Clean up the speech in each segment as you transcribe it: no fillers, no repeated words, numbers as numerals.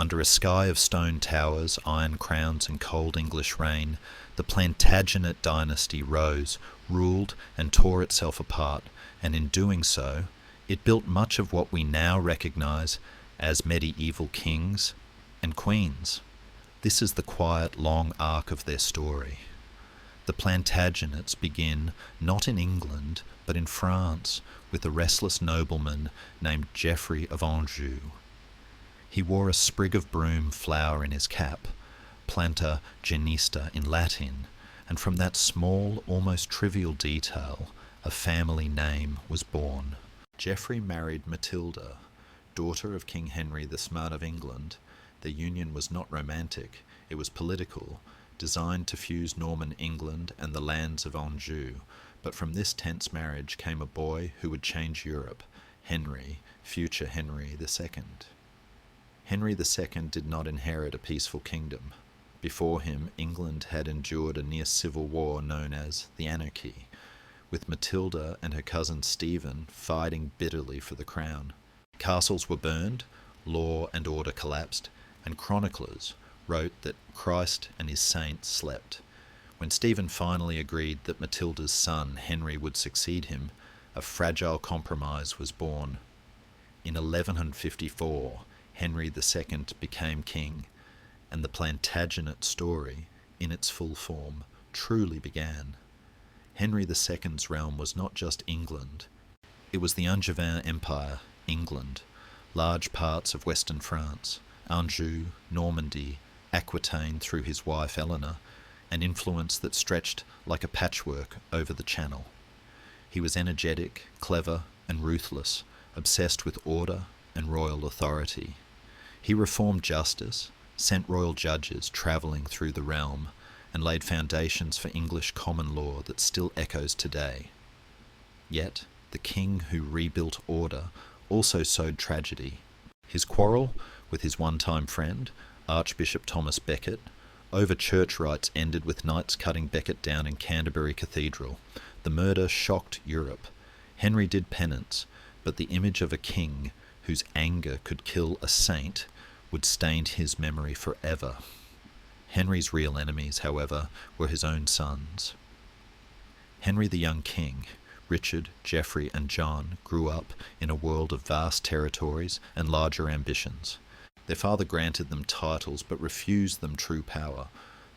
Under a sky of stone towers, iron crowns and cold English rain, the Plantagenet Dynasty rose, ruled and tore itself apart, and in doing so, it built much of what we now recognise as medieval kings and queens. This is the quiet, long arc of their story. The Plantagenets begin not in England, but in France, with a restless nobleman named Geoffrey of Anjou. He wore a sprig of broom flower in his cap, Plantagenista in Latin, and from that small, almost trivial detail, a family name was born. Geoffrey married Matilda, daughter of King Henry the Smart of England. Their union was not romantic, it was political, designed to fuse Norman England and the lands of Anjou, but from this tense marriage came a boy who would change Europe, Henry, future Henry II. Henry II did not inherit a peaceful kingdom. Before him, England had endured a near civil war known as the Anarchy, with Matilda and her cousin Stephen fighting bitterly for the crown. Castles were burned, law and order collapsed, and chroniclers wrote that Christ and his saints slept. When Stephen finally agreed that Matilda's son Henry would succeed him, a fragile compromise was born. In 1154, Henry II became king, and the Plantagenet story, in its full form, truly began. Henry II's realm was not just England. It was the Angevin Empire, England, large parts of western France, Anjou, Normandy, Aquitaine through his wife Eleanor, an influence that stretched like a patchwork over the Channel. He was energetic, clever, and ruthless, obsessed with order and royal authority. He reformed justice, sent royal judges travelling through the realm, and laid foundations for English common law that still echoes today. Yet, the king who rebuilt order also sowed tragedy. His quarrel with his one-time friend, Archbishop Thomas Becket, over church rights ended with knights cutting Becket down in Canterbury Cathedral. The murder shocked Europe. Henry did penance, but the image of a king whose anger could kill a saint would stain his memory forever. Henry's real enemies, however, were his own sons. Henry the young king, Richard, Geoffrey and John, grew up in a world of vast territories and larger ambitions. Their father granted them titles but refused them true power.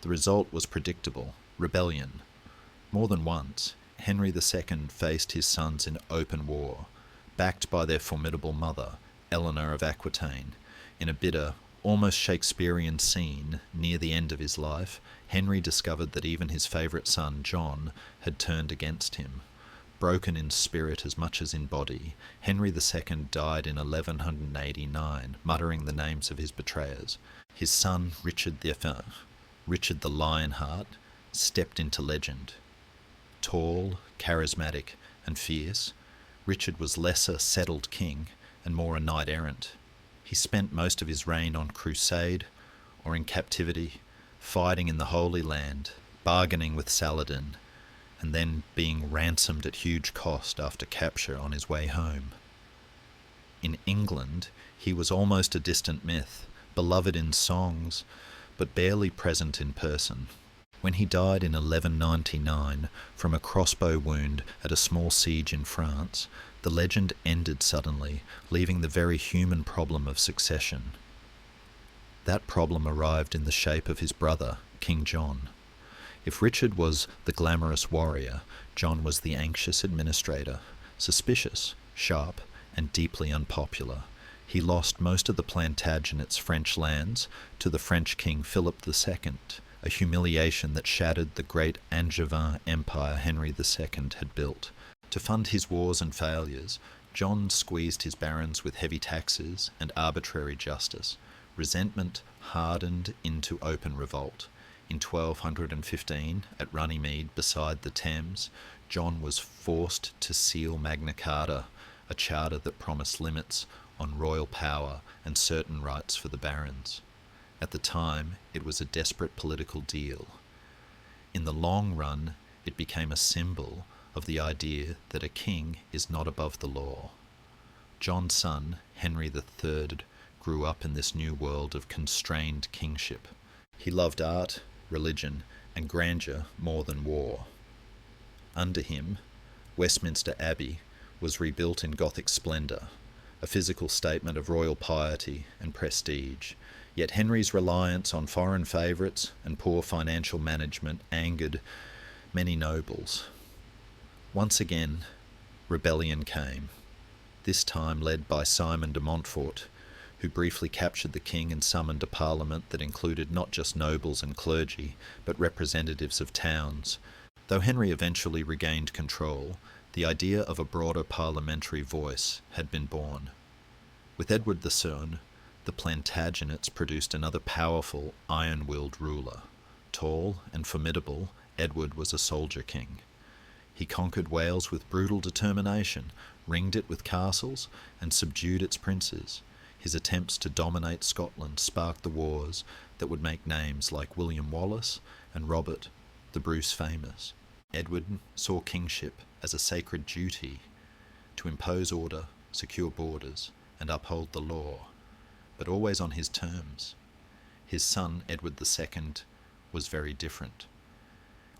The result was predictable: rebellion. More than once, Henry II faced his sons in open war, backed by their formidable mother, Eleanor of Aquitaine. In a bitter, almost Shakespearean scene near the end of his life, Henry discovered that even his favourite son, John, had turned against him. Broken in spirit as much as in body, Henry II died in 1189, muttering the names of his betrayers. His son, Richard the Lionheart, stepped into legend. Tall, charismatic, and fierce, Richard was less a settled king and more a knight-errant. He spent most of his reign on crusade or in captivity, fighting in the Holy Land, bargaining with Saladin, and then being ransomed at huge cost after capture on his way home. In England, he was almost a distant myth, beloved in songs, but barely present in person. When he died in 1199 from a crossbow wound at a small siege in France, the legend ended suddenly, leaving the very human problem of succession. That problem arrived in the shape of his brother, King John. If Richard was the glamorous warrior, John was the anxious administrator, suspicious, sharp, and deeply unpopular. He lost most of the Plantagenets' French lands to the French King Philip II, a humiliation that shattered the great Angevin empire Henry II had built. To fund his wars and failures, John squeezed his barons with heavy taxes and arbitrary justice. Resentment hardened into open revolt. In 1215, at Runnymede beside the Thames, John was forced to seal Magna Carta, a charter that promised limits on royal power and certain rights for the barons. At the time, it was a desperate political deal. In the long run, it became a symbol of the idea that a king is not above the law. John's son, Henry III, grew up in this new world of constrained kingship. He loved art, religion, and grandeur more than war. Under him, Westminster Abbey was rebuilt in Gothic splendour, a physical statement of royal piety and prestige. Yet Henry's reliance on foreign favourites and poor financial management angered many nobles. Once again, rebellion came, this time led by Simon de Montfort, who briefly captured the king and summoned a parliament that included not just nobles and clergy, but representatives of towns. Though Henry eventually regained control, the idea of a broader parliamentary voice had been born. With Edward the Son, the Plantagenets produced another powerful, iron-willed ruler. Tall and formidable, Edward was a soldier king. He conquered Wales with brutal determination, ringed it with castles, and subdued its princes. His attempts to dominate Scotland sparked the wars that would make names like William Wallace and Robert the Bruce famous. Edward saw kingship as a sacred duty to impose order, secure borders, and uphold the law, but always on his terms. His son, Edward II, was very different.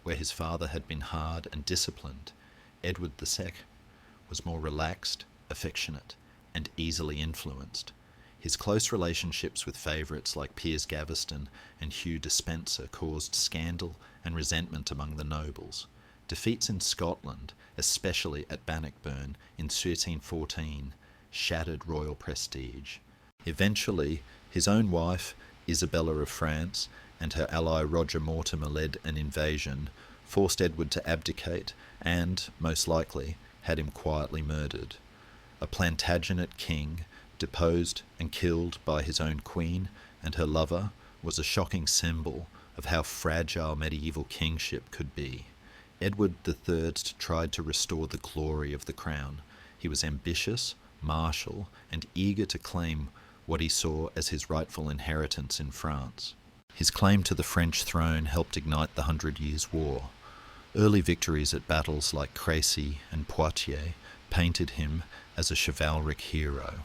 Where his father had been hard and disciplined, Edward II was more relaxed, affectionate, and easily influenced. His close relationships with favourites like Piers Gaveston and Hugh Despencer caused scandal and resentment among the nobles. Defeats in Scotland, especially at Bannockburn in 1314, shattered royal prestige. Eventually, his own wife, Isabella of France, and her ally Roger Mortimer led an invasion, forced Edward to abdicate, and, most likely, had him quietly murdered. A Plantagenet king, deposed and killed by his own queen and her lover, was a shocking symbol of how fragile medieval kingship could be. Edward III tried to restore the glory of the crown. He was ambitious, martial, and eager to claim what he saw as his rightful inheritance in France. His claim to the French throne helped ignite the 100 Years' War. Early victories at battles like Crécy and Poitiers painted him as a chivalric hero,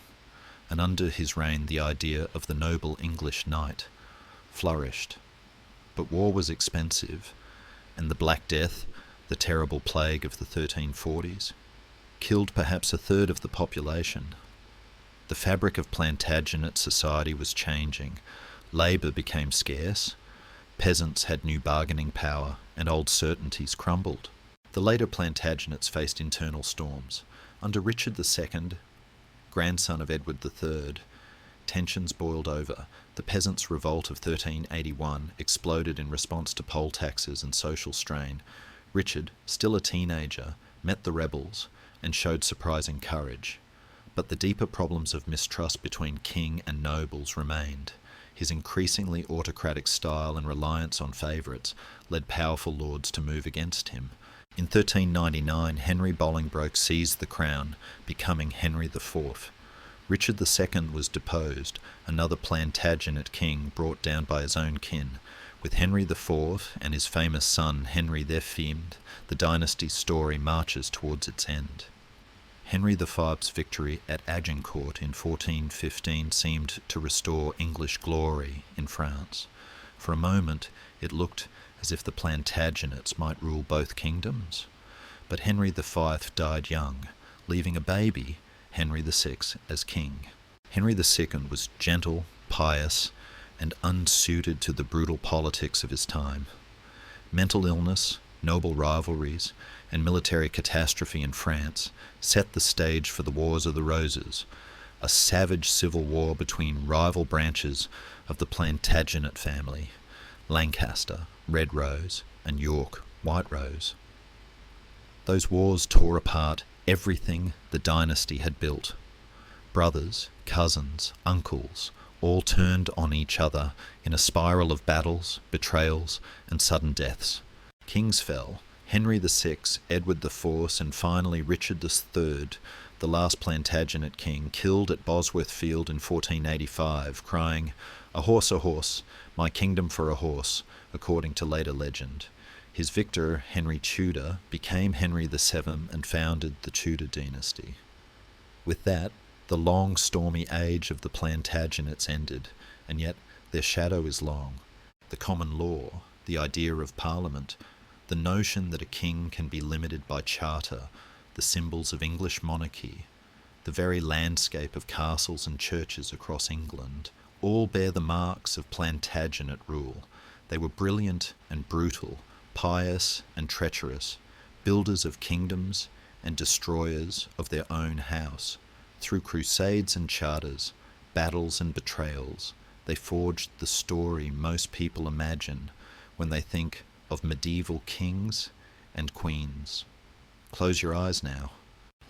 and under his reign the idea of the noble English knight flourished. But war was expensive, and the Black Death, the terrible plague of the 1340s, killed perhaps a third of the population. The fabric of Plantagenet society was changing. Labour became scarce, peasants had new bargaining power, and old certainties crumbled. The later Plantagenets faced internal storms. Under Richard II, grandson of Edward III, tensions boiled over. The Peasants' Revolt of 1381 exploded in response to poll taxes and social strain. Richard, still a teenager, met the rebels and showed surprising courage. But the deeper problems of mistrust between king and nobles remained. His increasingly autocratic style and reliance on favourites led powerful lords to move against him. In 1399, Henry Bolingbroke seized the crown, becoming Henry IV. Richard II was deposed, another Plantagenet king brought down by his own kin. With Henry IV and his famous son Henry their famed, the dynasty's story marches towards its end. Henry V's victory at Agincourt in 1415 seemed to restore English glory in France. For a moment, it looked as if the Plantagenets might rule both kingdoms. But Henry V died young, leaving a baby, Henry VI, as king. Henry II was gentle, pious, and unsuited to the brutal politics of his time. Mental illness, noble rivalries, and military catastrophe in France set the stage for the Wars of the Roses, a savage civil war between rival branches of the Plantagenet family, Lancaster, Red Rose, and York, White Rose. Those wars tore apart everything the dynasty had built. Brothers, cousins, uncles, all turned on each other in a spiral of battles, betrayals, and sudden deaths. Kings fell. Henry VI, Edward IV, and finally Richard III, the last Plantagenet king, killed at Bosworth Field in 1485, crying, a horse, my kingdom for a horse," according to later legend. His victor, Henry Tudor, became Henry VII and founded the Tudor dynasty. With that, The long, stormy age of the Plantagenets ended, and yet their shadow is long. The common law, the idea of Parliament, the notion that a king can be limited by charter, the symbols of English monarchy, the very landscape of castles and churches across England, all bear the marks of Plantagenet rule. They were brilliant and brutal, pious and treacherous, builders of kingdoms and destroyers of their own house. Through crusades and charters, battles and betrayals, they forged the story most people imagine when they think of medieval kings and queens. Close your eyes now.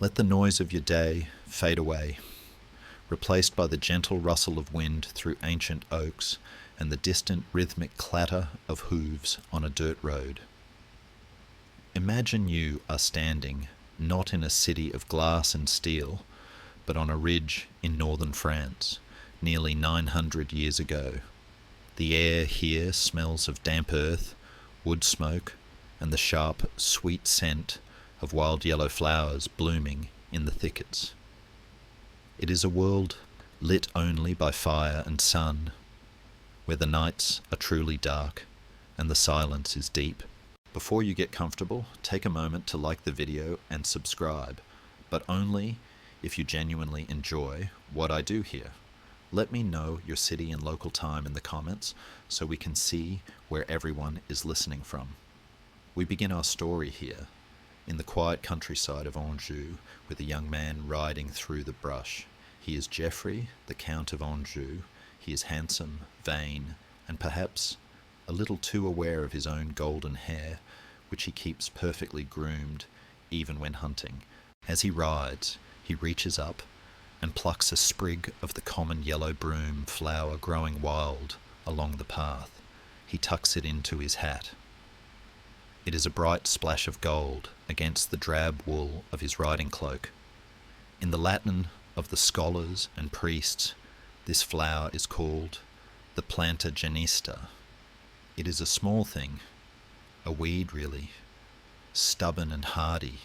Let the noise of your day fade away, replaced by the gentle rustle of wind through ancient oaks and the distant rhythmic clatter of hooves on a dirt road. Imagine you are standing not in a city of glass and steel, but on a ridge in northern France, nearly 900 years ago. The air here smells of damp earth, wood smoke, and the sharp, sweet scent of wild yellow flowers blooming in the thickets. It is a world lit only by fire and sun, where the nights are truly dark and the silence is deep. Before you get comfortable, take a moment to like the video and subscribe, but only if you genuinely enjoy what I do here. Let me know your city and local time in the comments so we can see where everyone is listening from. We begin our story here, in the quiet countryside of Anjou, with a young man riding through the brush. He is Geoffrey, the Count of Anjou. He is handsome, vain, and perhaps a little too aware of his own golden hair, which he keeps perfectly groomed, even when hunting. As he rides, he reaches up and plucks a sprig of the common yellow broom flower growing wild along the path. He tucks it into his hat. It is a bright splash of gold against the drab wool of his riding cloak. In the Latin of the scholars and priests, this flower is called the Plantagenista. It is a small thing, a weed really, stubborn and hardy,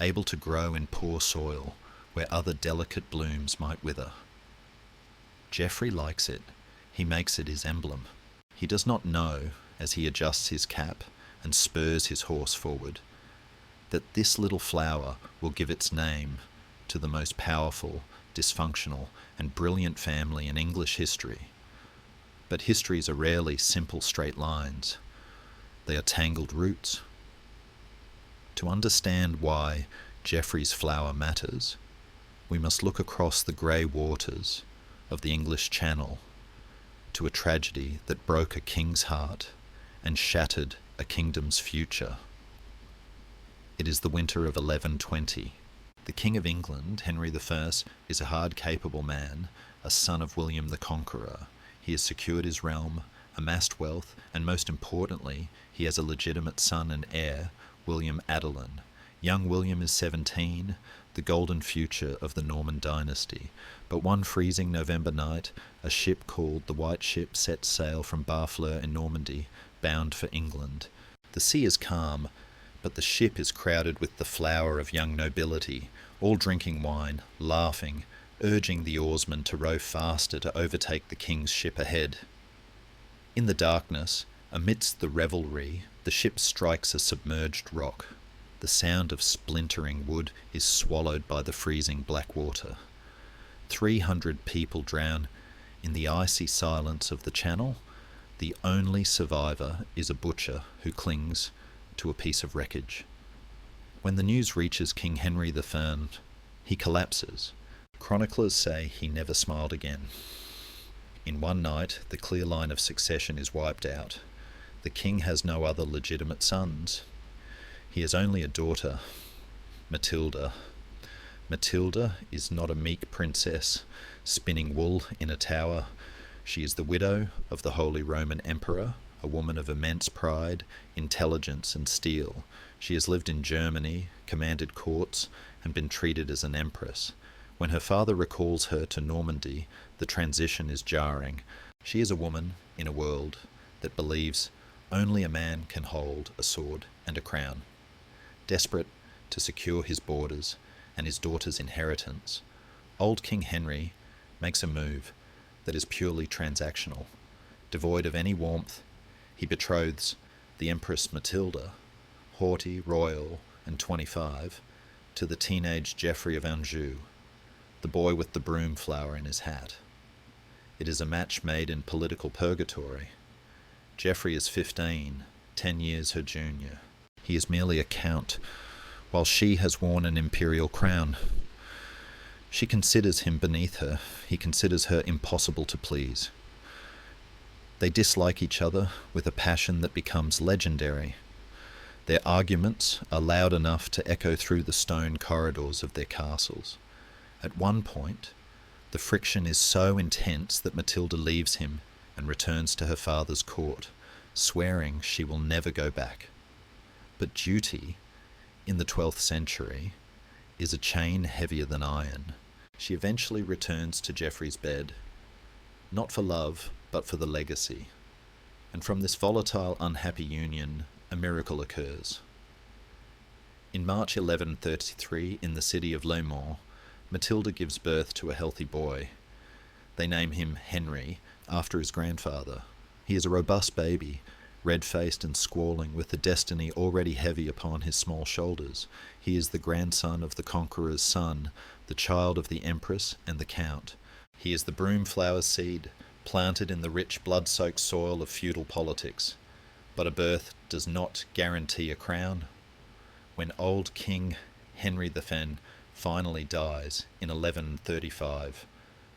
able to grow in poor soil where other delicate blooms might wither. Geoffrey likes it. He makes it his emblem. He does not know, as he adjusts his cap and spurs his horse forward, that this little flower will give its name to the most powerful, dysfunctional, and brilliant family in English history. But histories are rarely simple straight lines. They are tangled roots. To understand why Geoffrey's flower matters, we must look across the grey waters of the English Channel to a tragedy that broke a king's heart and shattered a kingdom's future. It is the winter of 1120. The King of England, Henry I, is a hard, capable man, a son of William the Conqueror. He has secured his realm, amassed wealth, and most importantly, he has a legitimate son and heir, William Adelin. Young William is 17, the golden future of the Norman dynasty. But one freezing November night, a ship called the White Ship set sail from Barfleur in Normandy, bound for England. The sea is calm, but the ship is crowded with the flower of young nobility, all drinking wine, laughing, urging the oarsmen to row faster to overtake the king's ship ahead. In the darkness, amidst the revelry, the ship strikes a submerged rock. The sound of splintering wood is swallowed by the freezing black water. 300 people drown in the icy silence of the channel. The only survivor is a butcher who clings to a piece of wreckage. When the news reaches King Henry I, he collapses. Chroniclers say he never smiled again. In one night, the clear line of succession is wiped out. The king has no other legitimate sons. He has only a daughter, Matilda. Matilda is not a meek princess spinning wool in a tower. She is the widow of the Holy Roman Emperor, a woman of immense pride, intelligence, and steel. She has lived in Germany, commanded courts, and been treated as an empress. When her father recalls her to Normandy, the transition is jarring. She is a woman in a world that believes only a man can hold a sword and a crown. Desperate to secure his borders and his daughter's inheritance, Old King Henry makes a move that is purely transactional. Devoid of any warmth, he betroths the Empress Matilda, haughty, royal, and 25, to the teenage Geoffrey of Anjou, the boy with the broom flower in his hat. It is a match made in political purgatory. Geoffrey is 15, 10 years her junior. He is merely a count, while she has worn an imperial crown. She considers him beneath her. He considers her impossible to please. They dislike each other with a passion that becomes legendary. Their arguments are loud enough to echo through the stone corridors of their castles. At one point, the friction is so intense that Matilda leaves him and returns to her father's court, swearing she will never go back. But duty, in the 12th century, is a chain heavier than iron. She eventually returns to Geoffrey's bed, not for love, but for the legacy. And from this volatile, unhappy union, a miracle occurs. In March 1133, in the city of Le Mans, Matilda gives birth to a healthy boy. They name him Henry, after his grandfather. He is a robust baby, red-faced and squalling, with a destiny already heavy upon his small shoulders. He is the grandson of the conqueror's son, the child of the empress and the count. He is the broom-flower seed, planted in the rich blood-soaked soil of feudal politics. But a birth does not guarantee a crown. When old King Henry the Fen finally dies in 1135,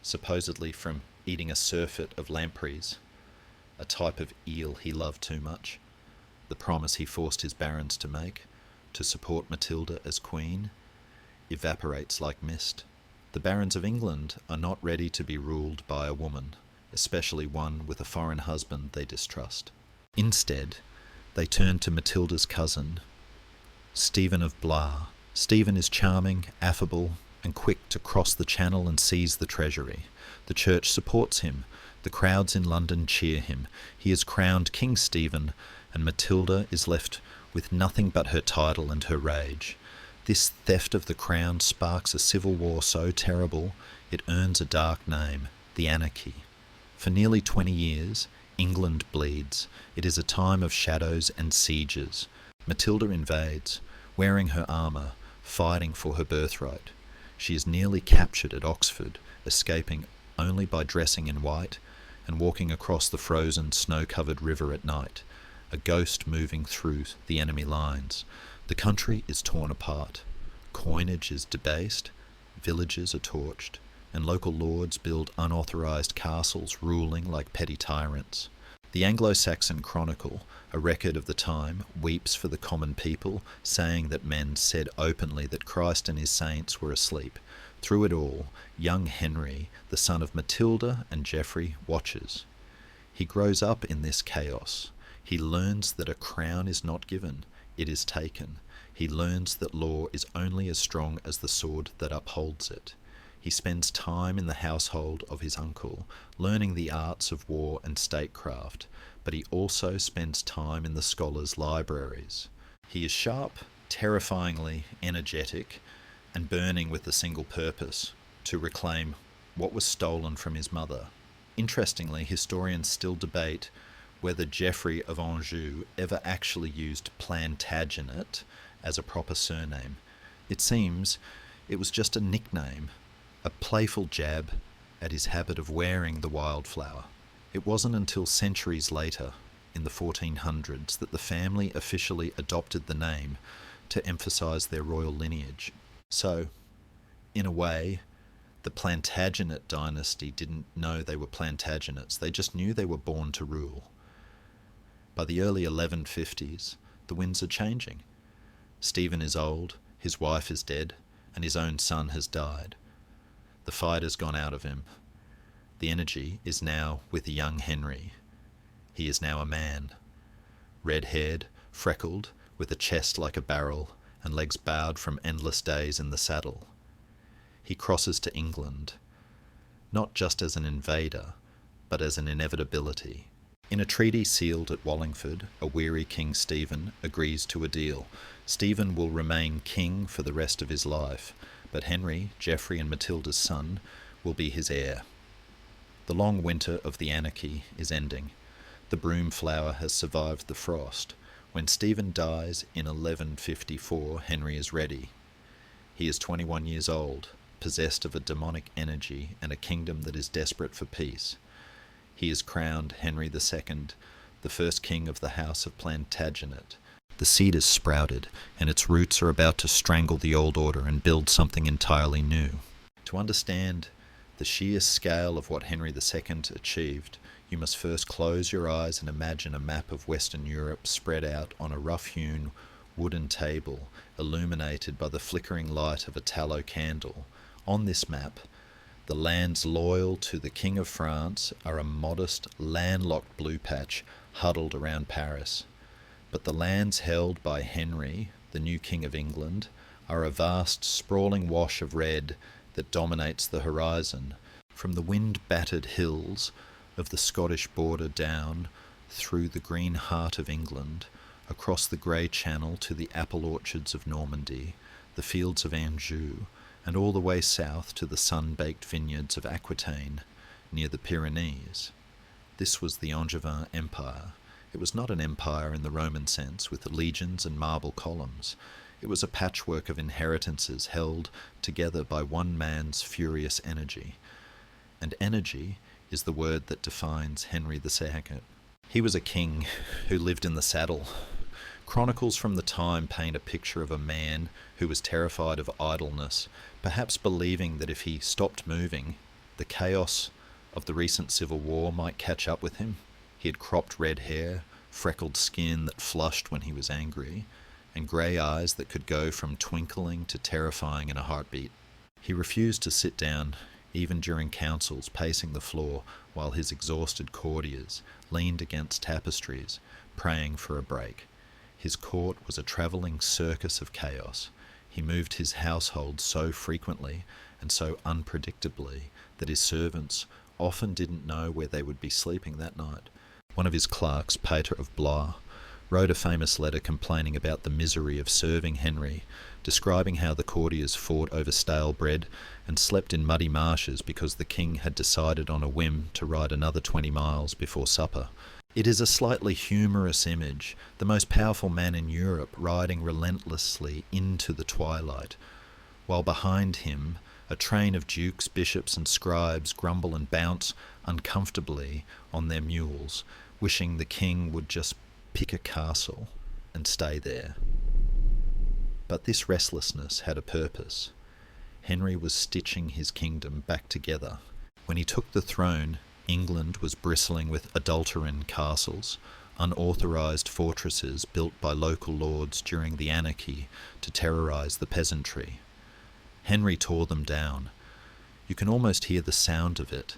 supposedly from eating a surfeit of lampreys, a type of eel he loved too much, the promise he forced his barons to make, to support Matilda as queen, evaporates like mist. The barons of England are not ready to be ruled by a woman, especially one with a foreign husband they distrust. Instead, they turn to Matilda's cousin, Stephen of Blois. Stephen is charming, affable, and quick to cross the channel and seize the treasury. The church supports him. The crowds in London cheer him. He is crowned King Stephen, and Matilda is left with nothing but her title and her rage. This theft of the crown sparks a civil war so terrible it earns a dark name, the Anarchy. For nearly 20 years, England bleeds. It is a time of shadows and sieges. Matilda invades, wearing her armour, fighting for her birthright. She is nearly captured at Oxford, escaping only by dressing in white and walking across the frozen, snow-covered river at night, a ghost moving through the enemy lines. The country is torn apart. Coinage is debased, villages are torched, and local lords build unauthorised castles, ruling like petty tyrants. The Anglo-Saxon Chronicle, a record of the time, weeps for the common people, saying that men said openly that Christ and his saints were asleep. Through it all, young Henry, the son of Matilda and Geoffrey, watches. He grows up in this chaos. He learns that a crown is not given, it is taken. He learns that law is only as strong as the sword that upholds it. He spends time in the household of his uncle, learning the arts of war and statecraft, but he also spends time in the scholars' libraries. He is sharp, terrifyingly energetic, and burning with a single purpose, to reclaim what was stolen from his mother. Interestingly, historians still debate whether Geoffrey of Anjou ever actually used Plantagenet as a proper surname. It seems it was just a nickname, a playful jab at his habit of wearing the wildflower. It wasn't until centuries later, in the 1400s, that the family officially adopted the name to emphasise their royal lineage. So, in a way, the Plantagenet Dynasty didn't know they were Plantagenets, they just knew they were born to rule. By the early 1150s, the winds are changing. Stephen is old, his wife is dead, and his own son has died. The fight has gone out of him. The energy is now with the young Henry. He is now a man, red-haired, freckled, with a chest like a barrel, and legs bowed from endless days in the saddle. He crosses to England, not just as an invader, but as an inevitability. In a treaty sealed at Wallingford, a weary King Stephen agrees to a deal. Stephen will remain king for the rest of his life, but Henry, Geoffrey and Matilda's son, will be his heir. The long winter of the anarchy is ending. The broom flower has survived the frost. When Stephen dies in 1154, Henry is ready. He is 21 years old, possessed of a demonic energy and a kingdom that is desperate for peace. He is crowned Henry II, the first king of the House of Plantagenet. The seed is sprouted, and its roots are about to strangle the old order and build something entirely new. To understand the sheer scale of what Henry II achieved, you must first close your eyes and imagine a map of Western Europe spread out on a rough-hewn wooden table, illuminated by the flickering light of a tallow candle. On this map, the lands loyal to the King of France are a modest, landlocked blue patch huddled around Paris. But the lands held by Henry, the new King of England, are a vast, sprawling wash of red that dominates the horizon, from the wind-battered hills of the Scottish border down through the green heart of England, across the grey Channel to the apple orchards of Normandy, the fields of Anjou, and all the way south to the sun-baked vineyards of Aquitaine, near the Pyrenees. This was the Angevin Empire. It was not an empire in the Roman sense, with legions and marble columns. It was a patchwork of inheritances held together by one man's furious energy. And energy is the word that defines Henry II. He was a king who lived in the saddle. Chronicles from the time paint a picture of a man who was terrified of idleness, perhaps believing that if he stopped moving, the chaos of the recent civil war might catch up with him. He had cropped red hair, freckled skin that flushed when he was angry, and grey eyes that could go from twinkling to terrifying in a heartbeat. He refused to sit down, even during councils, pacing the floor while his exhausted courtiers leaned against tapestries, praying for a break. His court was a travelling circus of chaos. He moved his household so frequently and so unpredictably that his servants often didn't know where they would be sleeping that night. One of his clerks, Peter of Blois, wrote a famous letter complaining about the misery of serving Henry, describing how the courtiers fought over stale bread and slept in muddy marshes because the king had decided on a whim to ride another 20 miles before supper. It is a slightly humorous image, the most powerful man in Europe riding relentlessly into the twilight, while behind him a train of dukes, bishops and scribes grumble and bounce uncomfortably on their mules, wishing the king would just pick a castle and stay there. But this restlessness had a purpose. Henry was stitching his kingdom back together. When he took the throne, England was bristling with adulterine castles, unauthorised fortresses built by local lords during the anarchy to terrorise the peasantry. Henry tore them down. You can almost hear the sound of it,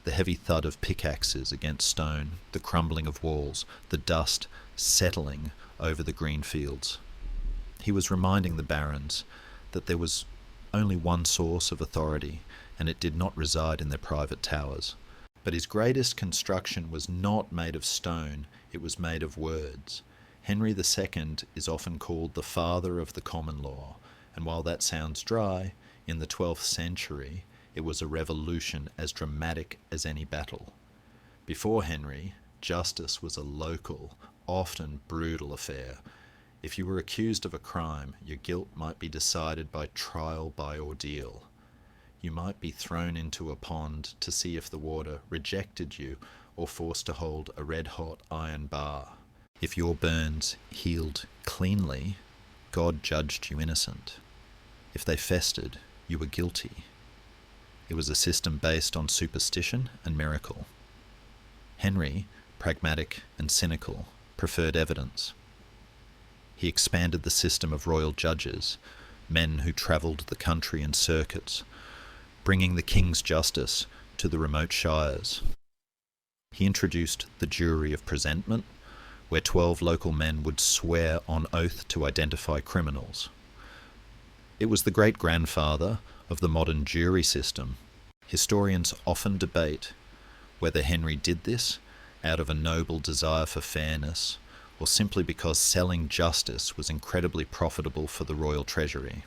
the heavy thud of pickaxes against stone, the crumbling of walls, the dust settling over the green fields. He was reminding the barons that there was only one source of authority, and it did not reside in their private towers. But his greatest construction was not made of stone, it was made of words. Henry II is often called the father of the common law, and while that sounds dry, in the 12th century it was a revolution as dramatic as any battle. Before Henry, justice was a local, often brutal affair. If you were accused of a crime, your guilt might be decided by trial by ordeal. You might be thrown into a pond to see if the water rejected you or forced to hold a red-hot iron bar. If your burns healed cleanly, God judged you innocent. If they festered, you were guilty. It was a system based on superstition and miracle. Henry, pragmatic and cynical, preferred evidence. He expanded the system of royal judges, men who travelled the country in circuits, bringing the king's justice to the remote shires. He introduced the jury of presentment, where 12 local men would swear on oath to identify criminals. It was the great-grandfather of the modern jury system. Historians often debate whether Henry did this out of a noble desire for fairness or simply because selling justice was incredibly profitable for the royal treasury.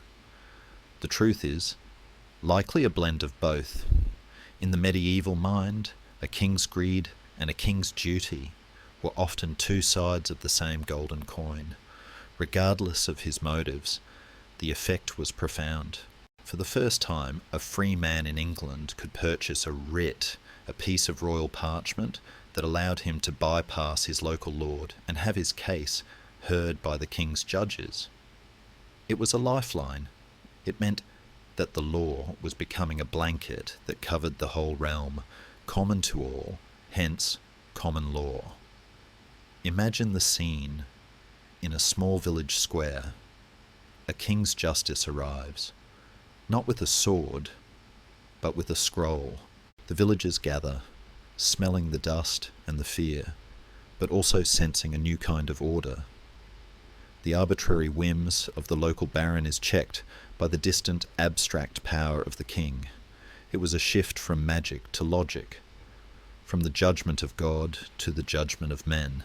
The truth is, likely a blend of both. In the medieval mind, a king's greed and a king's duty were often two sides of the same golden coin. Regardless of his motives, the effect was profound. For the first time, a free man in England could purchase a writ, a piece of royal parchment that allowed him to bypass his local lord and have his case heard by the king's judges. It was a lifeline. It meant that the law was becoming a blanket that covered the whole realm, common to all, hence common law. Imagine the scene. In a small village square, a king's justice arrives, not with a sword, but with a scroll. The villagers gather, smelling the dust and the fear, but also sensing a new kind of order. The arbitrary whims of the local baron is checked by the distant, abstract power of the king. It was a shift from magic to logic, from the judgment of God to the judgment of men.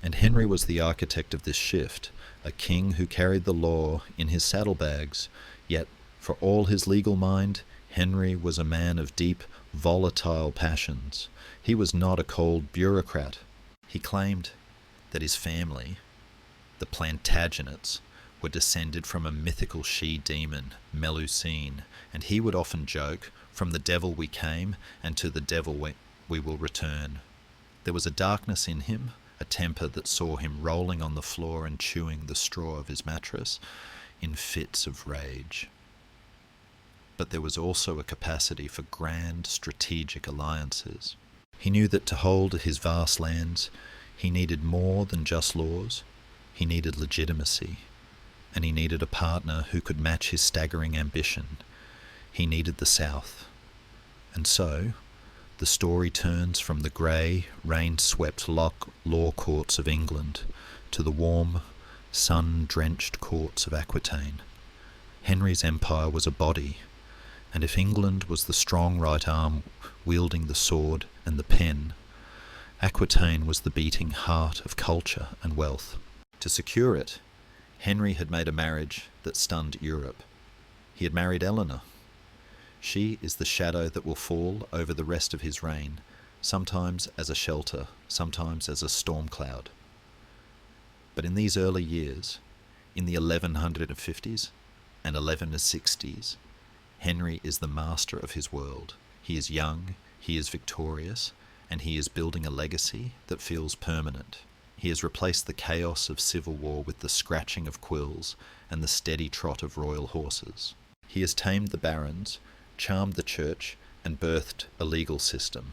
And Henry was the architect of this shift, a king who carried the law in his saddlebags. Yet, for all his legal mind, Henry was a man of deep, volatile passions. He was not a cold bureaucrat. He claimed that his family, the Plantagenets, were descended from a mythical she-demon, Melusine, and he would often joke, "From the devil we came, and to the devil we will return." There was a darkness in him, a temper that saw him rolling on the floor and chewing the straw of his mattress in fits of rage. But there was also a capacity for grand strategic alliances. He knew that to hold his vast lands, he needed more than just laws. He needed legitimacy, and he needed a partner who could match his staggering ambition. He needed the South. And so, the story turns from the grey, rain-swept law courts of England to the warm, sun-drenched courts of Aquitaine. Henry's empire was a body, and if England was the strong right arm wielding the sword and the pen, Aquitaine was the beating heart of culture and wealth. To secure it, Henry had made a marriage that stunned Europe. He had married Eleanor. She is the shadow that will fall over the rest of his reign, sometimes as a shelter, sometimes as a storm cloud. But in these early years, in the 1150s and 1160s, Henry is the master of his world. He is young, he is victorious, and he is building a legacy that feels permanent. He has replaced the chaos of civil war with the scratching of quills and the steady trot of royal horses. He has tamed the barons, charmed the church, and birthed a legal system.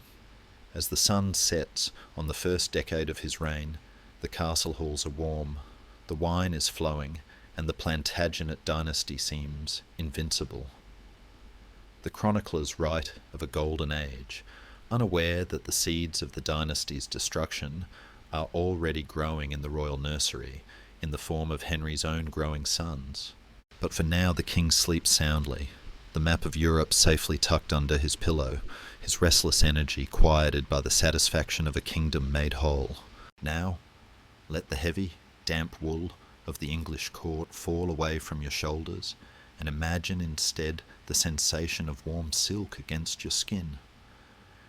As the sun sets on the first decade of his reign, the castle halls are warm, the wine is flowing, and the Plantagenet Dynasty seems invincible. The chroniclers write of a golden age, unaware that the seeds of the dynasty's destruction are already growing in the royal nursery, in the form of Henry's own growing sons. But for now the king sleeps soundly, the map of Europe safely tucked under his pillow, his restless energy quieted by the satisfaction of a kingdom made whole. Now, let the heavy, damp wool of the English court fall away from your shoulders, and imagine instead the sensation of warm silk against your skin.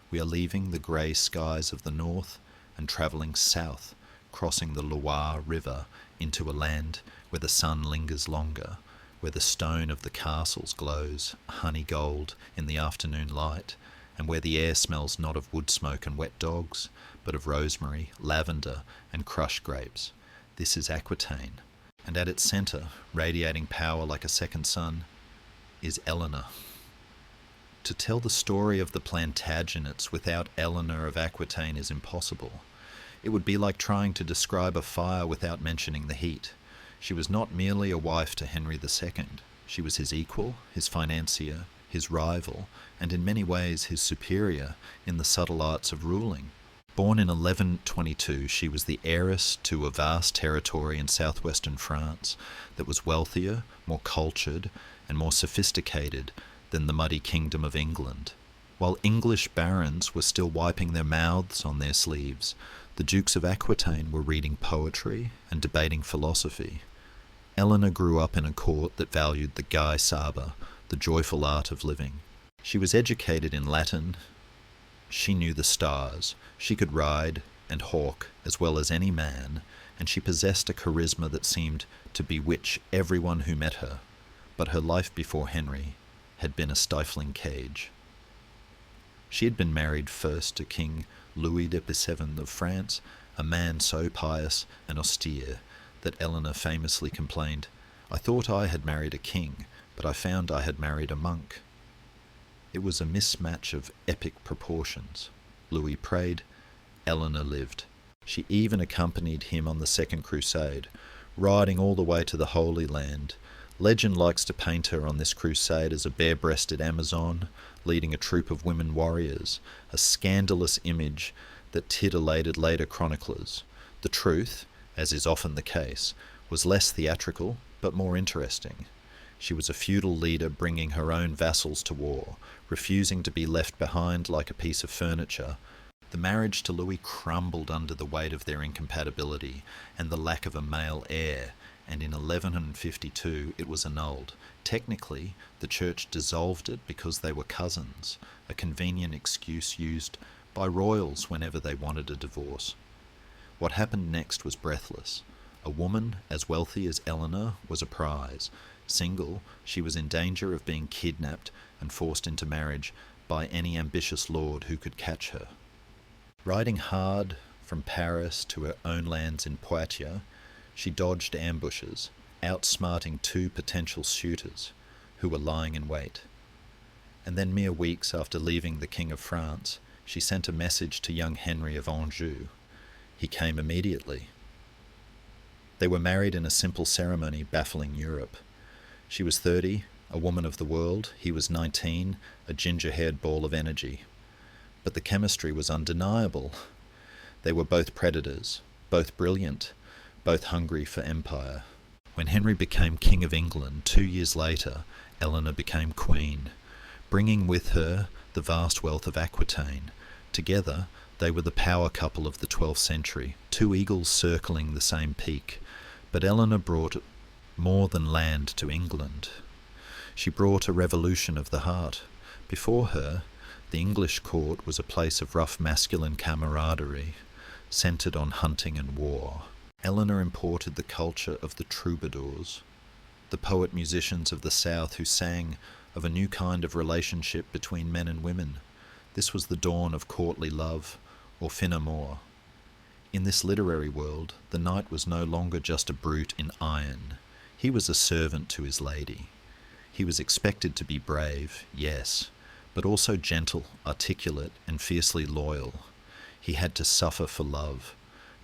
We are leaving the grey skies of the north and travelling south, crossing the Loire River into a land where the sun lingers longer, where the stone of the castles glows honey gold in the afternoon light, and where the air smells not of wood smoke and wet dogs, but of rosemary, lavender, and crushed grapes. This is Aquitaine, and at its centre, radiating power like a second sun, is Eleanor. To tell the story of the Plantagenets without Eleanor of Aquitaine is impossible. It would be like trying to describe a fire without mentioning the heat. She was not merely a wife to Henry II. She was his equal, his financier, his rival, and in many ways his superior in the subtle arts of ruling. Born in 1122, she was the heiress to a vast territory in southwestern France that was wealthier, more cultured, and more sophisticated than the muddy kingdom of England. While English barons were still wiping their mouths on their sleeves, the Dukes of Aquitaine were reading poetry and debating philosophy. Eleanor grew up in a court that valued the Guy Sabre, the joyful art of living. She was educated in Latin. She knew the stars. She could ride and hawk as well as any man, and she possessed a charisma that seemed to bewitch everyone who met her. But her life before Henry had been a stifling cage. She had been married first to King Louis VII of France, a man so pious and austere that Eleanor famously complained, "I thought I had married a king, but I found I had married a monk." It was a mismatch of epic proportions. Louis prayed, Eleanor lived. She even accompanied him on the Second Crusade, riding all the way to the Holy Land. Legend likes to paint her on this crusade as a bare-breasted Amazon, leading a troop of women warriors, a scandalous image that titillated later chroniclers. The truth, as is often the case, was less theatrical, but more interesting. She was a feudal leader bringing her own vassals to war, refusing to be left behind like a piece of furniture. The marriage to Louis crumbled under the weight of their incompatibility and the lack of a male heir, and in 1152 it was annulled. Technically, the church dissolved it because they were cousins, a convenient excuse used by royals whenever they wanted a divorce. What happened next was breathless. A woman as wealthy as Eleanor was a prize. Single, she was in danger of being kidnapped and forced into marriage by any ambitious lord who could catch her. Riding hard from Paris to her own lands in Poitiers, she dodged ambushes, outsmarting 2 potential suitors who were lying in wait. And then mere weeks after leaving the King of France, she sent a message to young Henry of Anjou. He came immediately. They were married in a simple ceremony baffling Europe. She was 30, a woman of the world. He was 19, a ginger-haired ball of energy. But the chemistry was undeniable. They were both predators, both brilliant, both hungry for empire. When Henry became King of England 2 years later, Eleanor became Queen, bringing with her the vast wealth of Aquitaine. Together, they were the power couple of the 12th century, 2 eagles circling the same peak. But Eleanor brought more than land to England. She brought a revolution of the heart. Before her, the English court was a place of rough masculine camaraderie, centred on hunting and war. Eleanor imported the culture of the troubadours, the poet-musicians of the South who sang of a new kind of relationship between men and women. This was the dawn of courtly love, or fin amour. In this literary world, the knight was no longer just a brute in iron. He was a servant to his lady. He was expected to be brave, yes, but also gentle, articulate, and fiercely loyal. He had to suffer for love,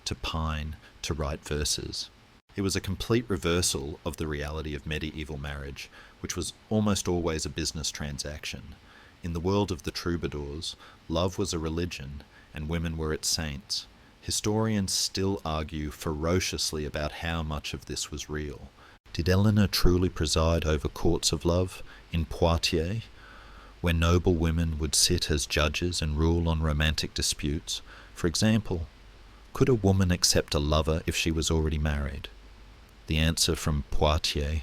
to pine, to write verses. It was a complete reversal of the reality of medieval marriage, which was almost always a business transaction. In the world of the troubadours, love was a religion, and women were its saints. Historians still argue ferociously about how much of this was real. Did Eleanor truly preside over courts of love in Poitiers, where noble women would sit as judges and rule on romantic disputes? For example, could a woman accept a lover if she was already married? The answer from Poitiers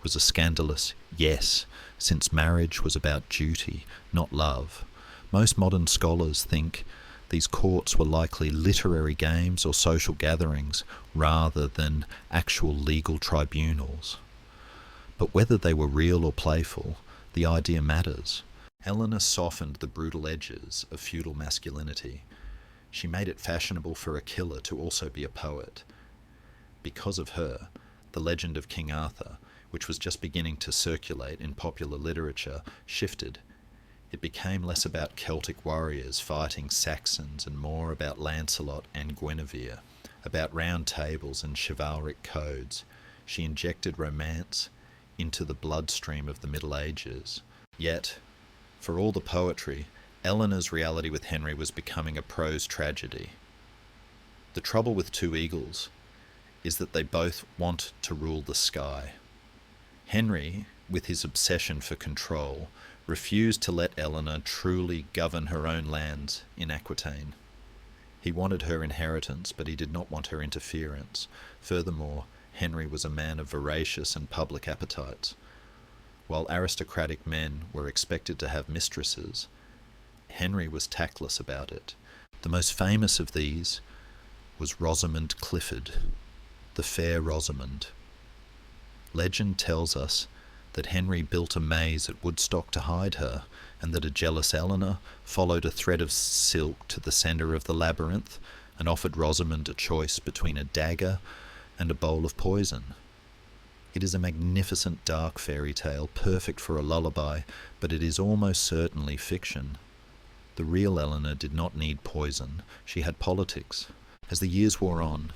was a scandalous yes, since marriage was about duty, not love. Most modern scholars think these courts were likely literary games or social gatherings rather than actual legal tribunals. But whether they were real or playful, the idea matters. Eleanor softened the brutal edges of feudal masculinity. She made it fashionable for a killer to also be a poet. Because of her, the legend of King Arthur, which was just beginning to circulate in popular literature, shifted. It became less about Celtic warriors fighting Saxons and more about Lancelot and Guinevere, about round tables and chivalric codes. She injected romance into the bloodstream of the Middle Ages. Yet, for all the poetry, Eleanor's reality with Henry was becoming a prose tragedy. The trouble with two eagles is that they both want to rule the sky. Henry, with his obsession for control, refused to let Eleanor truly govern her own lands in Aquitaine. He wanted her inheritance, but he did not want her interference. Furthermore, Henry was a man of voracious and public appetites. While aristocratic men were expected to have mistresses, Henry was tactless about it. The most famous of these was Rosamond Clifford, the Fair Rosamond. Legend tells us that Henry built a maze at Woodstock to hide her, and that a jealous Eleanor followed a thread of silk to the centre of the labyrinth and offered Rosamond a choice between a dagger and a bowl of poison. It is a magnificent dark fairy tale, perfect for a lullaby, but it is almost certainly fiction. The real Eleanor did not need poison, she had politics. As the years wore on,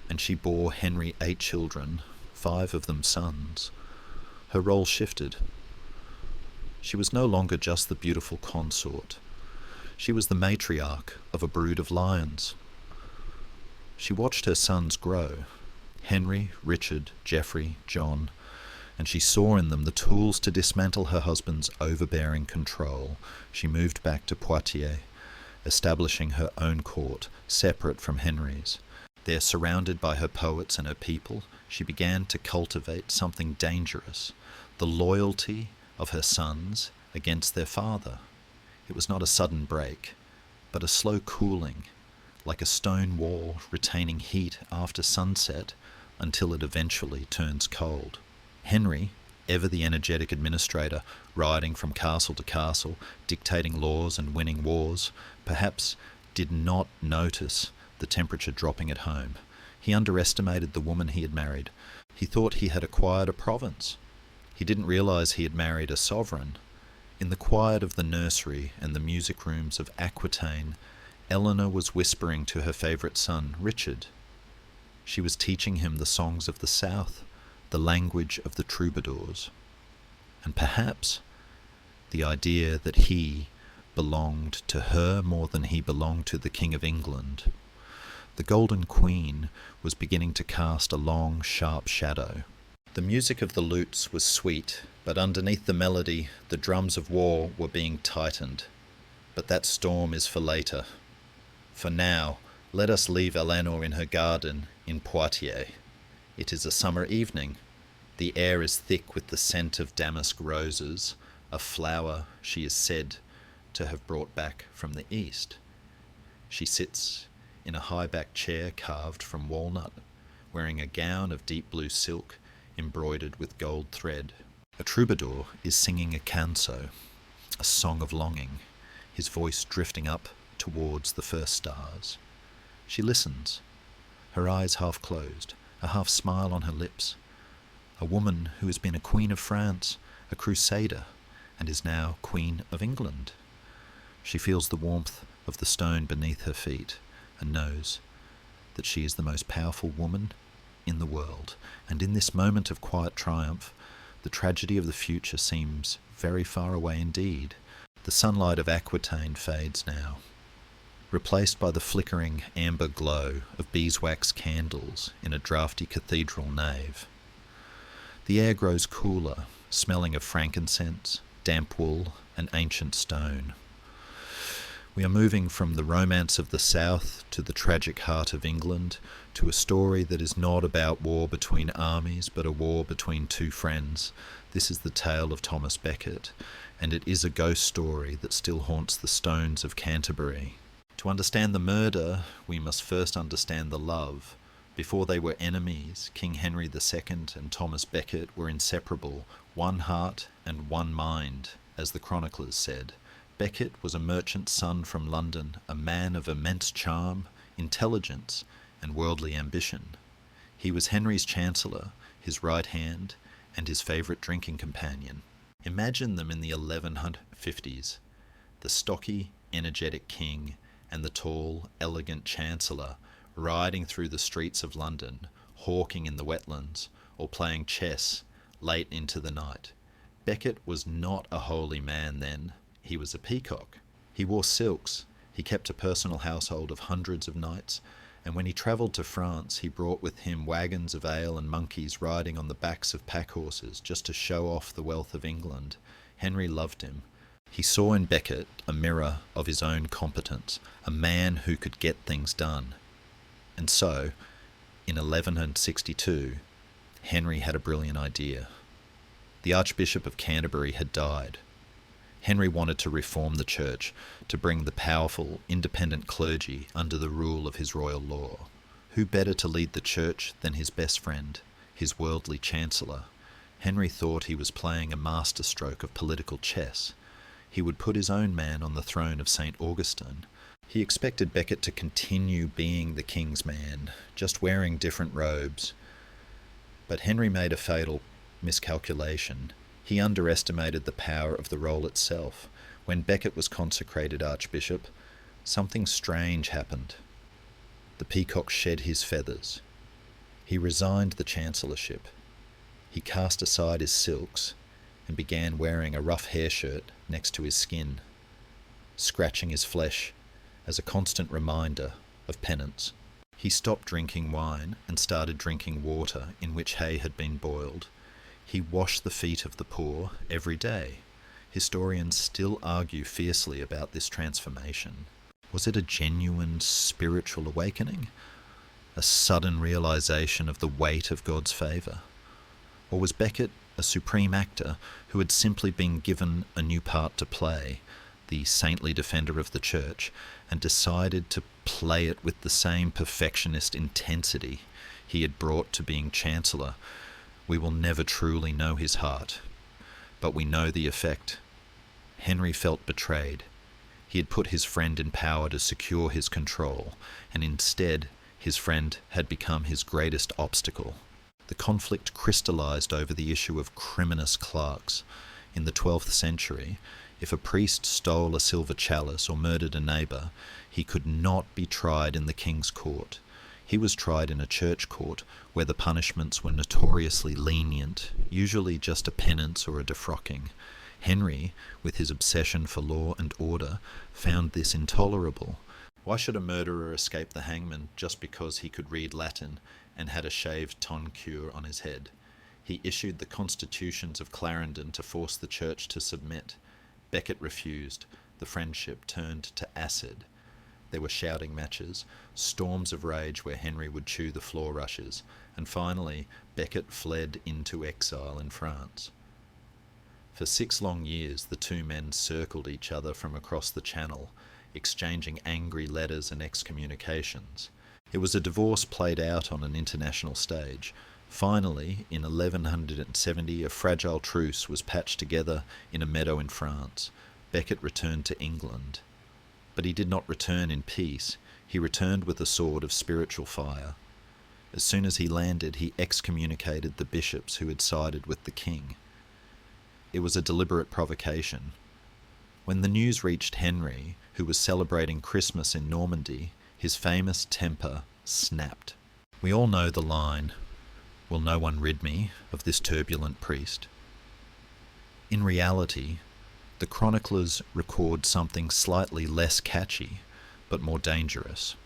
and she bore Henry 8 children, 5 of them sons, her role shifted. She was no longer just the beautiful consort. She was the matriarch of a brood of lions. She watched her sons grow, Henry, Richard, Geoffrey, John, and she saw in them the tools to dismantle her husband's overbearing control. She moved back to Poitiers, establishing her own court, separate from Henry's. There, surrounded by her poets and her people, she began to cultivate something dangerous, the loyalty of her sons against their father. It was not a sudden break, but a slow cooling, like a stone wall retaining heat after sunset until it eventually turns cold. Henry, ever the energetic administrator, riding from castle to castle, dictating laws and winning wars, perhaps did not notice the temperature dropping at home. He underestimated the woman he had married. He thought he had acquired a province. He didn't realize he had married a sovereign. In the quiet of the nursery and the music rooms of Aquitaine, Eleanor was whispering to her favourite son, Richard. She was teaching him the songs of the South, the language of the troubadours, and perhaps the idea that he belonged to her more than he belonged to the King of England. The Golden Queen was beginning to cast a long, sharp shadow. The music of the lutes was sweet, but underneath the melody, the drums of war were being tightened. But that storm is for later. For now, let us leave Eleanor in her garden in Poitiers. It is a summer evening. The air is thick with the scent of damask roses, a flower she is said to have brought back from the east. She sits in a high-backed chair carved from walnut, wearing a gown of deep blue silk embroidered with gold thread. A troubadour is singing a canso, a song of longing, his voice drifting up towards the first stars. She listens, her eyes half closed, a half smile on her lips. A woman who has been a Queen of France, a crusader, and is now Queen of England. She feels the warmth of the stone beneath her feet and knows that she is the most powerful woman in the world. And in this moment of quiet triumph, the tragedy of the future seems very far away indeed. The sunlight of Aquitaine fades now, replaced by the flickering amber glow of beeswax candles in a draughty cathedral nave. The air grows cooler, smelling of frankincense, damp wool, and ancient stone. We are moving from the romance of the South to the tragic heart of England, to a story that is not about war between armies, but a war between two friends. This is the tale of Thomas Becket, and it is a ghost story that still haunts the stones of Canterbury. To understand the murder, we must first understand the love. Before they were enemies, King Henry II and Thomas Becket were inseparable, one heart and one mind, as the chroniclers said. Becket was a merchant's son from London, a man of immense charm, intelligence, and worldly ambition. He was Henry's chancellor, his right hand, and his favourite drinking companion. Imagine them in the 1150s, the stocky, energetic king and the tall, elegant chancellor riding through the streets of London, hawking in the wetlands, or playing chess late into the night. Becket was not a holy man then. He was a peacock. He wore silks. He kept a personal household of hundreds of knights, and when he travelled to France, he brought with him wagons of ale and monkeys riding on the backs of pack horses just to show off the wealth of England. Henry loved him. He saw in Becket a mirror of his own competence, a man who could get things done. And so, in 1162, Henry had a brilliant idea. The Archbishop of Canterbury had died. Henry wanted to reform the church, to bring the powerful, independent clergy under the rule of his royal law. Who better to lead the church than his best friend, his worldly chancellor? Henry thought he was playing a masterstroke of political chess. He would put his own man on the throne of St. Augustine. He expected Becket to continue being the king's man, just wearing different robes. But Henry made a fatal miscalculation. He underestimated the power of the role itself. When Becket was consecrated archbishop, something strange happened. The peacock shed his feathers. He resigned the chancellorship. He cast aside his silks and began wearing a rough hair shirt next to his skin, scratching his flesh as a constant reminder of penance. He stopped drinking wine and started drinking water in which hay had been boiled. He washed the feet of the poor every day. Historians still argue fiercely about this transformation. Was it a genuine spiritual awakening? A sudden realization of the weight of God's favour? Or was Becket a supreme actor who had simply been given a new part to play, the saintly defender of the church, and decided to play it with the same perfectionist intensity he had brought to being chancellor? We will never truly know his heart, but we know the effect. Henry felt betrayed. He had put his friend in power to secure his control, and instead his friend had become his greatest obstacle. The conflict crystallized over the issue of criminus clerks. In the 12th century, if a priest stole a silver chalice or murdered a neighbour, he could not be tried in the king's court. He was tried in a church court where the punishments were notoriously lenient, usually just a penance or a defrocking. Henry, with his obsession for law and order, found this intolerable. Why should a murderer escape the hangman just because he could read Latin and had a shaved tonsure on his head? He issued the constitutions of Clarendon to force the church to submit. Becket refused. The friendship turned to acid. There were shouting matches, storms of rage where Henry would chew the floor rushes, and finally Becket fled into exile in France. For 6 long years the two men circled each other from across the Channel, exchanging angry letters and excommunications. It was a divorce played out on an international stage. Finally, in 1170, a fragile truce was patched together in a meadow in France. Becket returned to England. But he did not return in peace. He returned with a sword of spiritual fire. As soon as he landed, he excommunicated the bishops who had sided with the king. It was a deliberate provocation. When the news reached Henry, who was celebrating Christmas in Normandy, his famous temper snapped. We all know the line, "Will no one rid me of this turbulent priest?" In reality, the chroniclers record something slightly less catchy, but more dangerous.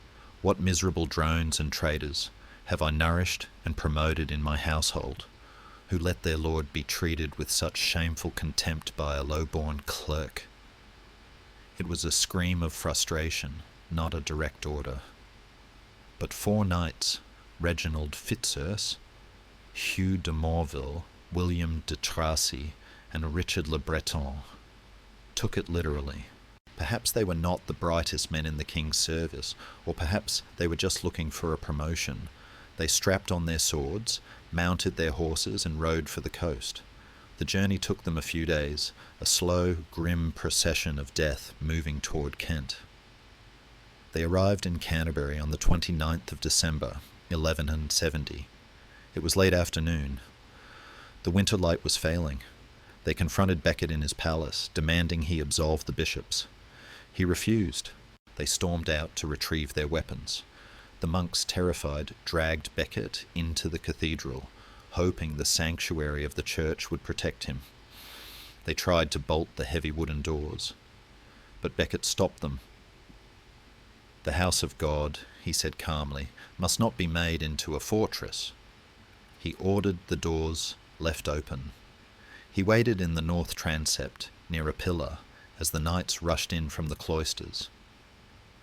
What miserable drones and traitors have I nourished and promoted in my household, who let their lord be treated with such shameful contempt by a low-born clerk? It was a scream of frustration, not a direct order. But 4 knights, Reginald Fitzurse, Hugh de Morville, William de Tracy, and Richard le Breton, took it literally. Perhaps they were not the brightest men in the king's service, or perhaps they were just looking for a promotion. They strapped on their swords, mounted their horses, and rode for the coast. The journey took them a few days, a slow, grim procession of death moving toward Kent. They arrived in Canterbury on the 29th of December, 1170. It was late afternoon. The winter light was failing. They confronted Becket in his palace, demanding he absolve the bishops. He refused. They stormed out to retrieve their weapons. The monks, terrified, dragged Becket into the cathedral, hoping the sanctuary of the church would protect him. They tried to bolt the heavy wooden doors, but Becket stopped them. "The house of God," he said calmly, "must not be made into a fortress." He ordered the doors left open. He waited in the north transept, near a pillar, as the knights rushed in from the cloisters.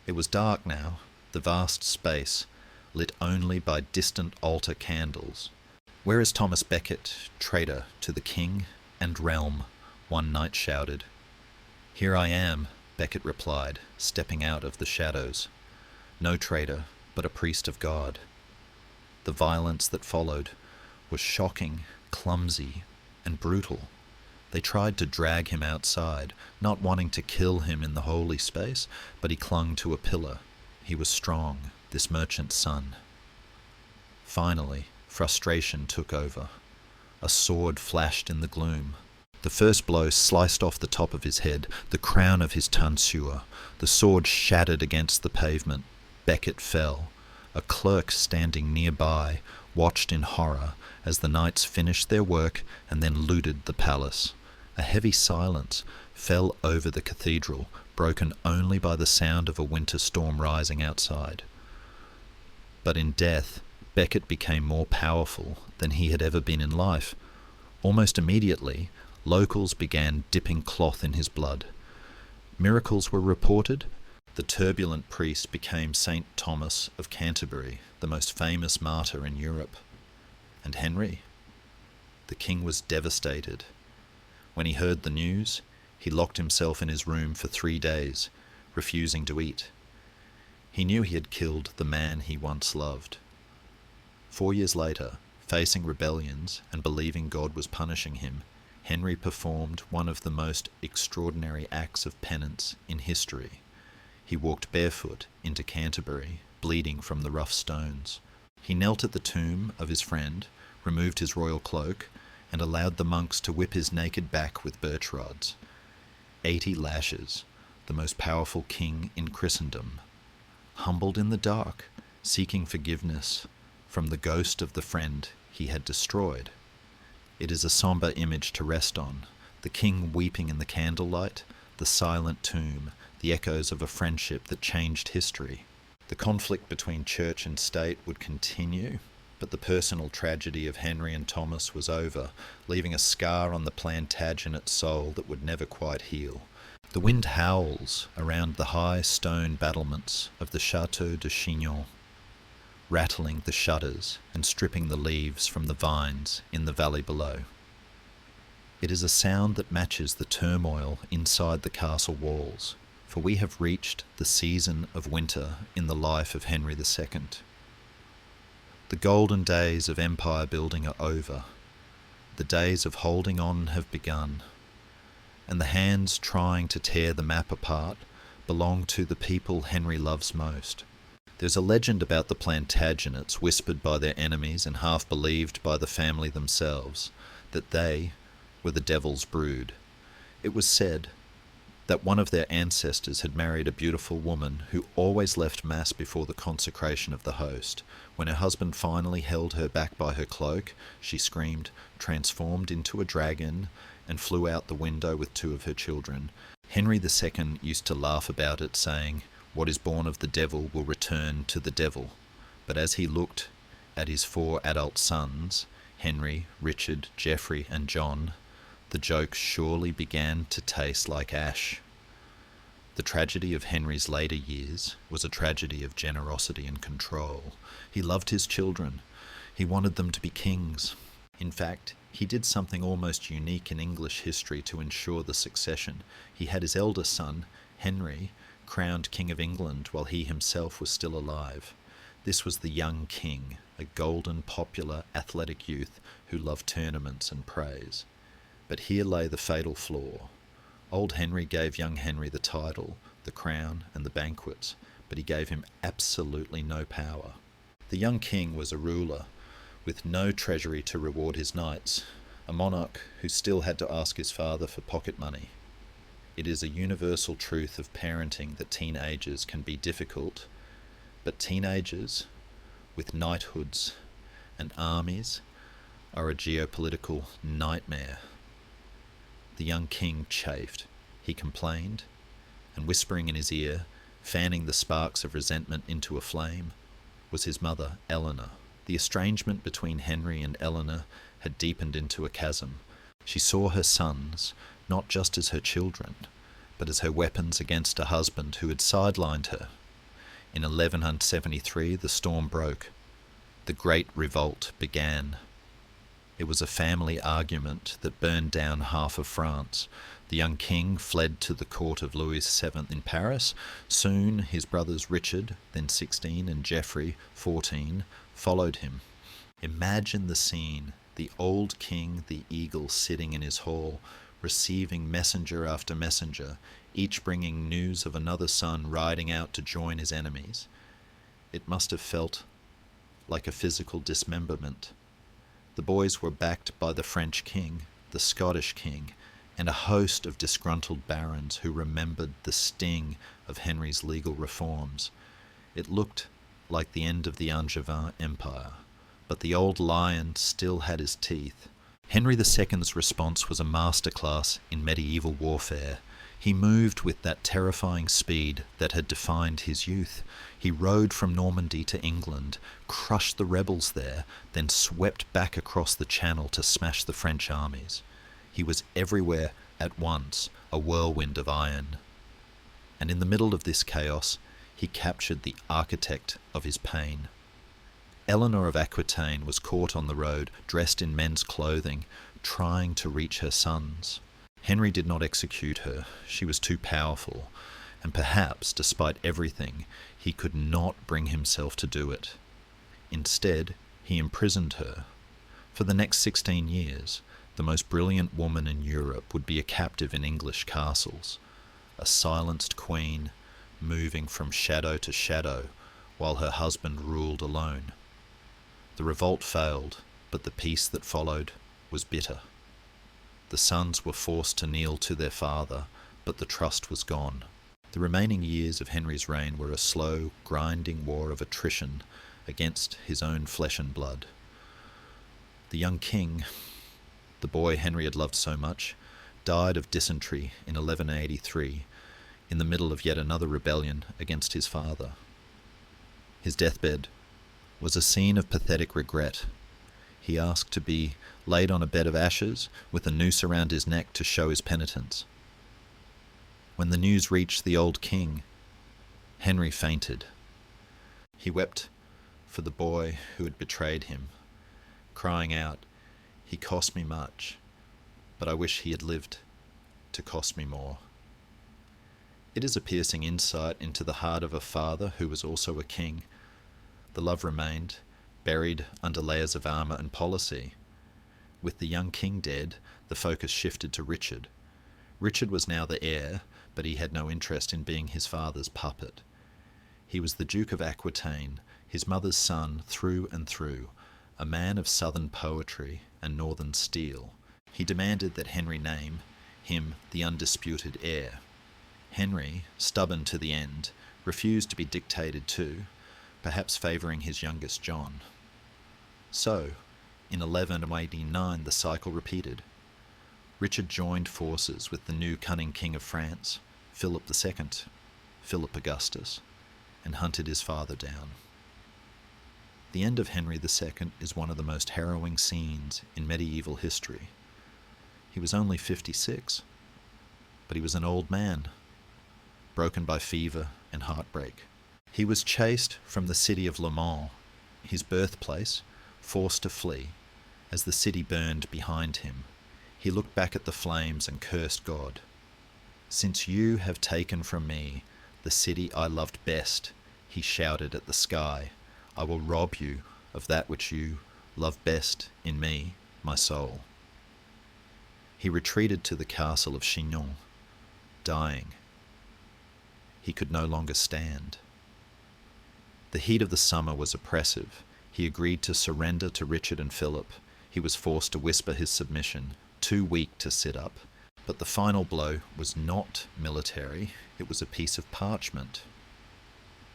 It was dark now, the vast space lit only by distant altar candles. "Where is Thomas Becket, traitor to the king?" and realm, one knight shouted. "Here I am," Becket replied, stepping out of the shadows. No traitor, but a priest of God. The violence that followed was shocking, clumsy, and brutal. They tried to drag him outside, not wanting to kill him in the holy space, but he clung to a pillar. He was strong, this merchant's son. Finally, frustration took over. A sword flashed in the gloom. The first blow sliced off the top of his head, the crown of his tonsure. The sword shattered against the pavement. Becket fell. A clerk standing nearby watched in horror as the knights finished their work and then looted the palace. A heavy silence fell over the cathedral, broken only by the sound of a winter storm rising outside. But in death, Becket became more powerful than he had ever been in life. Almost immediately, locals began dipping cloth in his blood. Miracles were reported. The turbulent priest became Saint Thomas of Canterbury, the most famous martyr in Europe. And Henry? The king was devastated. When he heard the news, he locked himself in his room for 3 days, refusing to eat. He knew he had killed the man he once loved. 4 years later, facing rebellions and believing God was punishing him, Henry performed one of the most extraordinary acts of penance in history. He walked barefoot into Canterbury, bleeding from the rough stones. He knelt at the tomb of his friend, removed his royal cloak, and allowed the monks to whip his naked back with birch rods. 80 lashes, the most powerful king in Christendom. Humbled in the dark, seeking forgiveness from the ghost of the friend he had destroyed. It is a sombre image to rest on, the king weeping in the candlelight, the silent tomb, the echoes of a friendship that changed history. The conflict between church and state would continue, but the personal tragedy of Henry and Thomas was over, leaving a scar on the Plantagenet soul that would never quite heal. The wind howls around the high stone battlements of the Château de Chinon, rattling the shutters and stripping the leaves from the vines in the valley below. It is a sound that matches the turmoil inside the castle walls, for we have reached the season of winter in the life of Henry II. The golden days of empire building are over. The days of holding on have begun, and the hands trying to tear the map apart belong to the people Henry loves most. There's a legend about the Plantagenets, whispered by their enemies and half believed by the family themselves, that they were the devil's brood. It was said that one of their ancestors had married a beautiful woman who always left mass before the consecration of the host. When her husband finally held her back by her cloak, she screamed, transformed into a dragon, and flew out the window with 2 of her children. Henry II used to laugh about it, saying, "What is born of the devil will return to the devil." But as he looked at his 4 adult sons, Henry, Richard, Geoffrey, and John, the joke surely began to taste like ash. The tragedy of Henry's later years was a tragedy of generosity and control. He loved his children. He wanted them to be kings. In fact, he did something almost unique in English history to ensure the succession. He had his eldest son, Henry, crowned King of England while he himself was still alive. This was the young king, a golden, popular, athletic youth who loved tournaments and praise. But here lay the fatal flaw. Old Henry gave young Henry the title, the crown, and the banquets, but he gave him absolutely no power. The young king was a ruler, with no treasury to reward his knights, a monarch who still had to ask his father for pocket money. It is a universal truth of parenting that teenagers can be difficult, but teenagers with knighthoods and armies are a geopolitical nightmare. The young king chafed. He complained, and whispering in his ear, fanning the sparks of resentment into a flame, was his mother, Eleanor. The estrangement between Henry and Eleanor had deepened into a chasm. She saw her sons not just as her children, but as her weapons against a husband who had sidelined her. In 1173 the storm broke. The Great Revolt began. It was a family argument that burned down half of France. The young king fled to the court of Louis VII in Paris. Soon his brothers Richard, then 16, and Geoffrey, 14, followed him. Imagine the scene, the old king, the eagle, sitting in his hall, receiving messenger after messenger, each bringing news of another son riding out to join his enemies. It must have felt like a physical dismemberment. The boys were backed by the French king, the Scottish king, and a host of disgruntled barons who remembered the sting of Henry's legal reforms. It looked like the end of the Angevin Empire, but the old lion still had his teeth. Henry II's response was a masterclass in medieval warfare. He moved with that terrifying speed that had defined his youth. He rode from Normandy to England, crushed the rebels there, then swept back across the Channel to smash the French armies. He was everywhere at once, a whirlwind of iron. And in the middle of this chaos, he captured the architect of his pain. Eleanor of Aquitaine was caught on the road, dressed in men's clothing, trying to reach her sons. Henry did not execute her. She was too powerful, and perhaps, despite everything, he could not bring himself to do it. Instead, he imprisoned her. For the next 16 years, the most brilliant woman in Europe would be a captive in English castles, a silenced queen, moving from shadow to shadow, while her husband ruled alone. The revolt failed, but the peace that followed was bitter. The sons were forced to kneel to their father, but the trust was gone. The remaining years of Henry's reign were a slow, grinding war of attrition against his own flesh and blood. The young king, the boy Henry had loved so much, died of dysentery in 1183, in the middle of yet another rebellion against his father. His deathbed was a scene of pathetic regret. He asked to be laid on a bed of ashes with a noose around his neck to show his penitence. When the news reached the old king, Henry fainted. He wept for the boy who had betrayed him, crying out, "He cost me much, but I wish he had lived to cost me more." It is a piercing insight into the heart of a father who was also a king. The love remained, buried under layers of armour and policy. With the young king dead, the focus shifted to Richard. Richard was now the heir, but he had no interest in being his father's puppet. He was the Duke of Aquitaine, his mother's son through and through, a man of southern poetry and northern steel. He demanded that Henry name him the undisputed heir. Henry, stubborn to the end, refused to be dictated to, perhaps favouring his youngest John. So, in 1189 the cycle repeated. Richard joined forces with the new cunning king of France, Philip II, Philip Augustus, and hunted his father down. The end of Henry II is one of the most harrowing scenes in medieval history. He was only 56, but he was an old man, broken by fever and heartbreak. He was chased from the city of Le Mans, his birthplace, forced to flee. As the city burned behind him, he looked back at the flames and cursed God. "Since you have taken from me the city I loved best," he shouted at the sky, "I will rob you of that which you love best in me, my soul." He retreated to the castle of Chinon, dying. He could no longer stand. The heat of the summer was oppressive. He agreed to surrender to Richard and Philip. He was forced to whisper his submission, too weak to sit up. But the final blow was not military, it was a piece of parchment.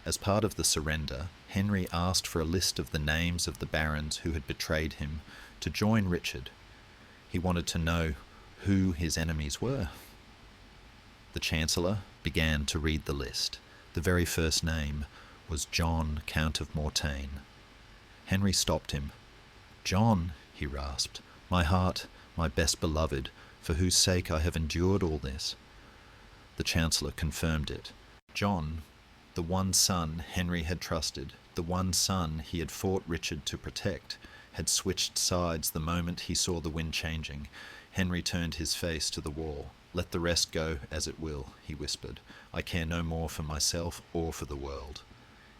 As part of the surrender, Henry asked for a list of the names of the barons who had betrayed him to join Richard. He wanted to know who his enemies were. The Chancellor began to read the list. The very first name was John, Count of Mortain. Henry stopped him. "John," he rasped, "my heart, my best beloved, for whose sake I have endured all this." The Chancellor confirmed it. John, the one son Henry had trusted, the one son he had fought Richard to protect, had switched sides the moment he saw the wind changing. Henry turned his face to the wall. "Let the rest go as it will," he whispered. "I care no more for myself or for the world."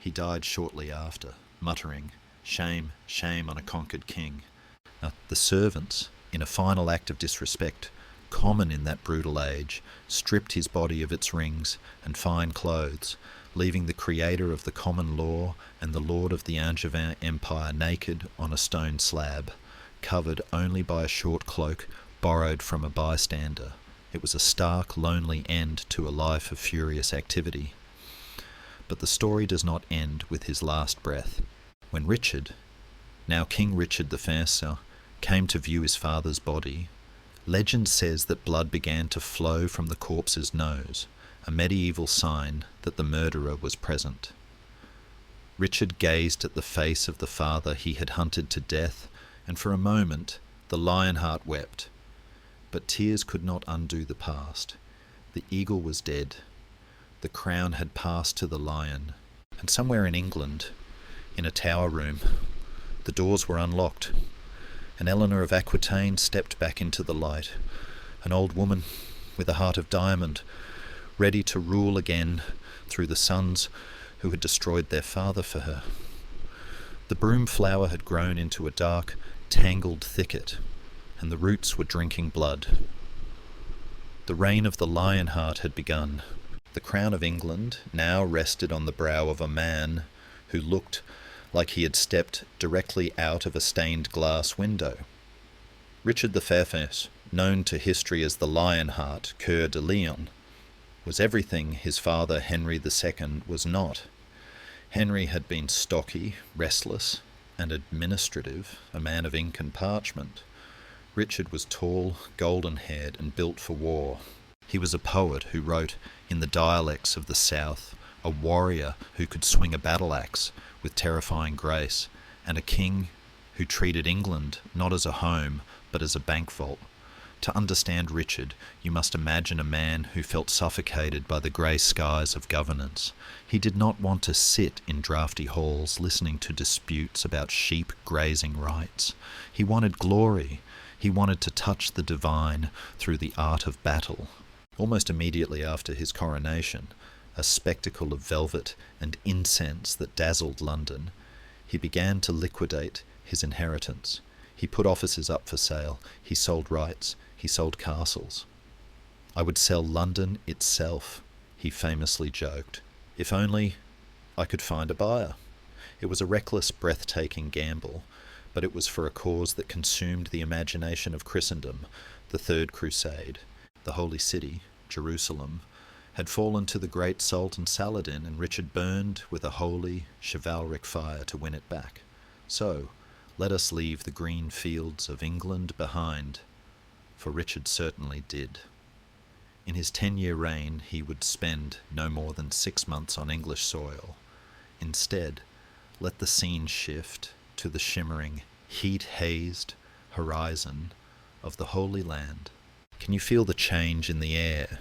He died shortly after, muttering, "Shame, shame on a conquered king." Now, the servants, in a final act of disrespect, common in that brutal age, stripped his body of its rings and fine clothes, leaving the creator of the common law and the lord of the Angevin Empire naked on a stone slab, covered only by a short cloak borrowed from a bystander. It was a stark, lonely end to a life of furious activity. But the story does not end with his last breath. When Richard, now King Richard the Fair, came to view his father's body, legend says that blood began to flow from the corpse's nose, a medieval sign that the murderer was present. Richard gazed at the face of the father he had hunted to death, and for a moment the Lionheart wept. But tears could not undo the past. The eagle was dead. The crown had passed to the lion. And somewhere in England, in a tower room, the doors were unlocked, and Eleanor of Aquitaine stepped back into the light, an old woman with a heart of diamond, ready to rule again through the sons who had destroyed their father for her. The broom flower had grown into a dark, tangled thicket, and the roots were drinking blood. The reign of the Lionheart had begun. The crown of England now rested on the brow of a man who looked like he had stepped directly out of a stained glass window. Richard the Fairfax, known to history as the Lionheart, Coeur de Lion, was everything his father Henry II was not. Henry had been stocky, restless, and administrative, a man of ink and parchment. Richard was tall, golden-haired, and built for war. He was a poet who wrote in the dialects of the South, a warrior who could swing a battle-axe with terrifying grace, and a king who treated England not as a home, but as a bank vault. To understand Richard, you must imagine a man who felt suffocated by the grey skies of governance. He did not want to sit in draughty halls listening to disputes about sheep grazing rights. He wanted glory. He wanted to touch the divine through the art of battle. Almost immediately after his coronation, a spectacle of velvet and incense that dazzled London, he began to liquidate his inheritance. He put offices up for sale. He sold rights. He sold castles. "I would sell London itself," he famously joked, "if only I could find a buyer." It was a reckless, breathtaking gamble, but it was for a cause that consumed the imagination of Christendom, the Third Crusade. The Holy City, Jerusalem, had fallen to the great Sultan Saladin, and Richard burned with a holy, chivalric fire to win it back. So, let us leave the green fields of England behind, for Richard certainly did. In his 10-year reign, he would spend no more than 6 months on English soil. Instead, let the scene shift to the shimmering, heat-hazed horizon of the Holy Land. Can you feel the change in the air?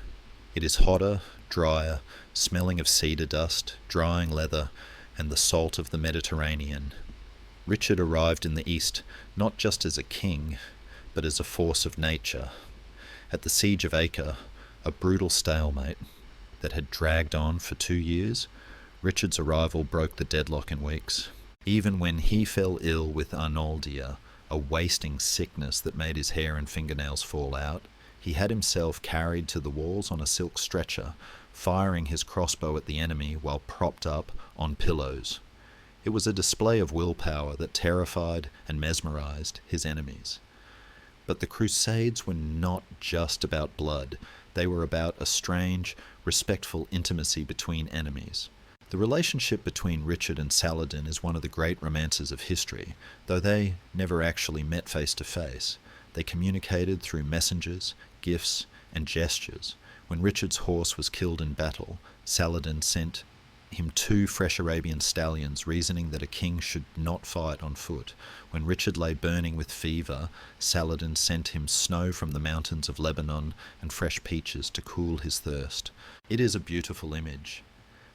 It is hotter, drier, smelling of cedar dust, drying leather, and the salt of the Mediterranean. Richard arrived in the East not just as a king, but as a force of nature. At the Siege of Acre, a brutal stalemate that had dragged on for 2 years, Richard's arrival broke the deadlock in weeks. Even when he fell ill with Arnoldia, a wasting sickness that made his hair and fingernails fall out, he had himself carried to the walls on a silk stretcher, firing his crossbow at the enemy while propped up on pillows. It was a display of willpower that terrified and mesmerized his enemies. But the Crusades were not just about blood. They were about a strange, respectful intimacy between enemies. The relationship between Richard and Saladin is one of the great romances of history, though they never actually met face to face. They communicated through messengers, gifts, and gestures. When Richard's horse was killed in battle, Saladin sent him 2 fresh Arabian stallions, reasoning that a king should not fight on foot. When Richard lay burning with fever, Saladin sent him snow from the mountains of Lebanon and fresh peaches to cool his thirst. It is a beautiful image.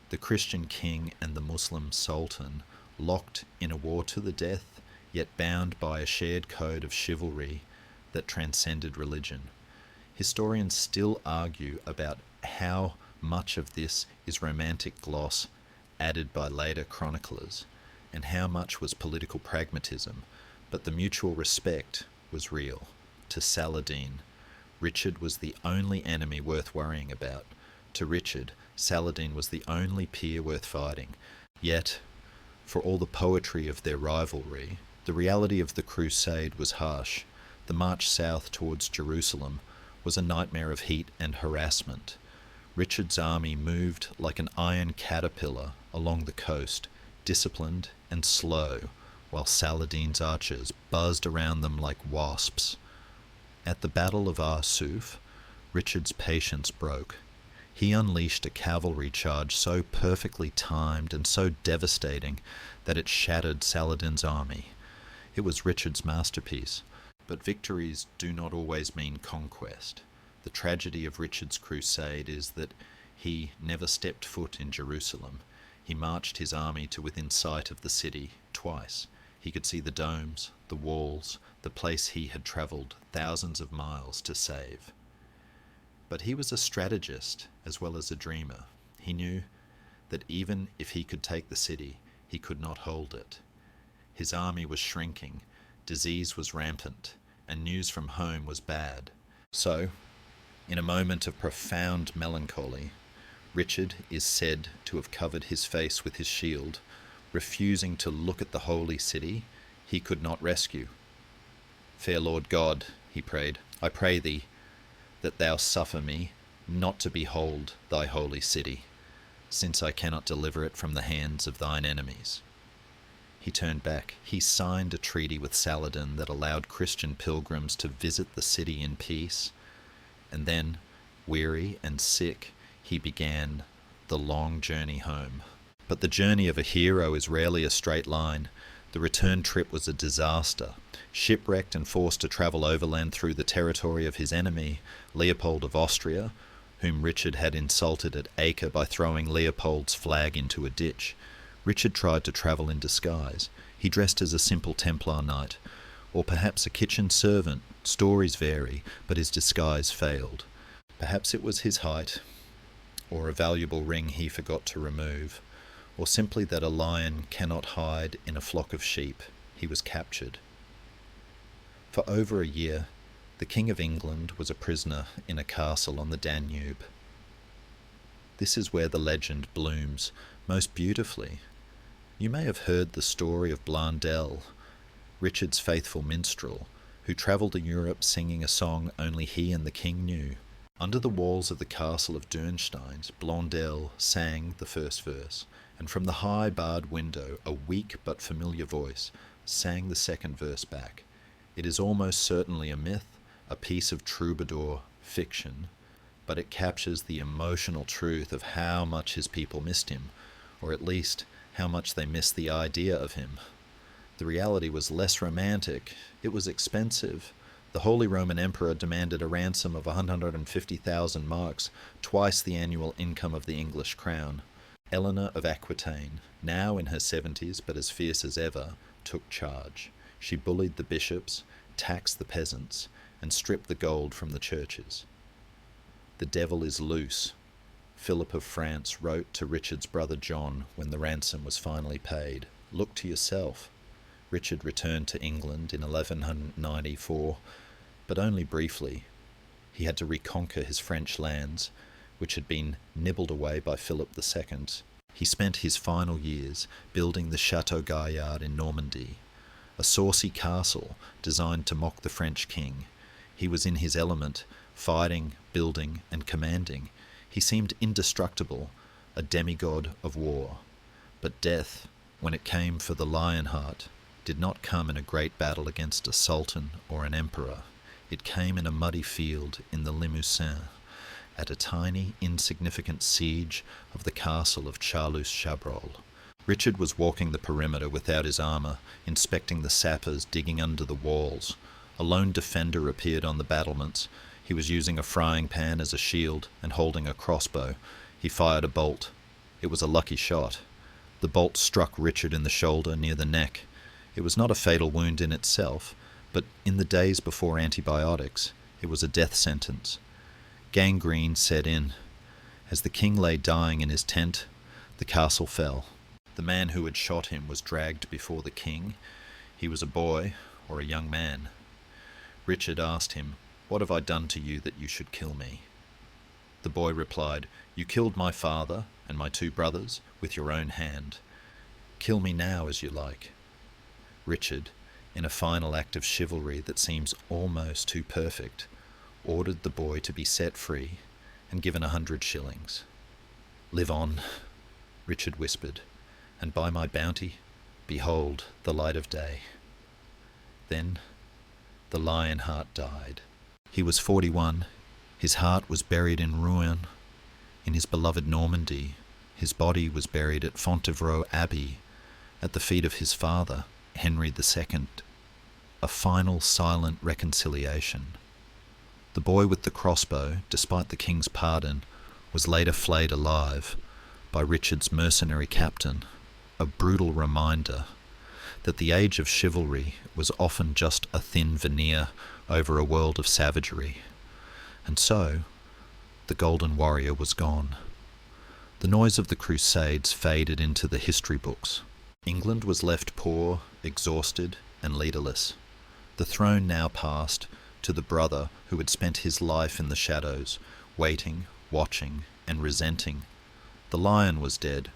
The Christian king and the Muslim sultan, locked in a war to the death, yet bound by a shared code of chivalry that transcended religion. Historians still argue about how much of this is romantic gloss added by later chroniclers, and how much was political pragmatism, but the mutual respect was real. To Saladin, Richard was the only enemy worth worrying about. To Richard, Saladin was the only peer worth fighting. Yet, for all the poetry of their rivalry, the reality of the crusade was harsh. The march south towards Jerusalem was a nightmare of heat and harassment. Richard's army moved like an iron caterpillar along the coast, disciplined and slow, while Saladin's archers buzzed around them like wasps. At the Battle of Arsuf, Richard's patience broke. He unleashed a cavalry charge so perfectly timed and so devastating that it shattered Saladin's army. It was Richard's masterpiece, but victories do not always mean conquest. The tragedy of Richard's crusade is that he never stepped foot in Jerusalem. He marched his army to within sight of the city twice. He could see the domes, the walls, the place he had travelled thousands of miles to save. But he was a strategist as well as a dreamer. He knew that even if he could take the city, he could not hold it. His army was shrinking, disease was rampant, and news from home was bad. So, in a moment of profound melancholy, Richard is said to have covered his face with his shield, refusing to look at the holy city he could not rescue. "Fair Lord God," he prayed, "I pray thee that thou suffer me not to behold thy holy city, since I cannot deliver it from the hands of thine enemies." He turned back. He signed a treaty with Saladin that allowed Christian pilgrims to visit the city in peace, and then, weary and sick, he began the long journey home. But the journey of a hero is rarely a straight line. The return trip was a disaster. Shipwrecked and forced to travel overland through the territory of his enemy, Leopold of Austria, whom Richard had insulted at Acre by throwing Leopold's flag into a ditch, Richard tried to travel in disguise. He dressed as a simple Templar knight, or perhaps a kitchen servant. Stories vary, but his disguise failed. Perhaps it was his height, or a valuable ring he forgot to remove, or simply that a lion cannot hide in a flock of sheep. He was captured. For over a year, the King of England was a prisoner in a castle on the Danube. This is where the legend blooms most beautifully. You may have heard the story of Blondel, Richard's faithful minstrel, who travelled in Europe singing a song only he and the king knew. Under the walls of the castle of Dürnstein, Blondel sang the first verse, and from the high barred window a weak but familiar voice sang the second verse back. It is almost certainly a myth, a piece of troubadour fiction, but it captures the emotional truth of how much his people missed him, or at least how much they missed the idea of him. The reality was less romantic. It was expensive. The Holy Roman Emperor demanded a ransom of 150,000 marks, twice the annual income of the English crown. Eleanor of Aquitaine, now in her 70s but as fierce as ever, took charge. She bullied the bishops, taxed the peasants, and stripped the gold from the churches. "The devil is loose," Philip of France wrote to Richard's brother John when the ransom was finally paid. "Look to yourself." Richard returned to England in 1194, but only briefly. He had to reconquer his French lands, which had been nibbled away by Philip II. He spent his final years building the Château Gaillard in Normandy, a saucy castle designed to mock the French king. He was in his element, fighting, building, and commanding. He seemed indestructible, a demigod of war. But death, when it came for the Lionheart, did not come in a great battle against a sultan or an emperor. It came in a muddy field in the Limousin, at a tiny, insignificant siege of the castle of Charlus-Chabrol. Richard was walking the perimeter without his armour, inspecting the sappers digging under the walls. A lone defender appeared on the battlements. He was using a frying pan as a shield and holding a crossbow. He fired a bolt. It was a lucky shot. The bolt struck Richard in the shoulder near the neck. It was not a fatal wound in itself, but in the days before antibiotics, it was a death sentence. Gangrene set in. As the king lay dying in his tent, the castle fell. The man who had shot him was dragged before the king. He was a boy or a young man. Richard asked him, "What have I done to you that you should kill me?" The boy replied, "You killed my father and my 2 brothers with your own hand. Kill me now as you like." Richard, in a final act of chivalry that seems almost too perfect, ordered the boy to be set free and given 100 shillings. "Live on," Richard whispered, "and by my bounty, behold the light of day." Then the Lionheart died. He was 41. His heart was buried in ruin in his beloved Normandy. His body was buried at Fontevraud Abbey, at the feet of his father, Henry II. A final silent reconciliation. The boy with the crossbow, despite the king's pardon, was later flayed alive by Richard's mercenary captain, a brutal reminder that the age of chivalry was often just a thin veneer over a world of savagery. And so, the Golden Warrior was gone. The noise of the Crusades faded into the history books. England was left poor, exhausted, and leaderless. The throne now passed to the brother who had spent his life in the shadows, waiting, watching, and resenting. The lion was dead.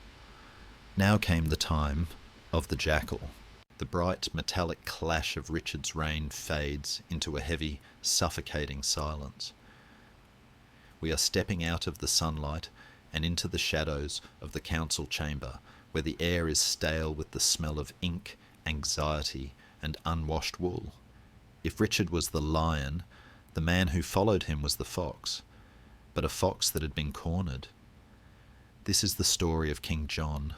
Now came the time of the jackal. The bright, metallic clash of Richard's reign fades into a heavy, suffocating silence. We are stepping out of the sunlight and into the shadows of the council chamber, where the air is stale with the smell of ink, anxiety, and unwashed wool. If Richard was the lion, the man who followed him was the fox, but a fox that had been cornered. This is the story of King John,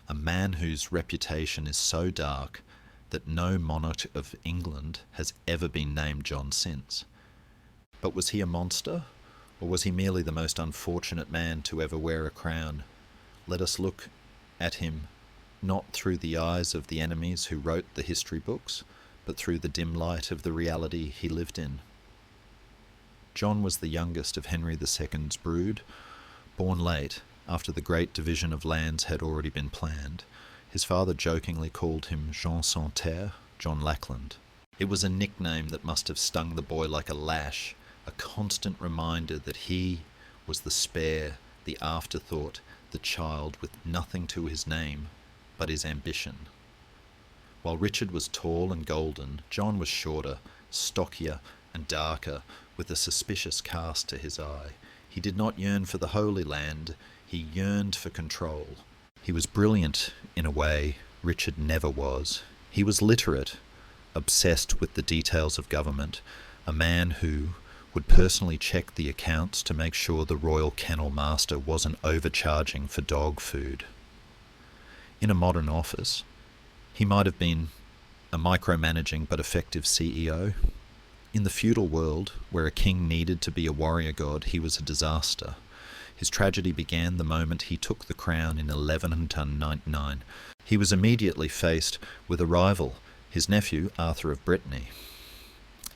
a man whose reputation is so dark that no monarch of England has ever been named John since. But was he a monster, or was he merely the most unfortunate man to ever wear a crown? Let us look at him not through the eyes of the enemies who wrote the history books, but through the dim light of the reality he lived in. John was the youngest of Henry II's brood, born late, after the great division of lands had already been planned. His father jokingly called him Jean Sans Terre, John Lackland. It was a nickname that must have stung the boy like a lash, a constant reminder that he was the spare, the afterthought, the child with nothing to his name but his ambition. While Richard was tall and golden, John was shorter, stockier, and darker, with a suspicious cast to his eye. He did not yearn for the Holy Land, he yearned for control. He was brilliant in a way Richard never was. He was literate, obsessed with the details of government, a man who would personally check the accounts to make sure the royal kennel master wasn't overcharging for dog food. In a modern office, he might have been a micromanaging but effective CEO. In the feudal world, where a king needed to be a warrior god, he was a disaster. His tragedy began the moment he took the crown in 1199. He was immediately faced with a rival, his nephew, Arthur of Brittany.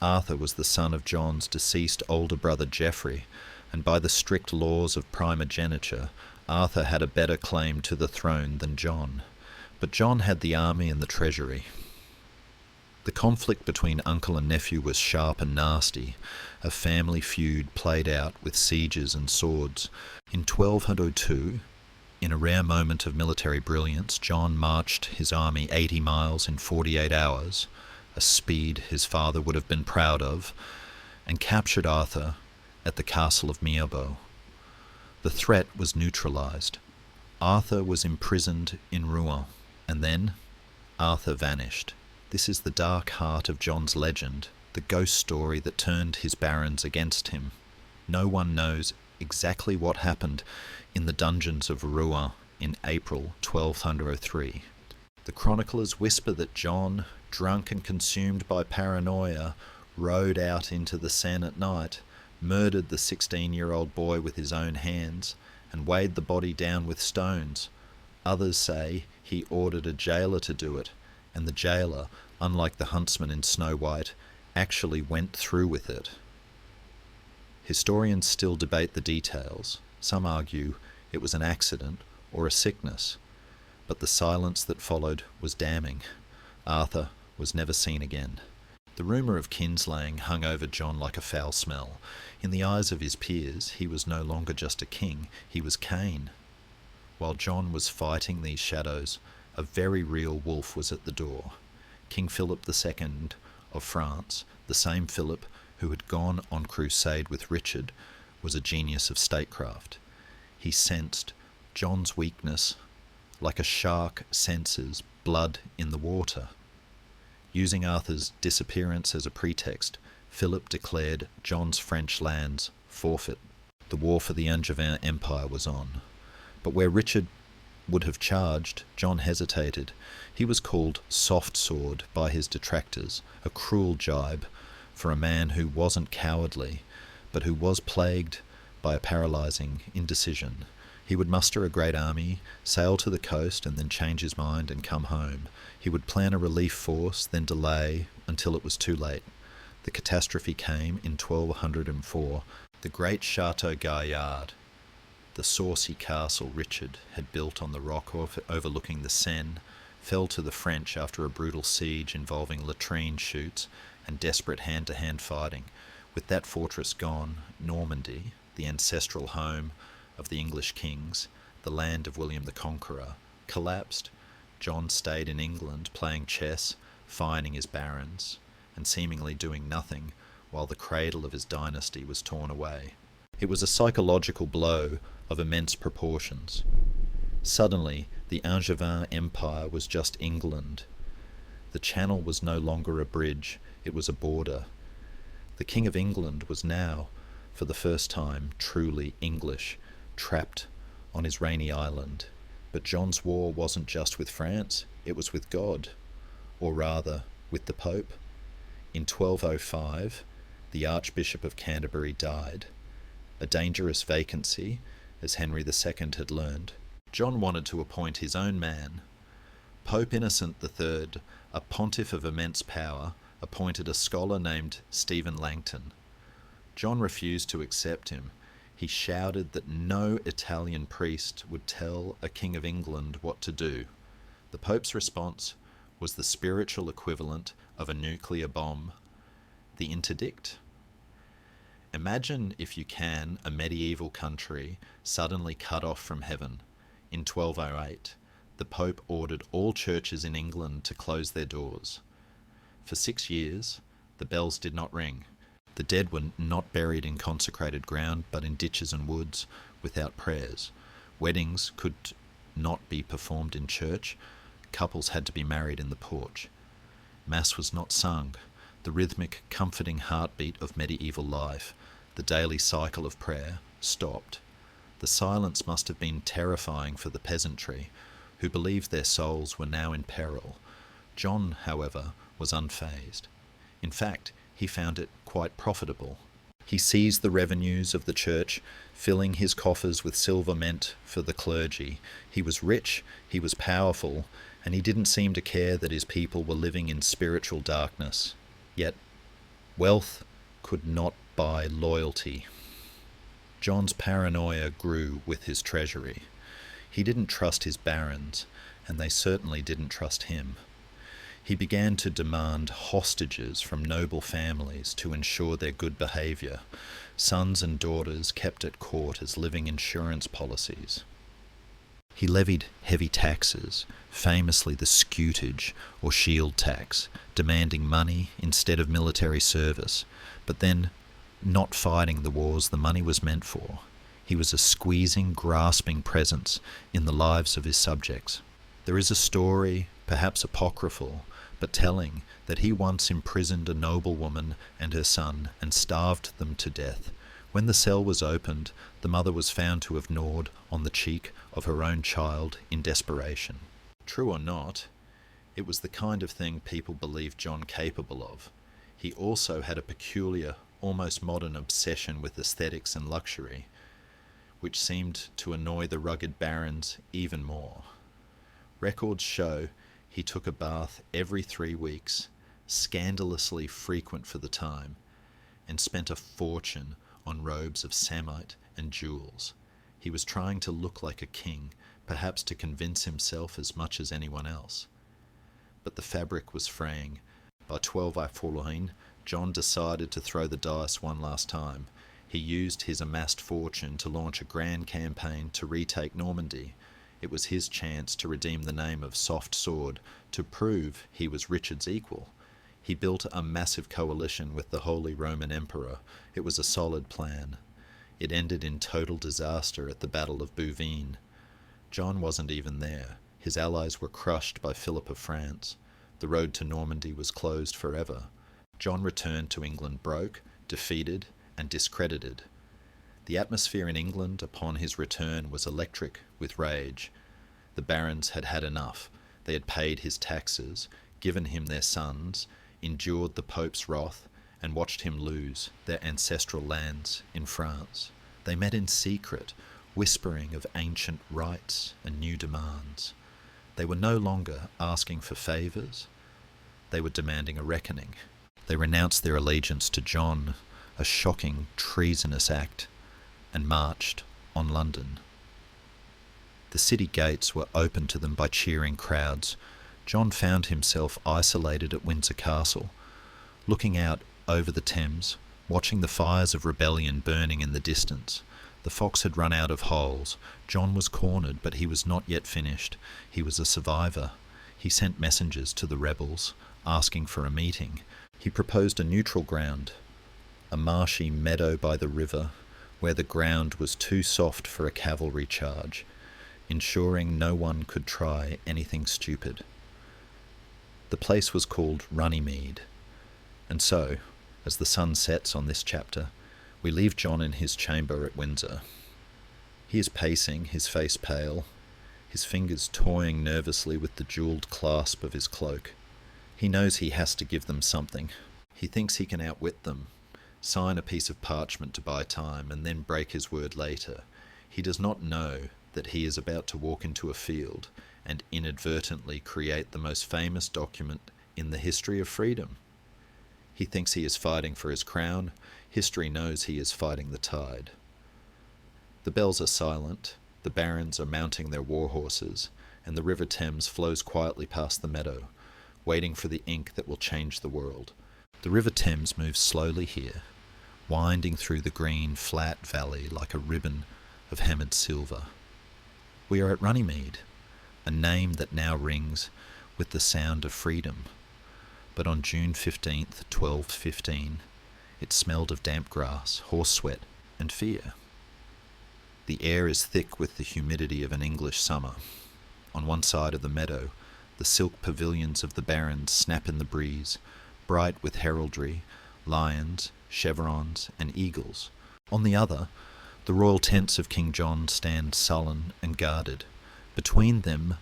Arthur was the son of John's deceased older brother Geoffrey, and by the strict laws of primogeniture, Arthur had a better claim to the throne than John. But John had the army and the treasury. The conflict between uncle and nephew was sharp and nasty, a family feud played out with sieges and swords. In 1202, in a rare moment of military brilliance, John marched his army 80 miles in 48 hours, a speed his father would have been proud of, and captured Arthur at the castle of Mirebeau. The threat was neutralized. Arthur was imprisoned in Rouen, and then Arthur vanished. This is the dark heart of John's legend, the ghost story that turned his barons against him. No one knows exactly what happened in the dungeons of Rouen in April 1203. The chroniclers whisper that John, drunk and consumed by paranoia, rode out into the Seine at night, murdered the 16-year-old boy with his own hands, and weighed the body down with stones. Others say he ordered a jailer to do it, and the jailer, unlike the huntsman in Snow White, actually went through with it. Historians still debate the details. Some argue it was an accident or a sickness, but the silence that followed was damning. Arthur was never seen again. The rumour of kinslaying hung over John like a foul smell. In the eyes of his peers, he was no longer just a king, he was Cain. While John was fighting these shadows, a very real wolf was at the door. King Philip II of France, the same Philip who had gone on crusade with Richard, was a genius of statecraft. He sensed John's weakness like a shark senses blood in the water. Using Arthur's disappearance as a pretext, Philip declared John's French lands forfeit. The war for the Angevin Empire was on. But where Richard would have charged, John hesitated. He was called soft sword by his detractors, a cruel jibe for a man who wasn't cowardly, but who was plagued by a paralysing indecision. He would muster a great army, sail to the coast, and then change his mind and come home. He would plan a relief force, then delay until it was too late. The catastrophe came in 1204. The great Chateau Gaillard, the saucy castle Richard had built on the rock overlooking the Seine, fell to the French after a brutal siege involving latrine shoots and desperate hand-to-hand fighting. With that fortress gone, Normandy, the ancestral home of the English kings, the land of William the Conqueror, collapsed. John stayed in England playing chess, fining his barons, and seemingly doing nothing while the cradle of his dynasty was torn away. It was a psychological blow of immense proportions. Suddenly, the Angevin Empire was just England. The Channel was no longer a bridge, it was a border. The King of England was now, for the first time, truly English, trapped on his rainy island. But John's war wasn't just with France, it was with God, or rather, with the Pope. In 1205, the Archbishop of Canterbury died. A dangerous vacancy, as Henry II had learned. John wanted to appoint his own man. Pope Innocent III, a pontiff of immense power, appointed a scholar named Stephen Langton. John refused to accept him. He shouted that no Italian priest would tell a king of England what to do. The Pope's response was the spiritual equivalent of a nuclear bomb, the interdict. Imagine, if you can, a medieval country suddenly cut off from heaven. In 1208, the Pope ordered all churches in England to close their doors. For 6 years, the bells did not ring. The dead were not buried in consecrated ground, but in ditches and woods, without prayers. Weddings could not be performed in church. Couples had to be married in the porch. Mass was not sung. The rhythmic, comforting heartbeat of medieval life, the daily cycle of prayer, stopped. The silence must have been terrifying for the peasantry, who believed their souls were now in peril. John, however, was unfazed. In fact, he found it quite profitable. He seized the revenues of the church, filling his coffers with silver meant for the clergy. He was rich, he was powerful, and he didn't seem to care that his people were living in spiritual darkness. Yet, wealth could not buy loyalty. John's paranoia grew with his treasury. He didn't trust his barons, and they certainly didn't trust him. He began to demand hostages from noble families to ensure their good behaviour, sons and daughters kept at court as living insurance policies. He levied heavy taxes, famously the scutage or shield tax, demanding money instead of military service, but then not fighting the wars the money was meant for. He was a squeezing, grasping presence in the lives of his subjects. There is a story, perhaps apocryphal, but telling, that he once imprisoned a noblewoman and her son and starved them to death. When the cell was opened, the mother was found to have gnawed on the cheek of her own child in desperation. True or not, it was the kind of thing people believed John capable of. He also had a peculiar, almost modern obsession with aesthetics and luxury, which seemed to annoy the rugged barons even more. Records show He took a bath every 3 weeks, scandalously frequent for the time, and spent a fortune on robes of samite and jewels. He was trying to look like a king, perhaps to convince himself as much as anyone else. But the fabric was fraying. By 12 Aquitaine, John decided to throw the dice one last time. He used his amassed fortune to launch a grand campaign to retake Normandy. It was his chance to redeem the name of Soft Sword, to prove he was Richard's equal. He built a massive coalition with the Holy Roman Emperor. It was a solid plan. It ended in total disaster at the Battle of Bouvines. John wasn't even there. His allies were crushed by Philip of France. The road to Normandy was closed forever. John returned to England broke, defeated, and discredited. The atmosphere in England upon his return was electric with rage. The barons had had enough. They had paid his taxes, given him their sons, endured the Pope's wrath, and watched him lose their ancestral lands in France. They met in secret, whispering of ancient rights and new demands. They were no longer asking for favours. They were demanding a reckoning. They renounced their allegiance to John, a shocking, treasonous act, and marched on London. The city gates were opened to them by cheering crowds. John found himself isolated at Windsor Castle, looking out over the Thames, watching the fires of rebellion burning in the distance. The fox had run out of holes. John was cornered, but he was not yet finished. He was a survivor. He sent messengers to the rebels, asking for a meeting. He proposed a neutral ground, a marshy meadow by the river, where the ground was too soft for a cavalry charge, ensuring no one could try anything stupid. The place was called Runnymede. And so, as the sun sets on this chapter, we leave John in his chamber at Windsor. He is pacing, his face pale, his fingers toying nervously with the jewelled clasp of his cloak. He knows he has to give them something. He thinks he can outwit them, sign a piece of parchment to buy time, and then break his word later. He does not know that he is about to walk into a field and inadvertently create the most famous document in the history of freedom. He thinks he is fighting for his crown. History knows he is fighting the tide. The bells are silent, the barons are mounting their war horses, and the River Thames flows quietly past the meadow, waiting for the ink that will change the world. The River Thames moves slowly here, winding through the green, flat valley like a ribbon of hammered silver. We are at Runnymede, a name that now rings with the sound of freedom. But on June 15th, 1215, it smelled of damp grass, horse sweat, and fear. The air is thick with the humidity of an English summer. On one side of the meadow, the silk pavilions of the barons snap in the breeze, bright with heraldry, lions, chevrons, and eagles. On the other, the royal tents of King John stand sullen and guarded. Between them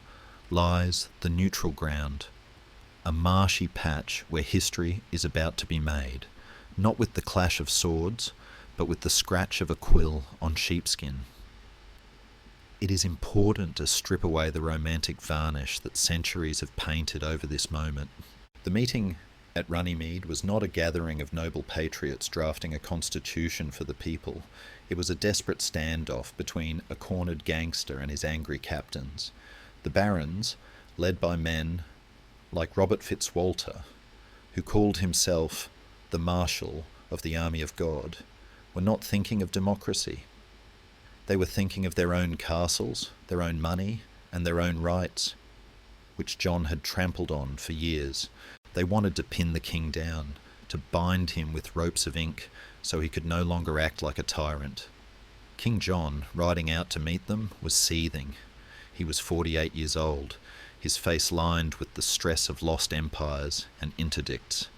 lies the neutral ground, a marshy patch where history is about to be made, not with the clash of swords, but with the scratch of a quill on sheepskin. It is important to strip away the romantic varnish that centuries have painted over this moment. The meeting at Runnymede was not a gathering of noble patriots drafting a constitution for the people. It was a desperate standoff between a cornered gangster and his angry captains. The barons, led by men like Robert Fitzwalter, who called himself the Marshal of the Army of God, were not thinking of democracy. They were thinking of their own castles, their own money, and their own rights, which John had trampled on for years. They wanted to pin the king down, to bind him with ropes of ink so he could no longer act like a tyrant. King John, riding out to meet them, was seething. He was 48 years old, his face lined with the stress of lost empires and interdicts.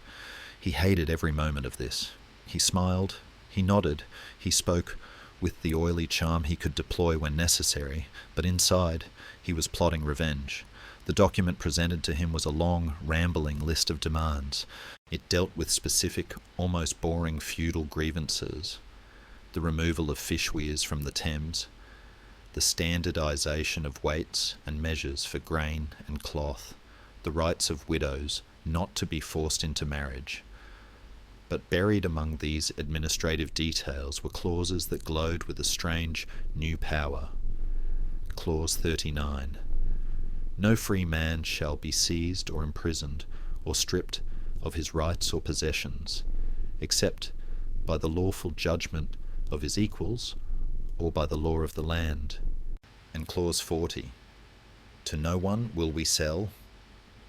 He hated every moment of this. He smiled, he nodded, he spoke with the oily charm he could deploy when necessary, but inside he was plotting revenge. The document presented to him was a long, rambling list of demands. It dealt with specific, almost boring feudal grievances: the removal of fish weirs from the Thames, the standardisation of weights and measures for grain and cloth, the rights of widows not to be forced into marriage. But buried among these administrative details were clauses that glowed with a strange new power. Clause 39. No free man shall be seized or imprisoned or stripped of his rights or possessions, except by the lawful judgment of his equals or by the law of the land. And clause 40. To no one will we sell,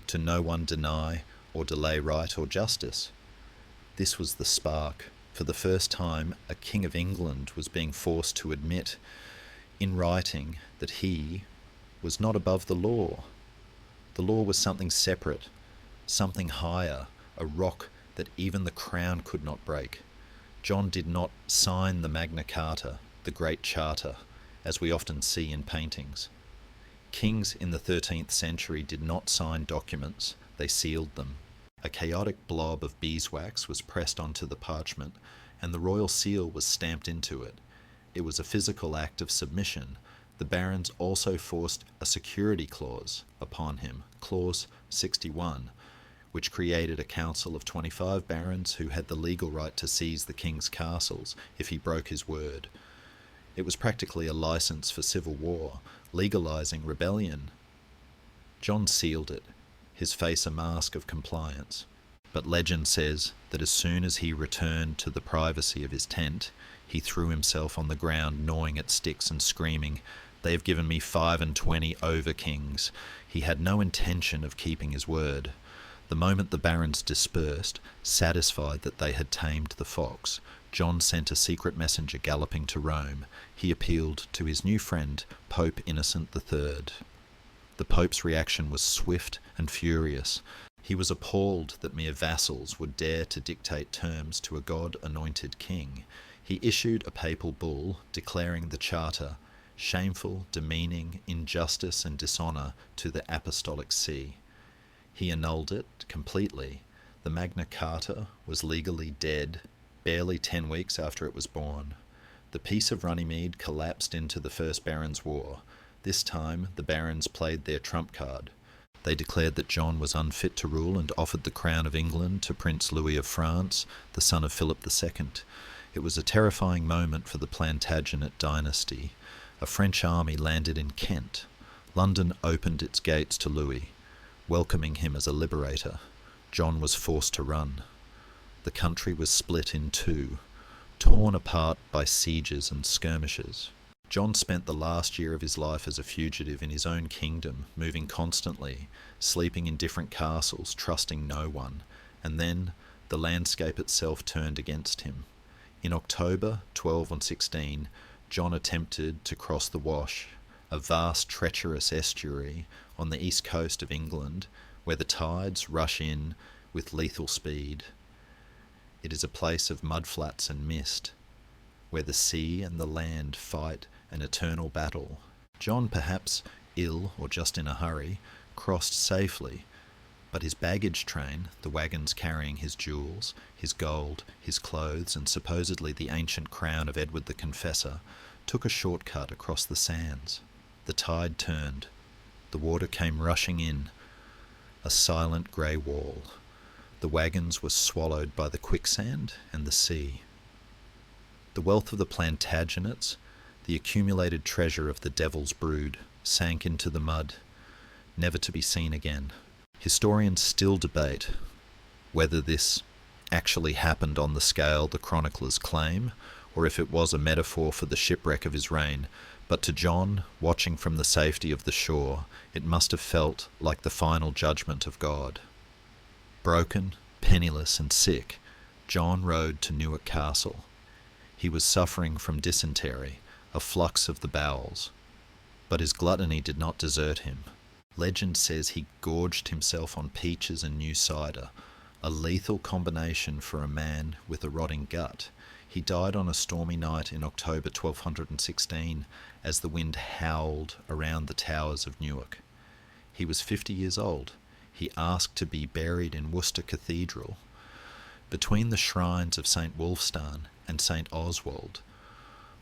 to no one deny or delay right or justice. This was the spark. For the first time, a king of England was being forced to admit in writing that he was not above the law. The law was something separate, something higher, a rock that even the crown could not break. John did not sign the Magna Carta, the Great Charter, as we often see in paintings. Kings in the 13th century did not sign documents, they sealed them. A chaotic blob of beeswax was pressed onto the parchment, and the royal seal was stamped into it. It was a physical act of submission. The barons also forced a security clause upon him, clause 61, which created a council of 25 barons who had the legal right to seize the king's castles if he broke his word. It was practically a license for civil war, legalizing rebellion. John sealed it, his face a mask of compliance. But legend says that as soon as he returned to the privacy of his tent, he threw himself on the ground, gnawing at sticks and screaming, "They have given me 25 over-kings." He had no intention of keeping his word. The moment the barons dispersed, satisfied that they had tamed the fox, John sent a secret messenger galloping to Rome. He appealed to his new friend, Pope Innocent III. The Pope's reaction was swift and furious. He was appalled that mere vassals would dare to dictate terms to a God-anointed king. He issued a papal bull declaring the charter shameful, demeaning, injustice and dishonour to the Apostolic See. He annulled it completely. The Magna Carta was legally dead barely 10 weeks after it was born. The Peace of Runnymede collapsed into the First Barons' War. This time, the barons played their trump card. They declared that John was unfit to rule and offered the crown of England to Prince Louis of France, the son of Philip II. It was a terrifying moment for the Plantagenet Dynasty. A French army landed in Kent. London opened its gates to Louis, welcoming him as a liberator. John was forced to run. The country was split in two, torn apart by sieges and skirmishes. John spent the last year of his life as a fugitive in his own kingdom, moving constantly, sleeping in different castles, trusting no one, and then the landscape itself turned against him. In October 1216, John attempted to cross the Wash, a vast treacherous estuary on the east coast of England, where the tides rush in with lethal speed. It is a place of mudflats and mist, where the sea and the land fight an eternal battle. John, perhaps ill or just in a hurry, crossed safely, but his baggage train, the wagons carrying his jewels, his gold, his clothes, and supposedly the ancient crown of Edward the Confessor, took a shortcut across the sands. The tide turned. The water came rushing in, a silent grey wall. The wagons were swallowed by the quicksand and the sea. The wealth of the Plantagenets, the accumulated treasure of the Devil's Brood, sank into the mud, never to be seen again. Historians still debate whether this actually happened on the scale the chroniclers claim, or if it was a metaphor for the shipwreck of his reign. But to John, watching from the safety of the shore, it must have felt like the final judgment of God. Broken, penniless and sick, John rode to Newark Castle. He was suffering from dysentery, a flux of the bowels. But his gluttony did not desert him. Legend says he gorged himself on peaches and new cider, a lethal combination for a man with a rotting gut. He died on a stormy night in October 1216 as the wind howled around the towers of Newark. He was 50 years old. He asked to be buried in Worcester Cathedral, between the shrines of St. Wulfstan and St. Oswald,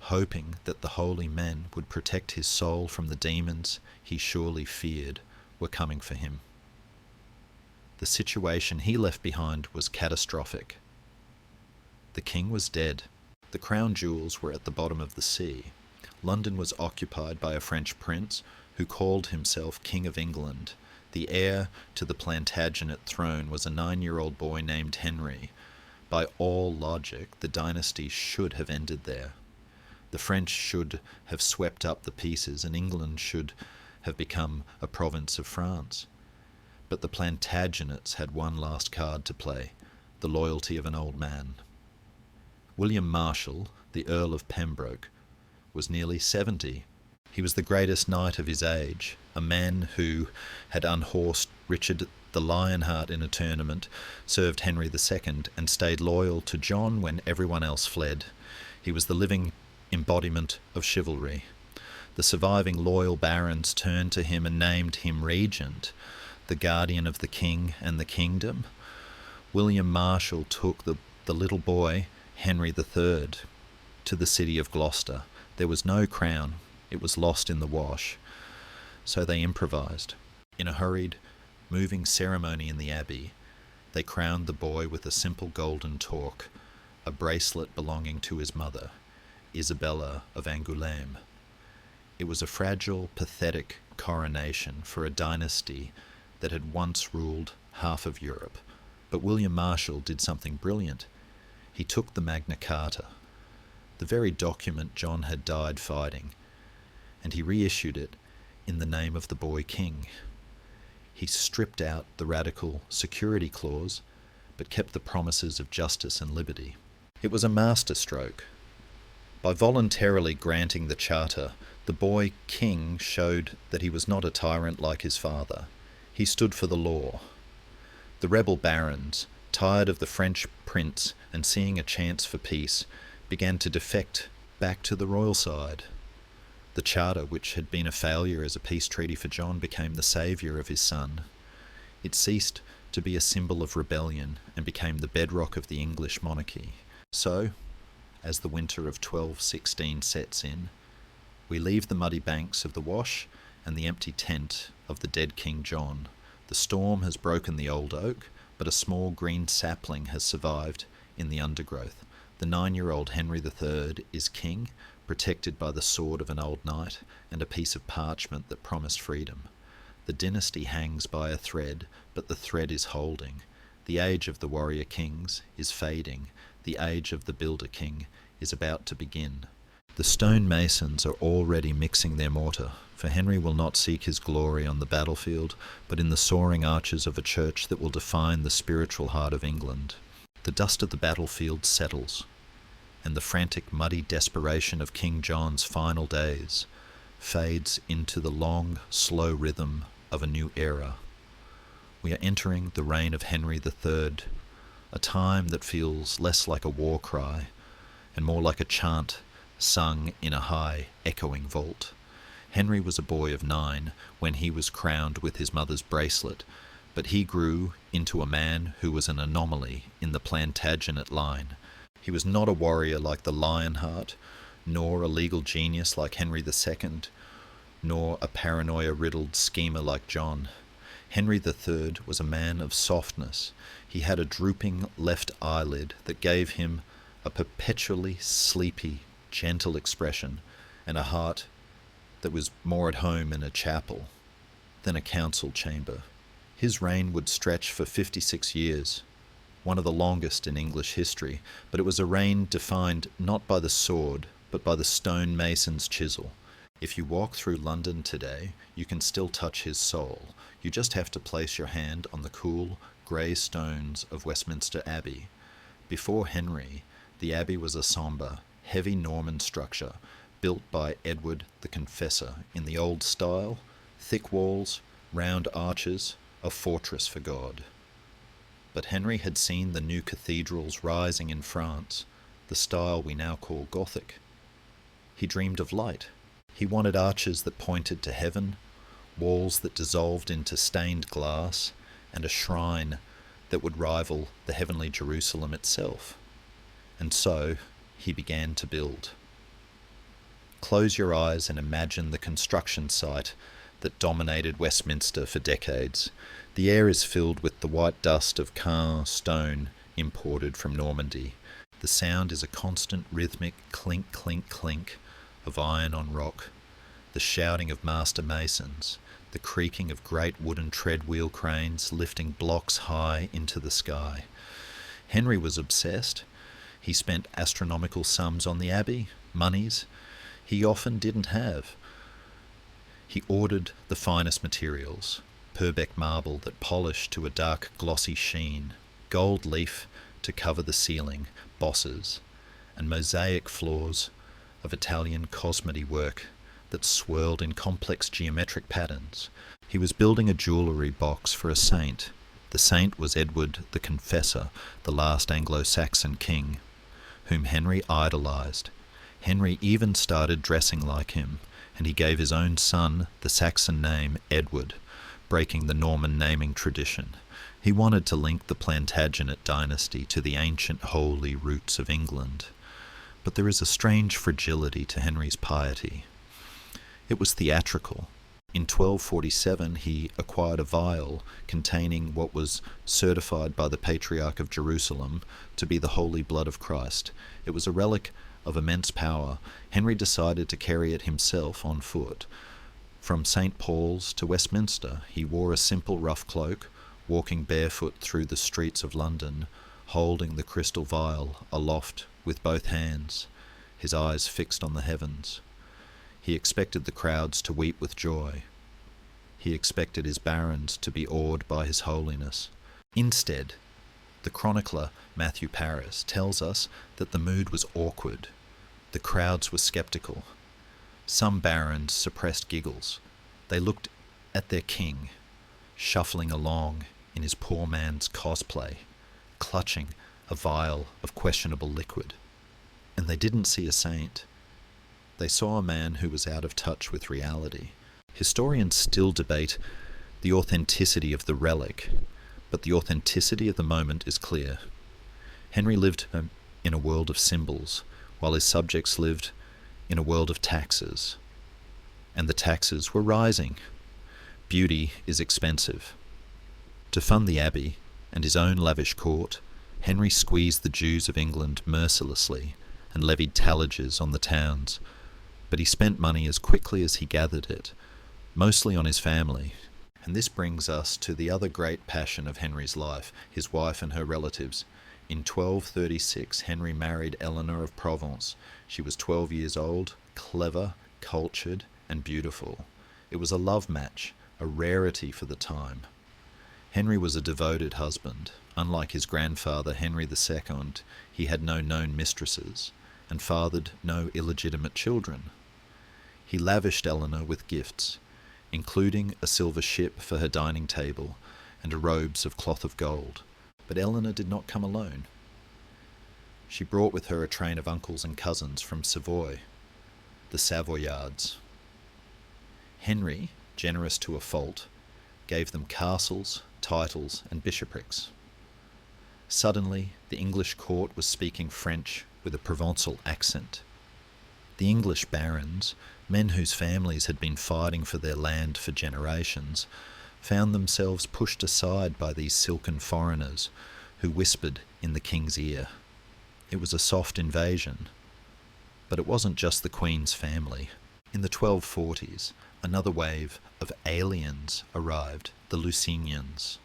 hoping that the holy men would protect his soul from the demons he surely feared were coming for him. The situation he left behind was catastrophic. The king was dead. The crown jewels were at the bottom of the sea. London was occupied by a French prince who called himself King of England. The heir to the Plantagenet throne was a 9-year-old boy named Henry. By all logic, the dynasty should have ended there. The French should have swept up the pieces, and England should have become a province of France. But the Plantagenets had one last card to play, the loyalty of an old man. William Marshal, the Earl of Pembroke, was nearly 70. He was the greatest knight of his age, a man who had unhorsed Richard the Lionheart in a tournament, served Henry II, and stayed loyal to John when everyone else fled. He was the living embodiment of chivalry. The surviving loyal barons turned to him and named him regent, the guardian of the king and the kingdom. William Marshal took the little boy, Henry III, to the city of Gloucester. There was no crown. It was lost in the wash. So they improvised. In a hurried, moving ceremony in the abbey, they crowned the boy with a simple golden torque, a bracelet belonging to his mother, Isabella of Angoulême. It was a fragile, pathetic coronation for a dynasty that had once ruled half of Europe. But William Marshal did something brilliant. He took the Magna Carta, the very document John had died fighting, and he reissued it in the name of the boy king. He stripped out the radical security clause, but kept the promises of justice and liberty. It was a masterstroke. By voluntarily granting the charter, the boy king showed that he was not a tyrant like his father. He stood for the law. The rebel barons, tired of the French prince and seeing a chance for peace, began to defect back to the royal side. The charter, which had been a failure as a peace treaty for John, became the saviour of his son. It ceased to be a symbol of rebellion and became the bedrock of the English monarchy. So, as the winter of 1216 sets in, we leave the muddy banks of the Wash and the empty tent of the dead King John. The storm has broken the old oak, but a small green sapling has survived in the undergrowth. The 9-year-old Henry III is king, protected by the sword of an old knight and a piece of parchment that promised freedom. The dynasty hangs by a thread, but the thread is holding. The age of the warrior kings is fading. The age of the builder king is about to begin. The stonemasons are already mixing their mortar, for Henry will not seek his glory on the battlefield, but in the soaring arches of a church that will define the spiritual heart of England. The dust of the battlefield settles, and the frantic, muddy desperation of King John's final days fades into the long, slow rhythm of a new era. We are entering the reign of Henry III, a time that feels less like a war cry and more like a chant sung in a high, echoing vault. Henry was a boy of 9 when he was crowned with his mother's bracelet, but he grew into a man who was an anomaly in the Plantagenet line. He was not a warrior like the Lionheart, nor a legal genius like Henry II, nor a paranoia-riddled schemer like John. Henry III was a man of softness. He had a drooping left eyelid that gave him a perpetually sleepy, gentle expression, and a heart that was more at home in a chapel than a council chamber. His reign would stretch for 56 years, one of the longest in English history, but it was a reign defined not by the sword, but by the stonemason's chisel. If you walk through London today, you can still touch his soul. You just have to place your hand on the cool, grey stones of Westminster Abbey. Before Henry, the Abbey was a sombre, heavy Norman structure built by Edward the Confessor in the old style, thick walls, round arches, a fortress for God. But Henry had seen the new cathedrals rising in France, the style we now call Gothic. He dreamed of light. He wanted arches that pointed to heaven, walls that dissolved into stained glass, and a shrine that would rival the heavenly Jerusalem itself. And so he began to build. Close your eyes and imagine the construction site that dominated Westminster for decades. The air is filled with the white dust of Caen stone imported from Normandy. The sound is a constant rhythmic clink, clink, clink of iron on rock, the shouting of master masons, the creaking of great wooden treadwheel cranes lifting blocks high into the sky. Henry was obsessed. He spent astronomical sums on the abbey, moneys he often didn't have. He ordered the finest materials, Purbeck marble that polished to a dark glossy sheen, gold leaf to cover the ceiling, bosses, and mosaic floors of Italian cosmedy work that swirled in complex geometric patterns. He was building a jewellery box for a saint. The saint was Edward the Confessor, the last Anglo-Saxon king, whom Henry idolised. Henry even started dressing like him, and he gave his own son the Saxon name Edward, breaking the Norman naming tradition. He wanted to link the Plantagenet Dynasty to the ancient holy roots of England. But there is a strange fragility to Henry's piety. It was theatrical. In 1247 he acquired a vial containing what was certified by the Patriarch of Jerusalem to be the holy blood of Christ. It was a relic of immense power. Henry decided to carry it himself on foot. From St. Paul's to Westminster, he wore a simple rough cloak, walking barefoot through the streets of London, holding the crystal vial aloft with both hands, his eyes fixed on the heavens. He expected the crowds to weep with joy. He expected his barons to be awed by his holiness. Instead, the chronicler Matthew Paris tells us that the mood was awkward. The crowds were sceptical. Some barons suppressed giggles. They looked at their king, shuffling along in his poor man's cosplay, clutching a vial of questionable liquid. And they didn't see a saint. They saw a man who was out of touch with reality. Historians still debate the authenticity of the relic, but the authenticity of the moment is clear. Henry lived in a world of symbols, while his subjects lived in a world of taxes. And the taxes were rising. Beauty is expensive. To fund the abbey and his own lavish court, Henry squeezed the Jews of England mercilessly and levied tallages on the towns. But he spent money as quickly as he gathered it, mostly on his family. And this brings us to the other great passion of Henry's life, his wife and her relatives. In 1236, Henry married Eleanor of Provence. She was 12 years old, clever, cultured, and beautiful. It was a love match, a rarity for the time. Henry was a devoted husband. Unlike his grandfather, Henry II, he had no known mistresses and fathered no illegitimate children. He lavished Eleanor with gifts, including a silver ship for her dining table and robes of cloth of gold. But Eleanor did not come alone. She brought with her a train of uncles and cousins from Savoy, the Savoyards. Henry, generous to a fault, gave them castles, titles, and bishoprics. Suddenly, the English court was speaking French with a Provençal accent. The English barons, men whose families had been fighting for their land for generations, found themselves pushed aside by these silken foreigners who whispered in the king's ear. It was a soft invasion, but it wasn't just the Queen's family. In the 1240s, another wave of aliens arrived, the Lusignans.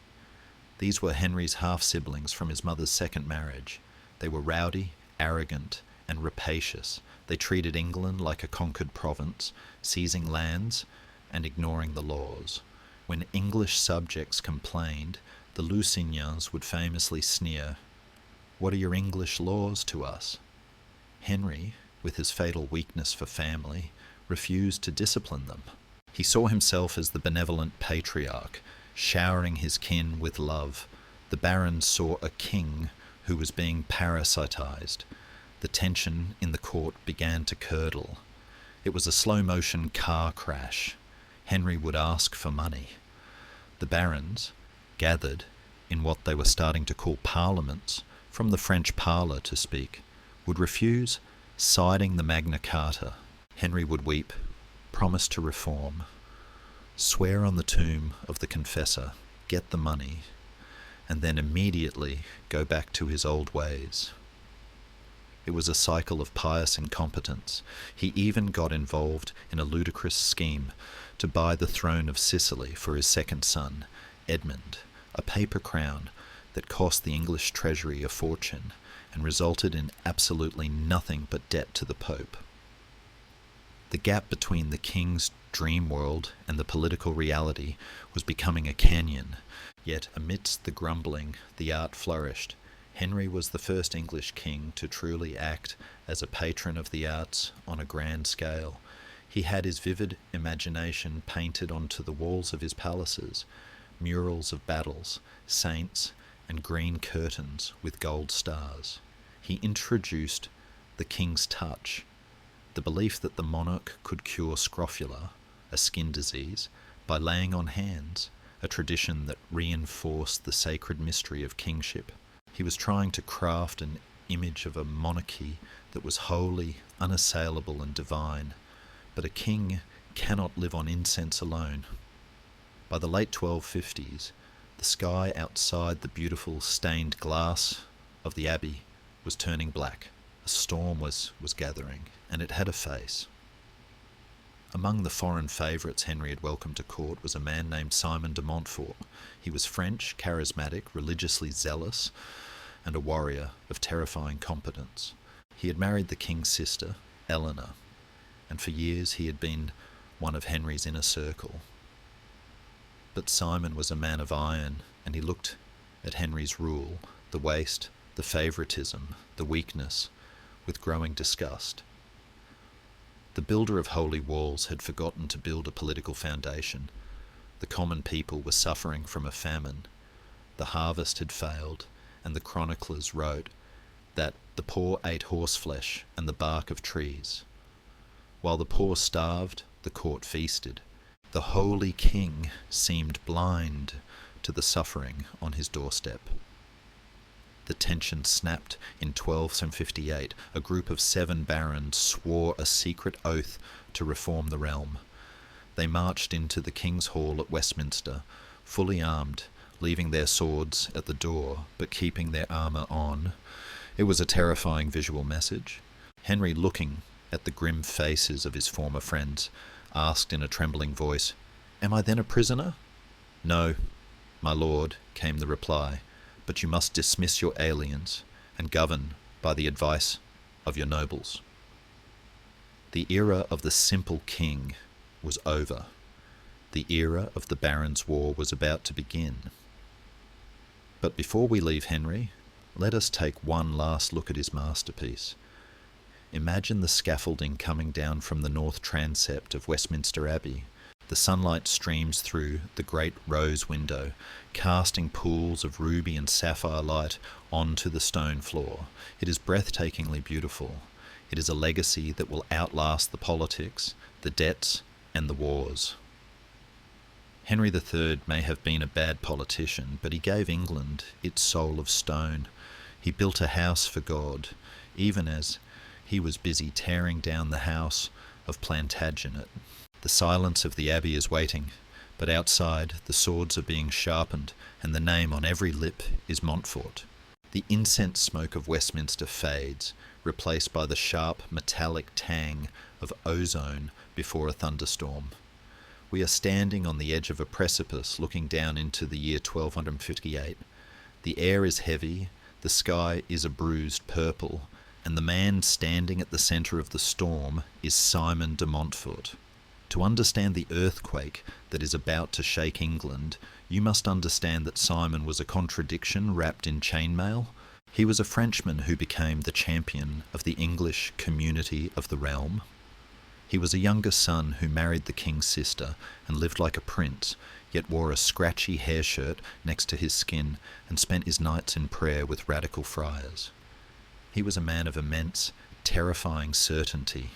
These were Henry's half-siblings from his mother's second marriage. They were rowdy, arrogant, and rapacious. They treated England like a conquered province, seizing lands and ignoring the laws. When English subjects complained, the Lusignans would famously sneer, "What are your English laws to us?" Henry, with his fatal weakness for family, refused to discipline them. He saw himself as the benevolent patriarch, showering his kin with love. The barons saw a king who was being parasitized. The tension in the court began to curdle. It was a slow-motion car crash. Henry would ask for money. The barons, gathered in what they were starting to call parliaments, from the French parlour to speak, would refuse, citing the Magna Carta. Henry would weep, promise to reform, swear on the tomb of the confessor, get the money, and then immediately go back to his old ways. It was a cycle of pious incompetence. He even got involved in a ludicrous scheme to buy the throne of Sicily for his second son, Edmund, a paper crown that cost the English treasury a fortune and resulted in absolutely nothing but debt to the Pope. The gap between the king's dream world and the political reality was becoming a canyon, yet amidst the grumbling, the art flourished. Henry was the first English king to truly act as a patron of the arts on a grand scale. He had his vivid imagination painted onto the walls of his palaces, murals of battles, saints, and green curtains with gold stars. He introduced the king's touch, the belief that the monarch could cure scrofula, a skin disease, by laying on hands, a tradition that reinforced the sacred mystery of kingship. He was trying to craft an image of a monarchy that was holy, unassailable, and divine. But a king cannot live on incense alone. By the late 1250s, the sky outside the beautiful stained glass of the abbey was turning black. A storm was gathering, and it had a face. Among the foreign favourites Henry had welcomed to court was a man named Simon de Montfort. He was French, charismatic, religiously zealous, and a warrior of terrifying competence. He had married the king's sister, Eleanor, and for years he had been one of Henry's inner circle. But Simon was a man of iron, and he looked at Henry's rule, the waste, the favouritism, the weakness, with growing disgust. The builder of holy walls had forgotten to build a political foundation. The common people were suffering from a famine. The harvest had failed, and the chroniclers wrote that the poor ate horseflesh and the bark of trees. While the poor starved, the court feasted. The holy king seemed blind to the suffering on his doorstep. The tension snapped in 1258. A group of 7 barons swore a secret oath to reform the realm. They marched into the King's Hall at Westminster, fully armed, leaving their swords at the door, but keeping their armour on. It was a terrifying visual message. Henry, looking at the grim faces of his former friends, asked in a trembling voice, "Am I then a prisoner?" "No, my lord," came the reply, "but you must dismiss your aliens and govern by the advice of your nobles." The era of the simple king was over. The era of the Barons' War was about to begin. But before we leave Henry, let us take one last look at his masterpiece. Imagine the scaffolding coming down from the north transept of Westminster Abbey. The sunlight streams through the great rose window, casting pools of ruby and sapphire light onto the stone floor. It is breathtakingly beautiful. It is a legacy that will outlast the politics, the debts, and the wars. Henry III may have been a bad politician, but he gave England its soul of stone. He built a house for God, even as he was busy tearing down the house of Plantagenet. The silence of the abbey is waiting, but outside the swords are being sharpened, and the name on every lip is Montfort. The incense smoke of Westminster fades, replaced by the sharp metallic tang of ozone before a thunderstorm. We are standing on the edge of a precipice looking down into the year 1258. The air is heavy, the sky is a bruised purple, and the man standing at the centre of the storm is Simon de Montfort. To understand the earthquake that is about to shake England, you must understand that Simon was a contradiction wrapped in chainmail. He was a Frenchman who became the champion of the English community of the realm. He was a younger son who married the king's sister and lived like a prince, yet wore a scratchy hair shirt next to his skin and spent his nights in prayer with radical friars. He was a man of immense, terrifying certainty.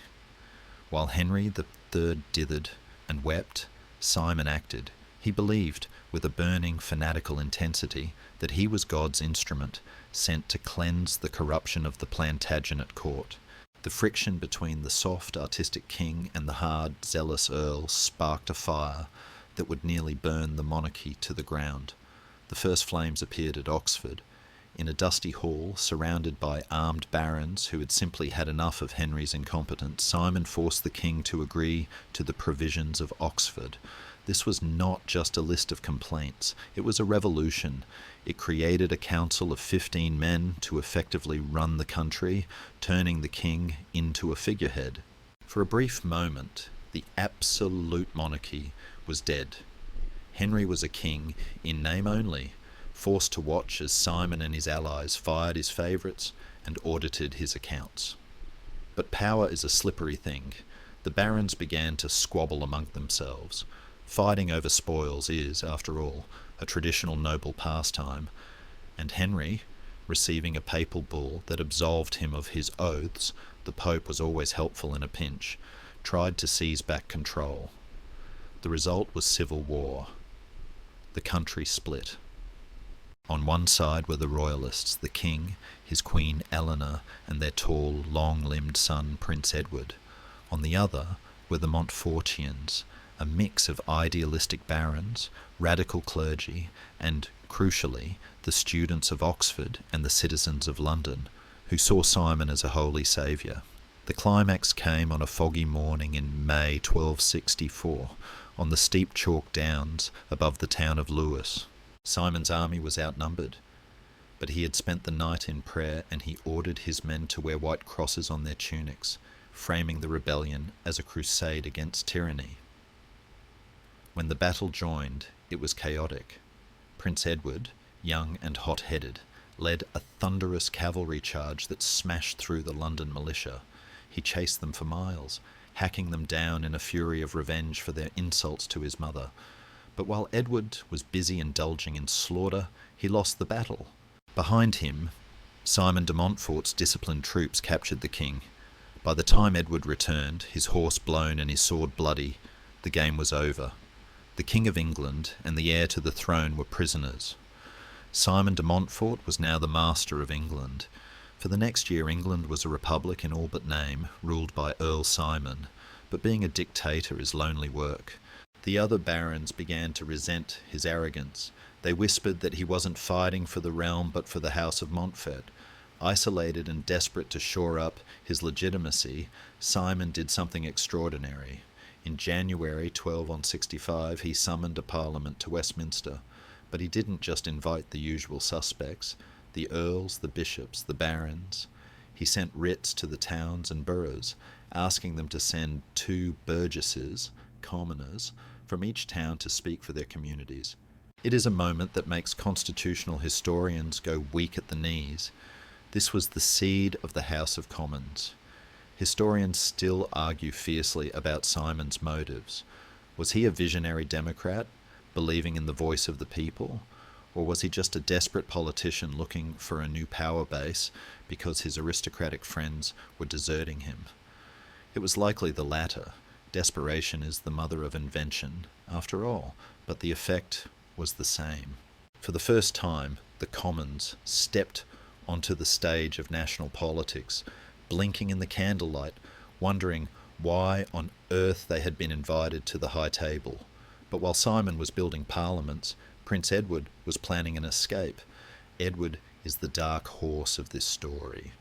While Henry III dithered and wept, Simon acted. He believed, with a burning, fanatical intensity, that he was God's instrument, sent to cleanse the corruption of the Plantagenet court. The friction between the soft, artistic king and the hard, zealous earl sparked a fire that would nearly burn the monarchy to the ground. The first flames appeared at Oxford, in a dusty hall surrounded by armed barons who had simply had enough of Henry's incompetence. Simon forced the king to agree to the provisions of Oxford. This was not just a list of complaints, it was a revolution. It created a council of 15 men to effectively run the country, turning the king into a figurehead. For a brief moment, the absolute monarchy was dead. Henry was a king in name only, forced to watch as Simon and his allies fired his favourites and audited his accounts. But power is a slippery thing. The barons began to squabble among themselves. Fighting over spoils is, after all, a traditional noble pastime, and Henry, receiving a papal bull that absolved him of his oaths, the Pope was always helpful in a pinch, tried to seize back control. The result was civil war. The country split. On one side were the royalists, the king, his queen Eleanor, and their tall, long-limbed son Prince Edward. On the other were the Montfortians, a mix of idealistic barons, radical clergy, and, crucially, the students of Oxford and the citizens of London, who saw Simon as a holy saviour. The climax came on a foggy morning in May 1264, on the steep chalk downs above the town of Lewes. Simon's army was outnumbered, but he had spent the night in prayer, and he ordered his men to wear white crosses on their tunics, framing the rebellion as a crusade against tyranny. When the battle joined, it was chaotic. Prince Edward, young and hot-headed, led a thunderous cavalry charge that smashed through the London militia. He chased them for miles, hacking them down in a fury of revenge for their insults to his mother. But while Edward was busy indulging in slaughter, he lost the battle. Behind him, Simon de Montfort's disciplined troops captured the king. By the time Edward returned, his horse blown and his sword bloody, the game was over. The King of England and the heir to the throne were prisoners. Simon de Montfort was now the master of England. For the next year, England was a republic in all but name, ruled by Earl Simon, but being a dictator is lonely work. The other barons began to resent his arrogance. They whispered that he wasn't fighting for the realm but for the House of Montfort. Isolated and desperate to shore up his legitimacy, Simon did something extraordinary. In January 1265, he summoned a parliament to Westminster, but he didn't just invite the usual suspects, the earls, the bishops, the barons. He sent writs to the towns and boroughs, asking them to send 2 burgesses, commoners, from each town to speak for their communities. It is a moment that makes constitutional historians go weak at the knees. This was the seed of the House of Commons. Historians still argue fiercely about Simon's motives. Was he a visionary democrat, believing in the voice of the people? Or was he just a desperate politician looking for a new power base because his aristocratic friends were deserting him? It was likely the latter. Desperation is the mother of invention, after all, but the effect was the same. For the first time, the Commons stepped onto the stage of national politics, blinking in the candlelight, wondering why on earth they had been invited to the high table. But while Simon was building parliaments, Prince Edward was planning an escape. Edward is the dark horse of this story.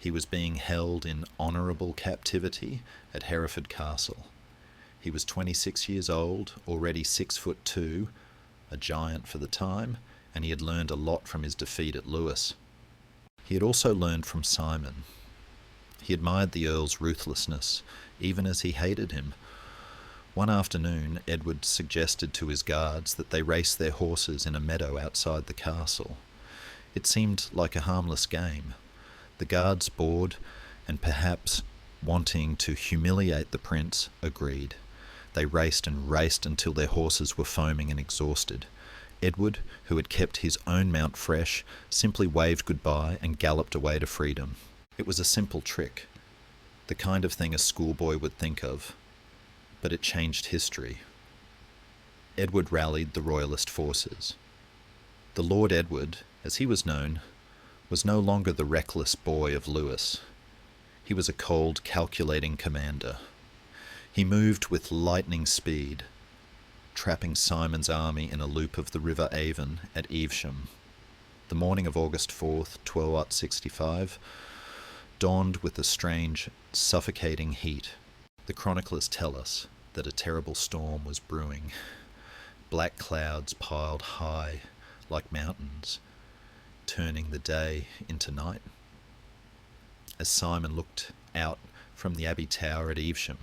He was being held in honourable captivity at Hereford Castle. He was 26 years old, already 6'2", a giant for the time, and he had learned a lot from his defeat at Lewes. He had also learned from Simon. He admired the Earl's ruthlessness, even as he hated him. One afternoon, Edward suggested to his guards that they race their horses in a meadow outside the castle. It seemed like a harmless game. The guards, bored and perhaps wanting to humiliate the prince, agreed. They raced and raced until their horses were foaming and exhausted. Edward, who had kept his own mount fresh, simply waved goodbye and galloped away to freedom. It was a simple trick, the kind of thing a schoolboy would think of, but it changed history. Edward rallied the royalist forces. The Lord Edward, as he was known, was no longer the reckless boy of Lewes. He was a cold, calculating commander. He moved with lightning speed, trapping Simon's army in a loop of the River Avon at Evesham. The morning of August 4th, 1265, dawned with a strange, suffocating heat. The chroniclers tell us that a terrible storm was brewing. Black clouds piled high like mountains, turning the day into night. As Simon looked out from the Abbey Tower at Evesham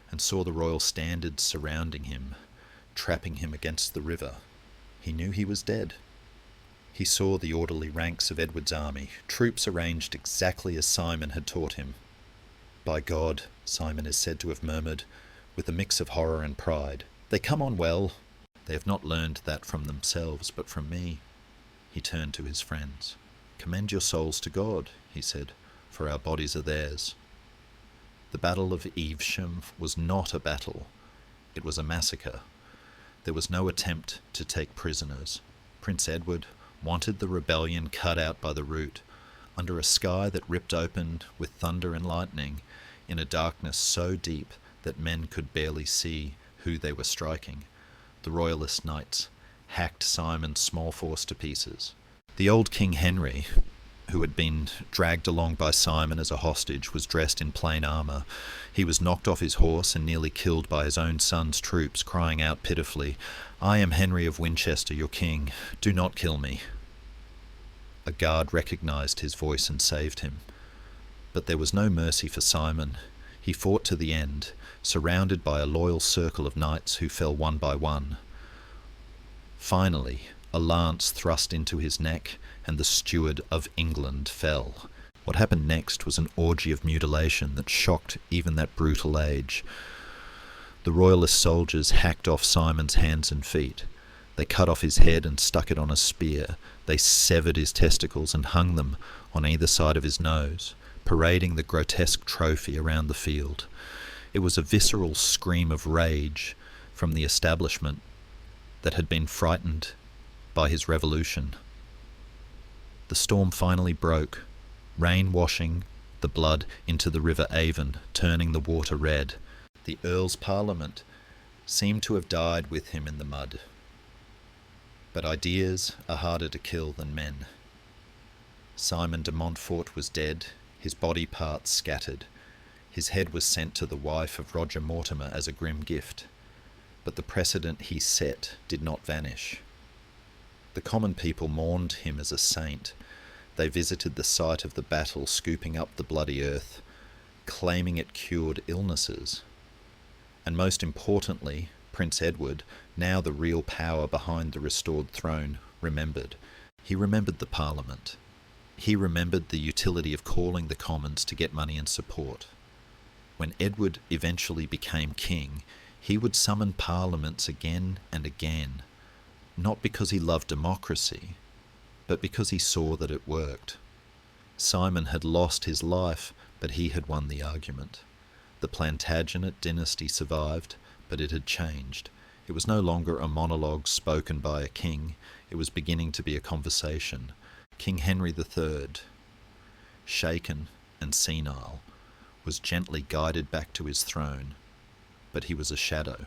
and saw the royal standards surrounding him, trapping him against the river, he knew he was dead. He saw the orderly ranks of Edward's army, troops arranged exactly as Simon had taught him. "By God," Simon is said to have murmured, with a mix of horror and pride, "they come on well. They have not learned that from themselves, but from me." He turned to his friends. "Commend your souls to God," he said, "for our bodies are theirs." The Battle of Evesham was not a battle. It was a massacre. There was no attempt to take prisoners. Prince Edward wanted the rebellion cut out by the root, under a sky that ripped open with thunder and lightning, in a darkness so deep that men could barely see who they were striking. The royalist knights hacked Simon's small force to pieces. The old King Henry, who had been dragged along by Simon as a hostage, was dressed in plain armour. He was knocked off his horse and nearly killed by his own son's troops, crying out pitifully, "I am Henry of Winchester, your king. Do not kill me." A guard recognised his voice and saved him. But there was no mercy for Simon. He fought to the end, surrounded by a loyal circle of knights who fell one by one. Finally, a lance thrust into his neck, and the Steward of England fell. What happened next was an orgy of mutilation that shocked even that brutal age. The royalist soldiers hacked off Simon's hands and feet. They cut off his head and stuck it on a spear. They severed his testicles and hung them on either side of his nose, parading the grotesque trophy around the field. It was a visceral scream of rage from the establishment that had been frightened by his revolution. The storm finally broke, rain washing the blood into the River Avon, turning the water red. The Earl's Parliament seemed to have died with him in the mud. But ideas are harder to kill than men. Simon de Montfort was dead, his body parts scattered. His head was sent to the wife of Roger Mortimer as a grim gift. But the precedent he set did not vanish. The common people mourned him as a saint. They visited the site of the battle, scooping up the bloody earth, claiming it cured illnesses. And most importantly, Prince Edward, now the real power behind the restored throne, remembered. He remembered the Parliament. He remembered the utility of calling the Commons to get money and support. When Edward eventually became king, he would summon parliaments again and again, not because he loved democracy, but because he saw that it worked. Simon had lost his life, but he had won the argument. The Plantagenet Dynasty survived, but it had changed. It was no longer a monologue spoken by a king. It was beginning to be a conversation. King Henry III, shaken and senile, was gently guided back to his throne, but he was a shadow.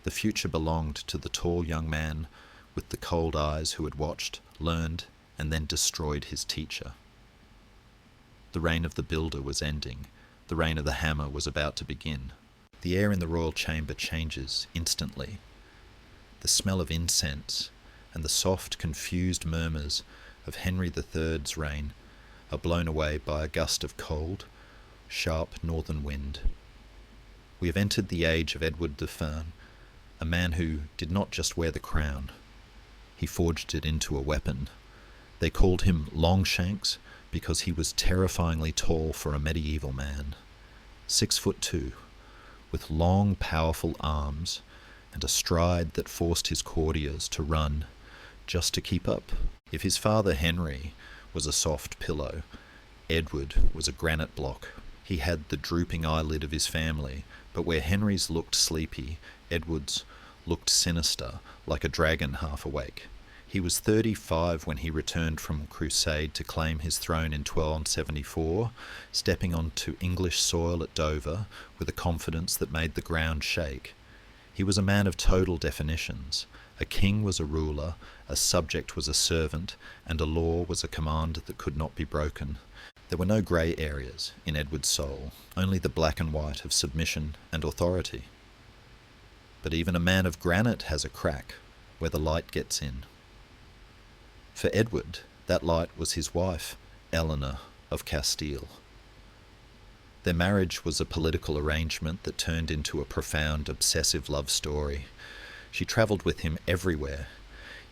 The future belonged to the tall young man with the cold eyes who had watched, learned, and then destroyed his teacher. The reign of the builder was ending. The reign of the hammer was about to begin. The air in the royal chamber changes instantly. The smell of incense and the soft, confused murmurs of Henry III's reign are blown away by a gust of cold, sharp northern wind. We have entered the age of Edward the Fern, a man who did not just wear the crown. He forged it into a weapon. They called him Longshanks because he was terrifyingly tall for a medieval man. 6'2", with long, powerful arms and a stride that forced his courtiers to run just to keep up. If his father Henry was a soft pillow, Edward was a granite block. He had the drooping eyelid of his family, but where Henry's looked sleepy, Edward's looked sinister, like a dragon half awake. He was 35 when he returned from crusade to claim his throne in 1274, stepping onto English soil at Dover with a confidence that made the ground shake. He was a man of total definitions. A king was a ruler, a subject was a servant, and a law was a command that could not be broken. There were no grey areas in Edward's soul, only the black and white of submission and authority. But even a man of granite has a crack where the light gets in. For Edward, that light was his wife, Eleanor of Castile. Their marriage was a political arrangement that turned into a profound, obsessive love story. She travelled with him everywhere,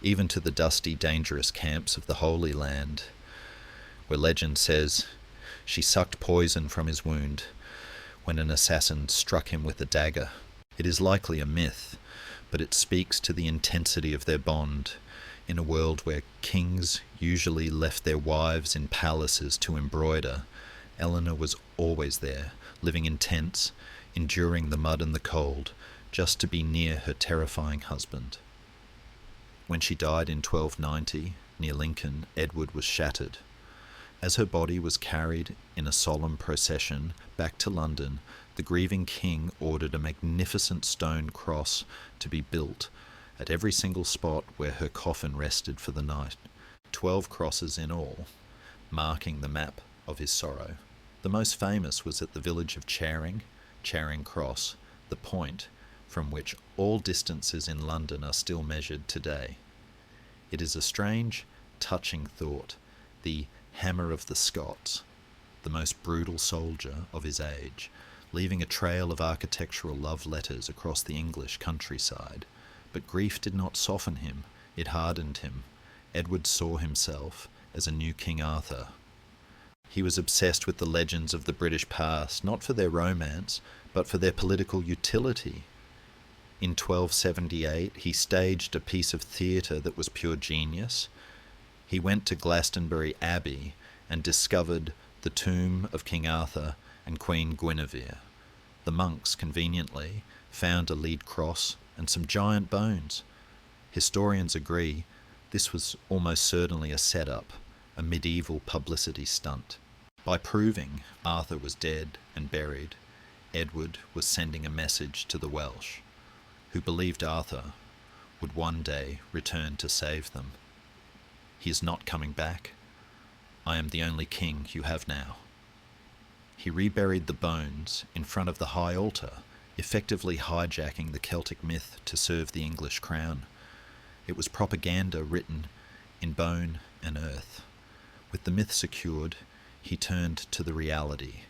even to the dusty, dangerous camps of the Holy Land, where legend says she sucked poison from his wound when an assassin struck him with a dagger. It is likely a myth, but it speaks to the intensity of their bond in a world where kings usually left their wives in palaces to embroider. Eleanor was always there, living in tents, enduring the mud and the cold, just to be near her terrifying husband. When she died in 1290, near Lincoln, Edward was shattered. As her body was carried in a solemn procession back to London, the grieving king ordered a magnificent stone cross to be built at every single spot where her coffin rested for the night. 12 crosses in all, marking the map of his sorrow. The most famous was at the village of Charing Cross, the point from which all distances in London are still measured today. It is a strange, touching thought, the hammer of the Scots, the most brutal soldier of his age, leaving a trail of architectural love letters across the English countryside. But grief did not soften him, it hardened him. Edward saw himself as a new King Arthur. He was obsessed with the legends of the British past, not for their romance, but for their political utility. In 1278, he staged a piece of theatre that was pure genius. He went to Glastonbury Abbey and discovered the tomb of King Arthur and Queen Guinevere. The monks, conveniently, found a lead cross and some giant bones. Historians agree this was almost certainly a setup, a medieval publicity stunt. By proving Arthur was dead and buried, Edward was sending a message to the Welsh, who believed Arthur would one day return to save them. He is not coming back. I am the only king you have now. He reburied the bones in front of the high altar, effectively hijacking the Celtic myth to serve the English crown. It was propaganda written in bone and earth. With the myth secured, he turned to the reality,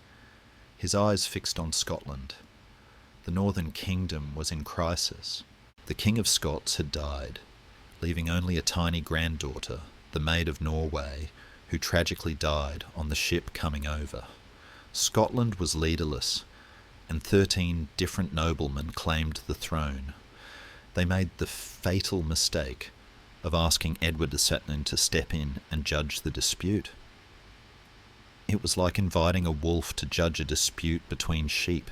his eyes fixed on Scotland. The northern kingdom was in crisis. The King of Scots had died, leaving only a tiny granddaughter, the Maid of Norway, who tragically died on the ship coming over. Scotland was leaderless, and 13 different noblemen claimed the throne. They made the fatal mistake of asking Edward II to step in and judge the dispute. It was like inviting a wolf to judge a dispute between sheep.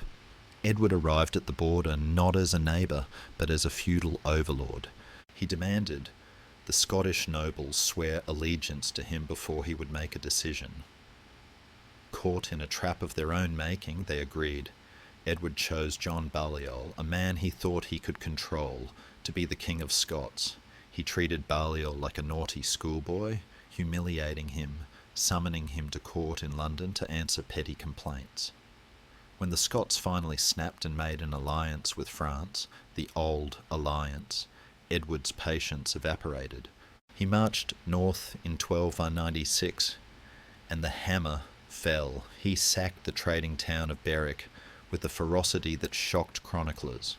Edward arrived at the border not as a neighbour, but as a feudal overlord. He demanded the Scottish nobles swear allegiance to him before he would make a decision. Caught in a trap of their own making, they agreed. Edward chose John Balliol, a man he thought he could control, to be the King of Scots. He treated Balliol like a naughty schoolboy, humiliating him, summoning him to court in London to answer petty complaints. When the Scots finally snapped and made an alliance with France, the Old Alliance, Edward's patience evaporated. He marched north in 1296, and the hammer fell. He sacked the trading town of Berwick with a ferocity that shocked chroniclers.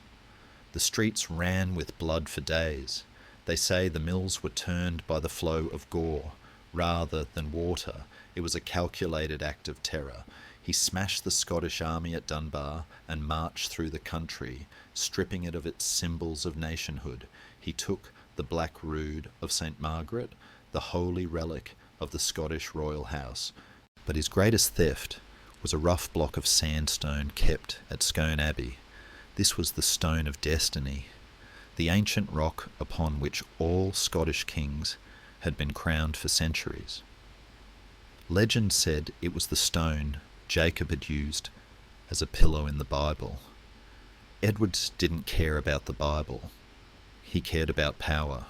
The streets ran with blood for days. They say the mills were turned by the flow of gore rather than water. It was a calculated act of terror. He smashed the Scottish army at Dunbar and marched through the country, stripping it of its symbols of nationhood. He took the Black Rood of St. Margaret, the holy relic of the Scottish royal house. But his greatest theft was a rough block of sandstone kept at Scone Abbey. This was the Stone of Destiny, the ancient rock upon which all Scottish kings had been crowned for centuries. Legend said it was the stone Jacob had used as a pillow in the Bible. Edward didn't care about the Bible. He cared about power.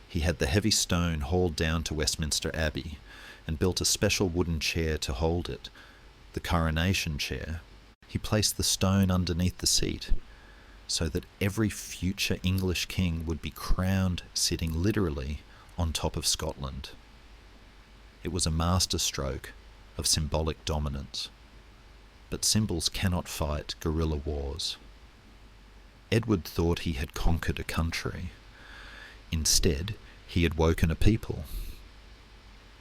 He had the heavy stone hauled down to Westminster Abbey and built a special wooden chair to hold it, the coronation chair. He placed the stone underneath the seat so that every future English king would be crowned sitting literally on top of Scotland. It was a masterstroke of symbolic dominance. But symbols cannot fight guerrilla wars. Edward thought he had conquered a country. Instead, he had woken a people.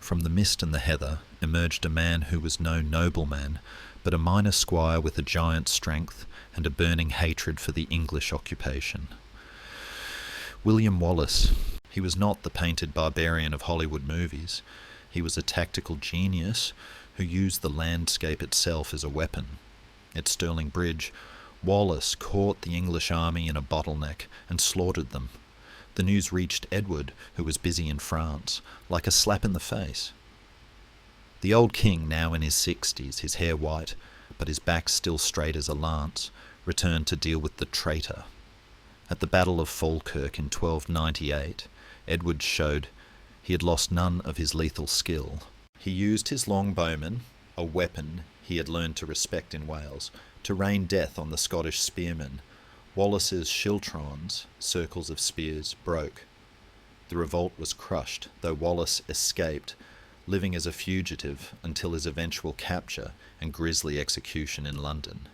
From the mist and the heather emerged a man who was no nobleman, but a minor squire with a giant strength and a burning hatred for the English occupation. William Wallace. He was not the painted barbarian of Hollywood movies. He was a tactical genius who used the landscape itself as a weapon. At Stirling Bridge, Wallace caught the English army in a bottleneck and slaughtered them. The news reached Edward, who was busy in France, like a slap in the face. The old king, now in his 60s, his hair white, but his back still straight as a lance, returned to deal with the traitor. At the Battle of Falkirk in 1298, Edward showed he had lost none of his lethal skill. He used his longbowman, a weapon he had learned to respect in Wales, to rain death on the Scottish spearmen. Wallace's schiltrons, circles of spears, broke. The revolt was crushed, though Wallace escaped, living as a fugitive until his eventual capture and grisly execution in London.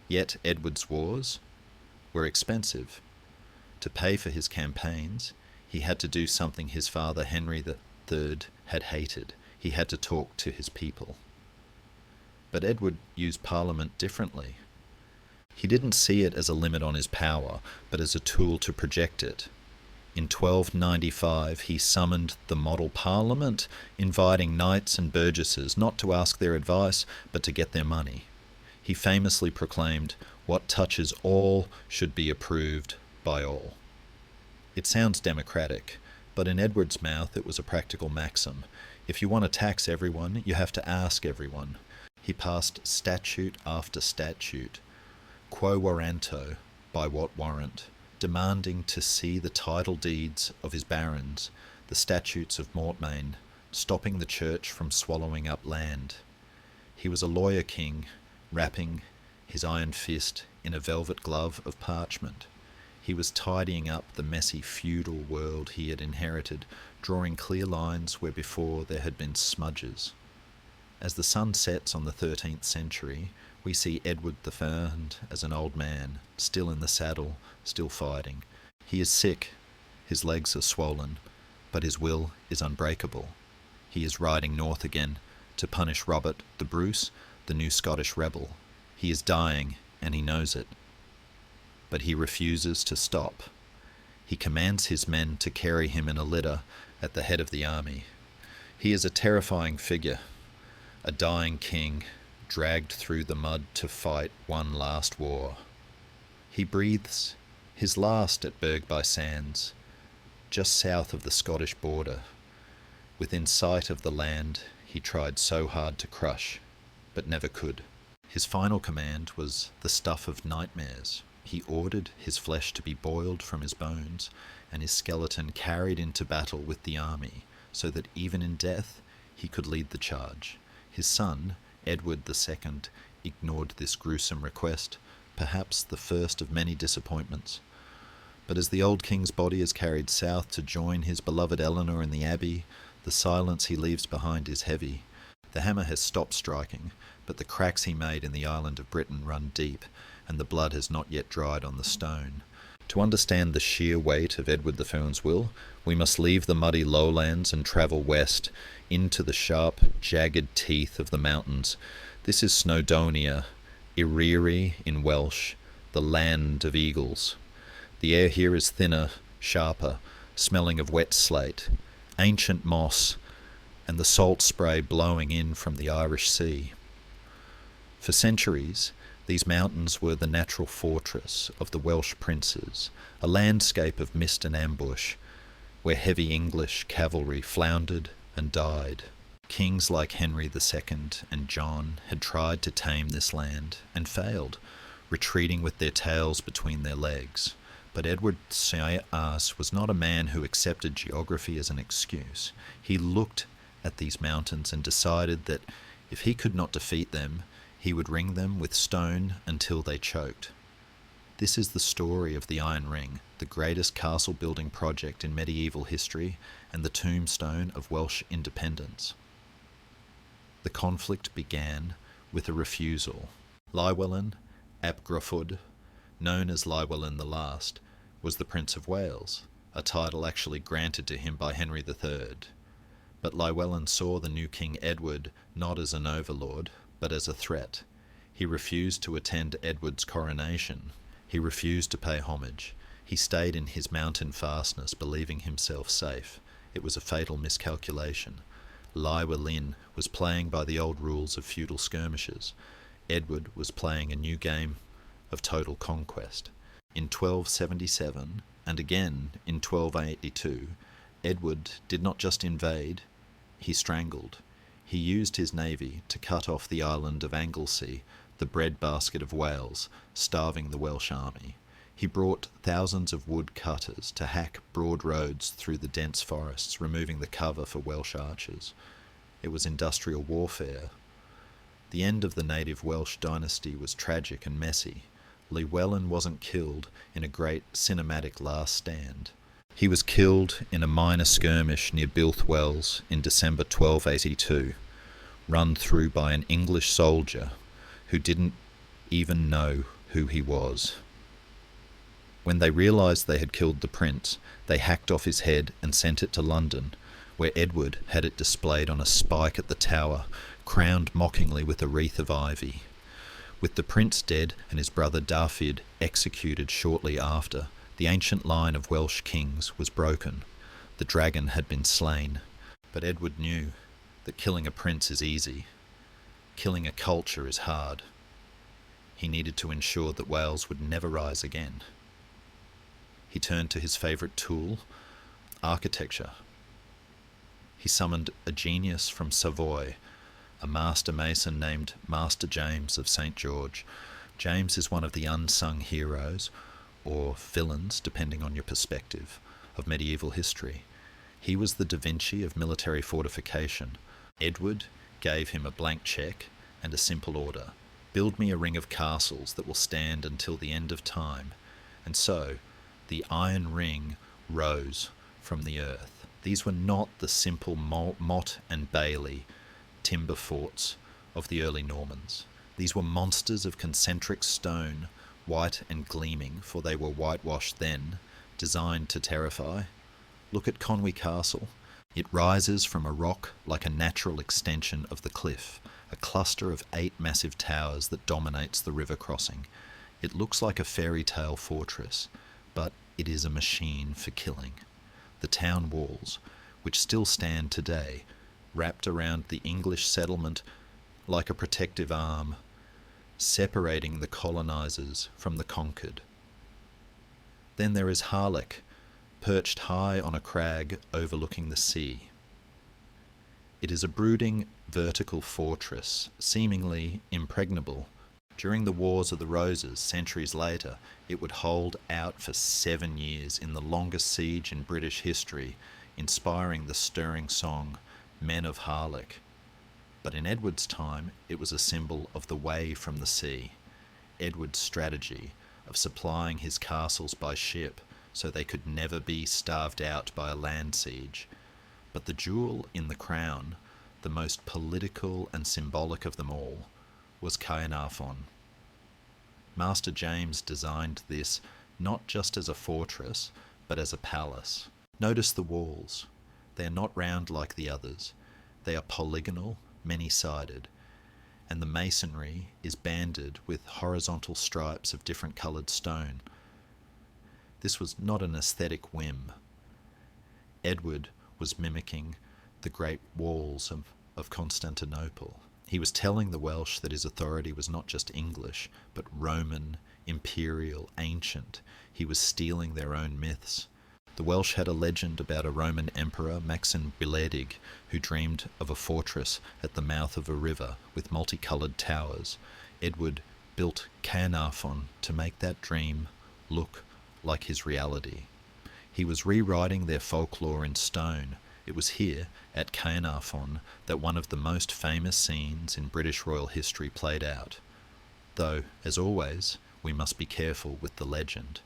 Yet Edward's wars were expensive. To pay for his campaigns, he had to do something his father Henry III had hated. He had to talk to his people. But Edward used Parliament differently. He didn't see it as a limit on his power, but as a tool to project it. In 1295 he summoned the Model Parliament, inviting knights and burgesses not to ask their advice, but to get their money. He famously proclaimed, "What touches all should be approved by all." It sounds democratic, but in Edward's mouth it was a practical maxim. If you want to tax everyone, you have to ask everyone. He passed statute after statute, quo warranto, by what warrant, demanding to see the title deeds of his barons, the statutes of Mortmain, stopping the church from swallowing up land. He was a lawyer king, wrapping his iron fist in a velvet glove of parchment. He was tidying up the messy feudal world he had inherited, drawing clear lines where before there had been smudges. As the sun sets on the 13th century, we see Edward III as an old man, still in the saddle, still fighting. He is sick, his legs are swollen, but his will is unbreakable. He is riding north again to punish Robert the Bruce, the new Scottish rebel. He is dying, and he knows it. But he refuses to stop. He commands his men to carry him in a litter at the head of the army. He is a terrifying figure, a dying king, dragged through the mud to fight one last war. He breathes his last at Berg by Sands, just south of the Scottish border, within sight of the land he tried so hard to crush, but never could. His final command was the stuff of nightmares. He ordered his flesh to be boiled from his bones, and his skeleton carried into battle with the army, so that even in death he could lead the charge. His son, Edward II, ignored this gruesome request, perhaps the first of many disappointments. But as the old king's body is carried south to join his beloved Eleanor in the abbey, the silence he leaves behind is heavy. The hammer has stopped striking, but the cracks he made in the island of Britain run deep, and the blood has not yet dried on the stone. To understand the sheer weight of Edward II's will, we must leave the muddy lowlands and travel west into the sharp, jagged teeth of the mountains. This is Snowdonia, Eryri in Welsh, the land of eagles. The air here is thinner, sharper, smelling of wet slate, ancient moss, and the salt spray blowing in from the Irish Sea. For centuries, these mountains were the natural fortress of the Welsh princes, a landscape of mist and ambush, where heavy English cavalry floundered and died. Kings like Henry II and John had tried to tame this land and failed. retreating with their tails between their legs. But Edward Sias was not a man who accepted geography as an excuse. He looked at these mountains and decided that if he could not defeat them, he would ring them with stone until they choked. This is the story of the Iron Ring, the greatest castle-building project in medieval history and the tombstone of Welsh independence. The conflict began with a refusal. Llywelyn ap Gruffudd, known as Llywelyn the Last, was the Prince of Wales, a title actually granted to him by Henry III. But Llywelyn saw the new King Edward not as an overlord, but as a threat. He refused to attend Edward's coronation. He refused to pay homage. He stayed in his mountain fastness, believing himself safe. It was a fatal miscalculation. Llywelyn was playing by the old rules of feudal skirmishes. Edward was playing a new game of total conquest. In 1277, and again in 1282, Edward did not just invade, he strangled. He used his navy to cut off the island of Anglesey, the breadbasket of Wales, starving the Welsh army. He brought thousands of wood cutters to hack broad roads through the dense forests, removing the cover for Welsh archers. It was industrial warfare. The end of the native Welsh dynasty was tragic and messy. Llywelyn wasn't killed in a great cinematic last stand. He was killed in a minor skirmish near Builth Wells in December 1282, run through by an English soldier who didn't even know who he was. When they realised they had killed the prince, they hacked off his head and sent it to London, where Edward had it displayed on a spike at the tower, crowned mockingly with a wreath of ivy. With the prince dead and his brother Dafydd executed shortly after, the ancient line of Welsh kings was broken. The dragon had been slain. But Edward knew that killing a prince is easy. Killing a culture is hard. He needed to ensure that Wales would never rise again. He turned to his favourite tool, architecture. He summoned a genius from Savoy, a master mason named Master James of St. George. James is one of the unsung heroes, or villains, depending on your perspective, of medieval history. He was the Da Vinci of military fortification. Edward gave him a blank cheque and a simple order: build me a ring of castles that will stand until the end of time. And so, the Iron Ring rose from the earth. These were not the simple Motte and Bailey timber forts of the early Normans. These were monsters of concentric stone, white and gleaming, for they were whitewashed then, designed to terrify. Look at Conwy Castle. It rises from a rock like a natural extension of the cliff, a cluster of 8 massive towers that dominates the river crossing. It looks like a fairy tale fortress, but it is a machine for killing. The town walls, which still stand today, wrapped around the English settlement like a protective arm, separating the colonizers from the conquered. Then there is Harlech, perched high on a crag overlooking the sea. It is a brooding, vertical fortress, seemingly impregnable. During the Wars of the Roses, centuries later, it would hold out for 7 years in the longest siege in British history, inspiring the stirring song, Men of Harlech. But in Edward's time, it was a symbol of the way from the sea. Edward's strategy of supplying his castles by ship so they could never be starved out by a land siege. But the jewel in the crown, the most political and symbolic of them all, was Caernarfon. Master James designed this not just as a fortress, but as a palace. Notice the walls. They are not round like the others. They are polygonal, many-sided, and the masonry is banded with horizontal stripes of different coloured stone. This was not an aesthetic whim. Edward was mimicking the great walls of Constantinople. He was telling the Welsh that his authority was not just English, but Roman, imperial, ancient. He was stealing their own myths. The Welsh had a legend about a Roman emperor, Maxen Biledig, who dreamed of a fortress at the mouth of a river with multicoloured towers. Edward built Caernarfon to make that dream look like his reality. He was rewriting their folklore in stone. It was here, at Caernarfon, that one of the most famous scenes in British royal history played out. Though, as always, we must be careful with the legend.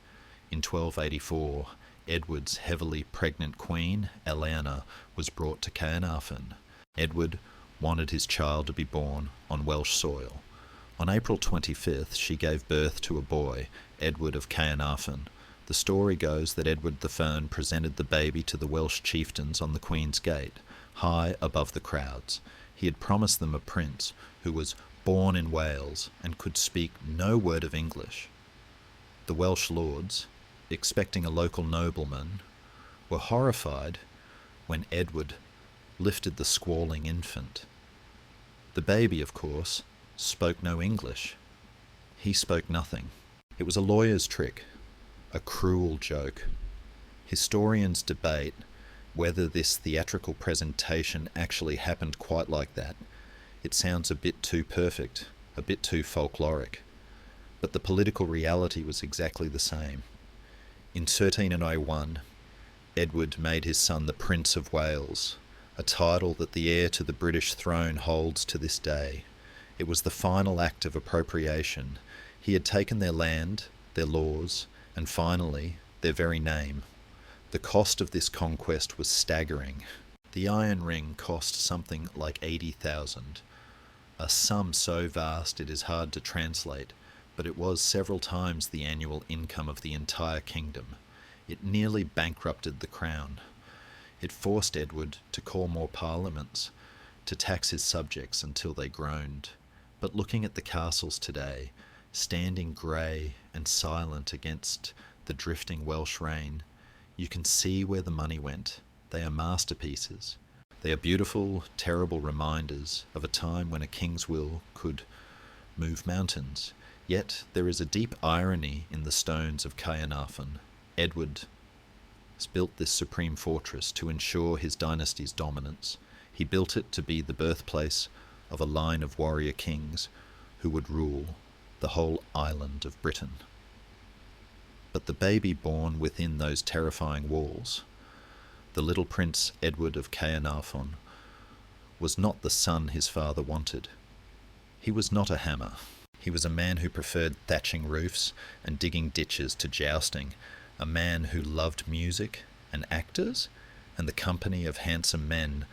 In 1284, Edward's heavily pregnant queen, Eleanor, was brought to Caernarfon. Edward wanted his child to be born on Welsh soil. On April 25th, she gave birth to a boy, Edward of Caernarfon. The story goes that Edward the Fern presented the baby to the Welsh chieftains on the Queen's Gate, high above the crowds. He had promised them a prince who was born in Wales and could speak no word of English. The Welsh lords, expecting a local nobleman, were horrified when Edward lifted the squalling infant. The baby, of course, spoke no English. He spoke nothing. It was a lawyer's trick, a cruel joke. Historians debate whether this theatrical presentation actually happened quite like that. It sounds a bit too perfect, a bit too folkloric. But the political reality was exactly the same. In 1301, Edward made his son the Prince of Wales, a title that the heir to the British throne holds to this day. It was the final act of appropriation. He had taken their land, their laws, and finally, their very name. The cost of this conquest was staggering. The Iron Ring cost something like 80,000, a sum so vast it is hard to translate, but it was several times the annual income of the entire kingdom. It nearly bankrupted the crown. It forced Edward to call more parliaments, to tax his subjects until they groaned. But looking at the castles today, standing grey and silent against the drifting Welsh rain, you can see where the money went. They are masterpieces. They are beautiful, terrible reminders of a time when a king's will could move mountains. Yet there is a deep irony in the stones of Caernarfon. Edward built this supreme fortress to ensure his dynasty's dominance. He built it to be the birthplace of a line of warrior kings who would rule the whole island of Britain. But the baby born within those terrifying walls, the little Prince Edward of Caernarfon, was not the son his father wanted. He was not a hammer. He was a man who preferred thatching roofs and digging ditches to jousting, a man who loved music and actors and the company of handsome men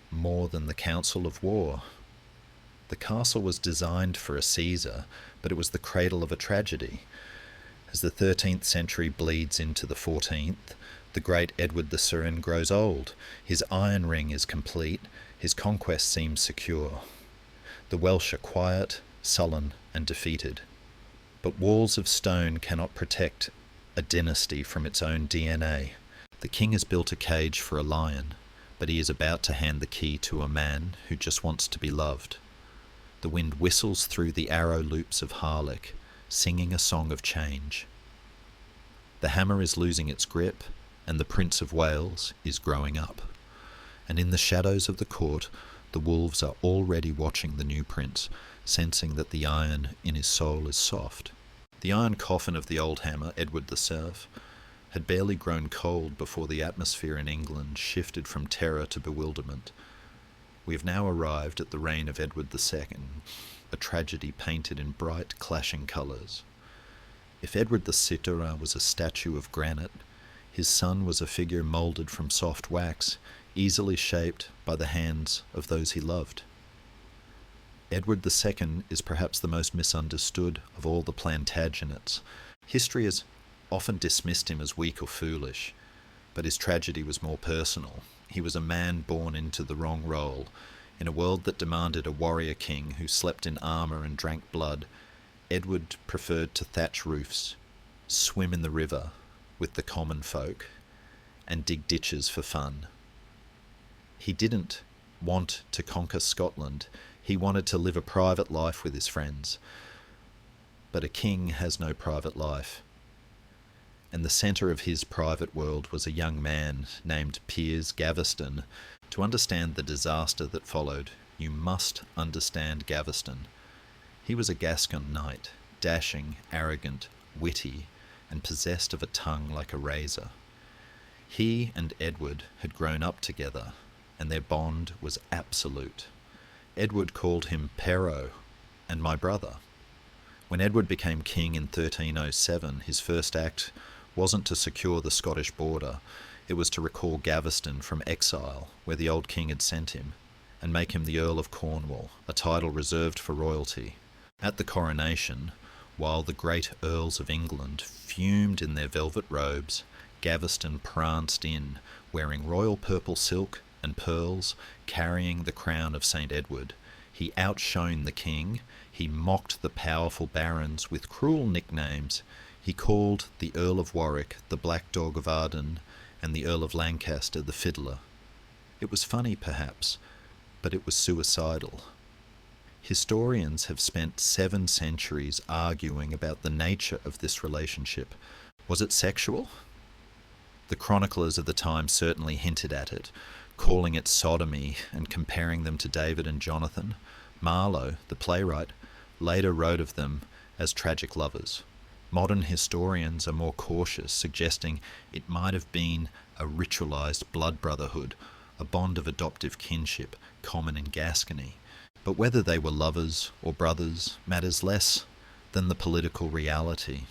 more than the council of war. The castle was designed for a Caesar, but it was the cradle of a tragedy. As the 13th century bleeds into the 14th, the great Edward the Serin grows old. His Iron Ring is complete. His conquest seems secure. The Welsh are quiet, sullen, and defeated. But walls of stone cannot protect a dynasty from its own DNA. The king has built a cage for a lion, but he is about to hand the key to a man who just wants to be loved. The wind whistles through the arrow loops of Harlech, singing a song of change. The hammer is losing its grip, and the Prince of Wales is growing up. And in the shadows of the court, the wolves are already watching the new prince, sensing that the iron in his soul is soft. The iron coffin of the old hammer, Edward the Serf, had barely grown cold before the atmosphere in England shifted from terror to bewilderment. We have now arrived at the reign of Edward II, a tragedy painted in bright, clashing colours. If Edward the Citera was a statue of granite, his son was a figure moulded from soft wax, easily shaped by the hands of those he loved. Edward II is perhaps the most misunderstood of all the Plantagenets. History has often dismissed him as weak or foolish, but his tragedy was more personal. He was a man born into the wrong role. In a world that demanded a warrior king who slept in armour and drank blood, Edward preferred to thatch roofs, swim in the river with the common folk, and dig ditches for fun. He didn't want to conquer Scotland. He wanted to live a private life with his friends. But a king has no private life. And the centre of his private world was a young man named Piers Gaveston. To understand the disaster that followed, you must understand Gaveston. He was a Gascon knight. dashing, arrogant, witty, and possessed of a tongue like a razor. He and Edward had grown up together, and their bond was absolute. Edward called him Pero, and my brother. When Edward became king in 1307, his first act wasn't to secure the Scottish border, it was to recall Gaveston from exile, where the old king had sent him, and make him the Earl of Cornwall, a title reserved for royalty. At the coronation, while the great Earls of England fumed in their velvet robes, Gaveston pranced in, wearing royal purple silk and pearls, carrying the crown of St. Edward. He outshone the king, he mocked the powerful barons with cruel nicknames. He called the Earl of Warwick the Black Dog of Arden, and the Earl of Lancaster the Fiddler. It was funny, perhaps, but it was suicidal. Historians have spent 7 centuries arguing about the nature of this relationship. Was it sexual? The chroniclers of the time certainly hinted at it, calling it sodomy and comparing them to David and Jonathan. Marlowe, the playwright, later wrote of them as tragic lovers. Modern historians are more cautious, suggesting it might have been a ritualized blood brotherhood, a bond of adoptive kinship common in Gascony. But whether they were lovers or brothers matters less than the political reality.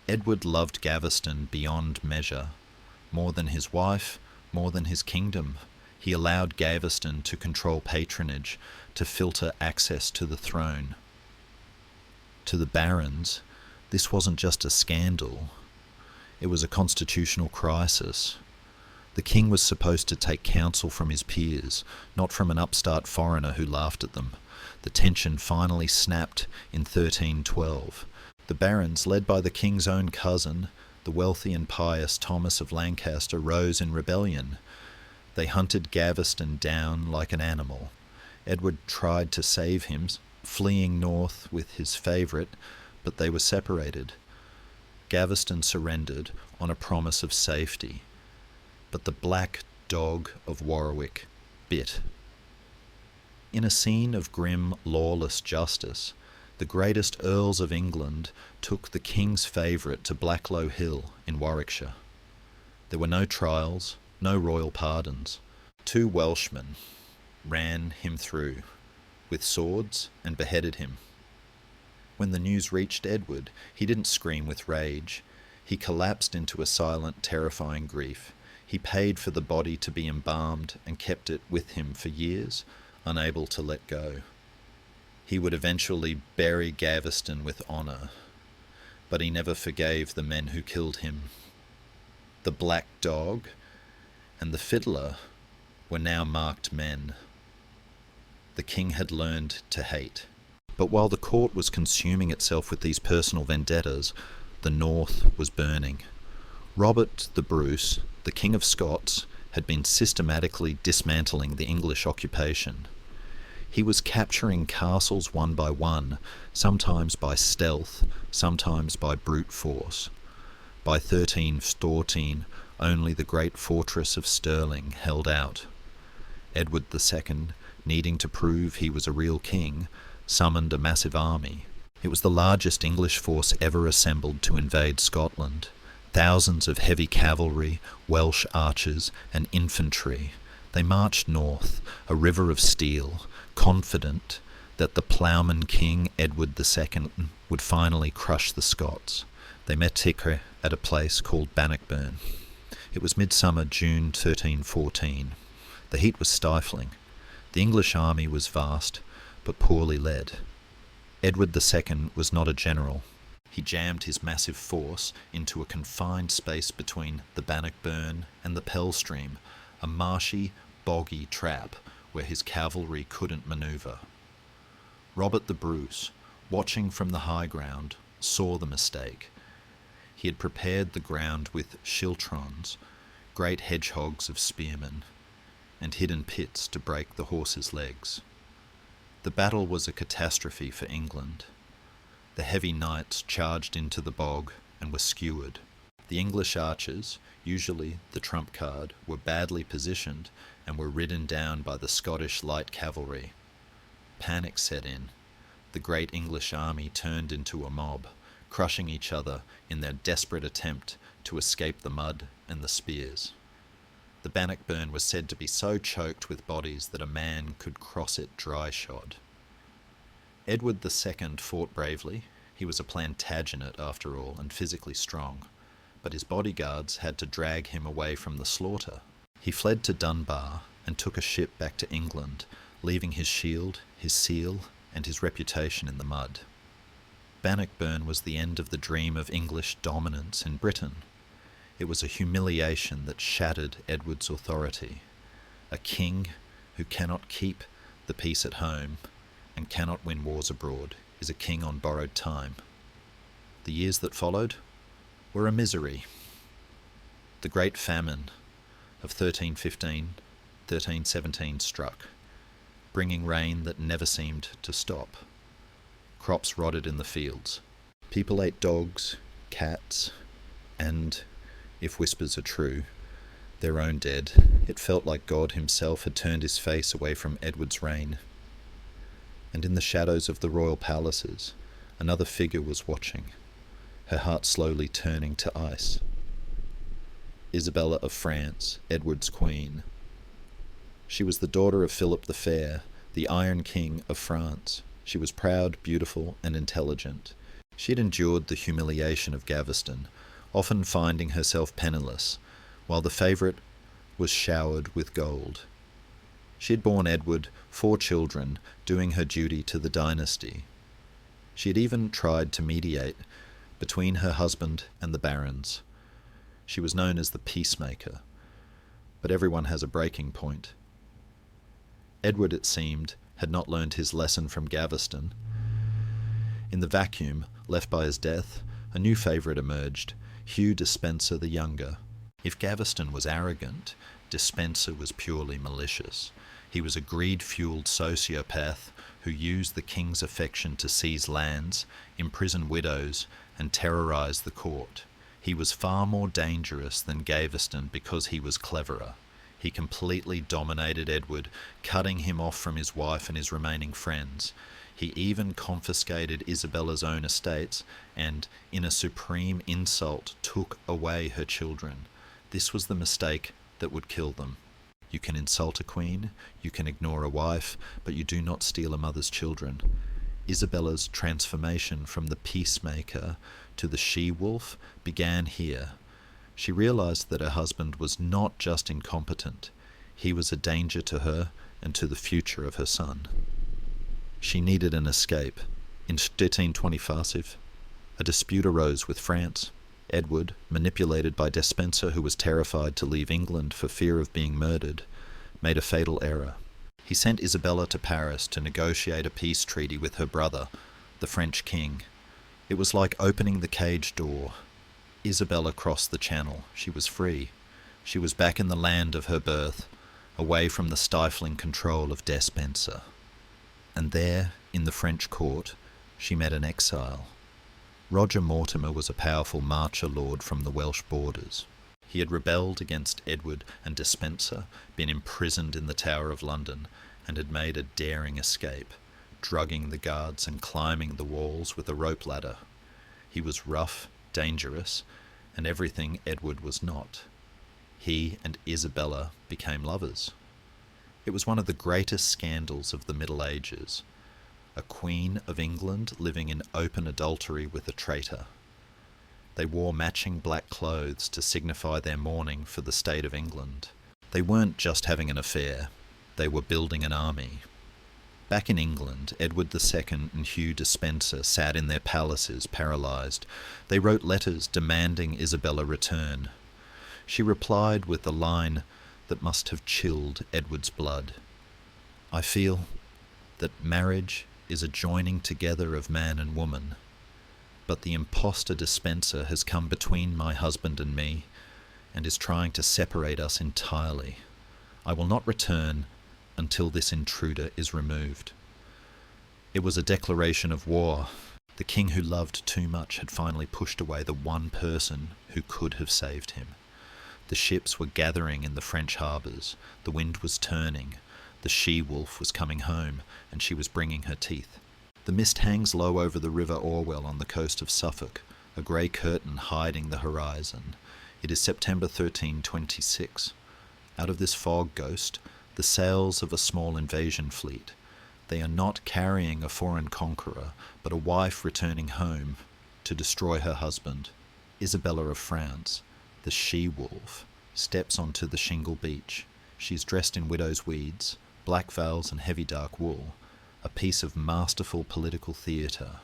Edward loved Gaveston beyond measure, more than his wife, more than his kingdom. He allowed Gaveston to control patronage, to filter access to the throne. To the barons, this wasn't just a scandal, it was a constitutional crisis. The king was supposed to take counsel from his peers, not from an upstart foreigner who laughed at them. The tension finally snapped in 1312. The barons, led by the king's own cousin, the wealthy and pious Thomas of Lancaster, rose in rebellion. They hunted Gaveston down like an animal. Edward tried to save him, fleeing north with his favourite, but they were separated. Gaveston surrendered on a promise of safety, but the Black Dog of Warwick bit. In a scene of grim, lawless justice, the greatest earls of England took the king's favourite to Blacklow Hill in Warwickshire. There were no trials, no royal pardons. 2 Welshmen ran him through with swords and beheaded him. When the news reached Edward, he didn't scream with rage. He collapsed into a silent, terrifying grief. He paid for the body to be embalmed and kept it with him for years, unable to let go. He would eventually bury Gaveston with honour, but he never forgave the men who killed him. The Black Dog and the Fiddler were now marked men. The king had learned to hate. But while the court was consuming itself with these personal vendettas, the north was burning. Robert the Bruce, the King of Scots, had been systematically dismantling the English occupation. He was capturing castles one by one, sometimes by stealth, sometimes by brute force. By 1314, only the great fortress of Stirling held out. Edward II, needing to prove he was a real king, summoned a massive army. It was the largest English force ever assembled to invade Scotland. Thousands of heavy cavalry, Welsh archers, and infantry. They marched north, a river of steel, confident that the ploughman king Edward II would finally crush the Scots. They met Ticre at a place called Bannockburn. It was midsummer, June 1314. The heat was stifling. The English army was vast, but poorly led. Edward II was not a general. He jammed his massive force into a confined space between the Bannockburn and the Pell Stream, a marshy, boggy trap where his cavalry couldn't manoeuvre. Robert the Bruce, watching from the high ground, saw the mistake. He had prepared the ground with schiltrons, great hedgehogs of spearmen, and hidden pits to break the horses' legs. The battle was a catastrophe for England. The heavy knights charged into the bog and were skewered. The English archers, usually the trump card, were badly positioned and were ridden down by the Scottish light cavalry. Panic set in. the great English army turned into a mob, crushing each other in their desperate attempt to escape the mud and the spears. The Bannockburn was said to be so choked with bodies that a man could cross it dry-shod. Edward II fought bravely. He was a Plantagenet, after all, and physically strong, but his bodyguards had to drag him away from the slaughter. He fled to Dunbar and took a ship back to England, leaving his shield, his seal, and his reputation in the mud. Bannockburn was the end of the dream of English dominance in Britain. It was a humiliation that shattered Edward's authority. A king who cannot keep the peace at home and cannot win wars abroad is a king on borrowed time. The years that followed were a misery. The Great Famine of 1317 struck, bringing rain that never seemed to stop. Crops rotted in the fields. People ate dogs, cats, and, if whispers are true, their own dead. It felt like God himself had turned his face away from Edward's reign. And in the shadows of the royal palaces, another figure was watching, her heart slowly turning to ice. Isabella of France, Edward's queen. She was the daughter of Philip the Fair, the Iron King of France. She was proud, beautiful, and intelligent. She had endured the humiliation of Gaveston, often finding herself penniless, while the favourite was showered with gold. She had borne Edward 4 children, doing her duty to the dynasty. She had even tried to mediate between her husband and the barons. She was known as the peacemaker, but everyone has a breaking point. Edward, it seemed, had not learned his lesson from Gaveston. In the vacuum left by his death, a new favourite emerged, Hugh Despenser the Younger. If Gaveston was arrogant, Despenser was purely malicious. He was a greed-fueled sociopath who used the king's affection to seize lands, imprison widows, and terrorise the court. He was far more dangerous than Gaveston because he was cleverer. He completely dominated Edward, cutting him off from his wife and his remaining friends. He even confiscated Isabella's own estates and, in a supreme insult, took away her children. This was the mistake that would kill them. You can insult a queen, you can ignore a wife, but you do not steal a mother's children. Isabella's transformation from the peacemaker to the she-wolf began here. She realized that her husband was not just incompetent, he was a danger to her and to the future of her son. She needed an escape. In 1325, a dispute arose with France. Edward, manipulated by Despenser, who was terrified to leave England for fear of being murdered, made a fatal error. He sent Isabella to Paris to negotiate a peace treaty with her brother, the French king. It was like opening the cage door. Isabella crossed the channel. She was free. She was back in the land of her birth, away from the stifling control of Despenser. And there, in the French court, she met an exile. Roger Mortimer was a powerful marcher lord from the Welsh borders. He had rebelled against Edward and Despenser, been imprisoned in the Tower of London, and had made a daring escape, drugging the guards and climbing the walls with a rope ladder. He was rough, dangerous, and everything Edward was not. He and Isabella became lovers. It was one of the greatest scandals of the Middle Ages. A queen of England living in open adultery with a traitor. They wore matching black clothes to signify their mourning for the state of England. They weren't just having an affair, they were building an army. Back in England, Edward II and Hugh Despenser sat in their palaces, paralysed. They wrote letters demanding Isabella return. She replied with the line that must have chilled Edward's blood. I feel that marriage is a joining together of man and woman, but the impostor Despenser has come between my husband and me, and is trying to separate us entirely. I will not return until this intruder is removed. It was a declaration of war. The king who loved too much had finally pushed away the one person who could have saved him. The ships were gathering in the French harbours. The wind was turning. The she-wolf was coming home, and she was bringing her teeth. The mist hangs low over the River Orwell on the coast of Suffolk, a grey curtain hiding the horizon. It is September 1326. Out of this fog ghost, the sails of a small invasion fleet. They are not carrying a foreign conqueror, but a wife returning home to destroy her husband. Isabella of France, the she-wolf, steps onto the shingle beach. She is dressed in widow's weeds, black veils and heavy dark wool, a piece of masterful political theatre.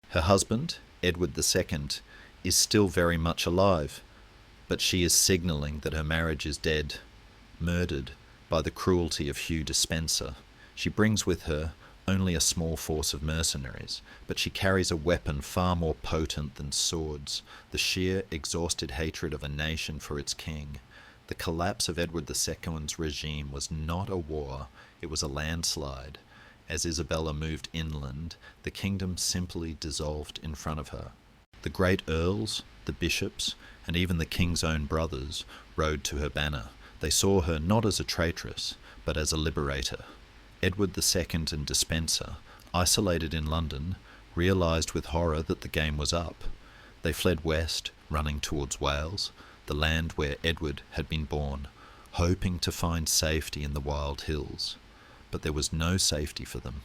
Her husband, Edward II, is still very much alive, but she is signalling that her marriage is dead, murdered by the cruelty of Hugh Despenser. She brings with her only a small force of mercenaries, but she carries a weapon far more potent than swords, the sheer, exhausted hatred of a nation for its king. The collapse of Edward II's regime was not a war, it was a landslide. As Isabella moved inland, the kingdom simply dissolved in front of her. The great earls, the bishops, and even the king's own brothers rode to her banner. They saw her not as a traitress, but as a liberator. Edward II and Despenser, isolated in London, realised with horror that the game was up. They fled west, running towards Wales, the land where Edward had been born, hoping to find safety in the wild hills. But there was no safety for them.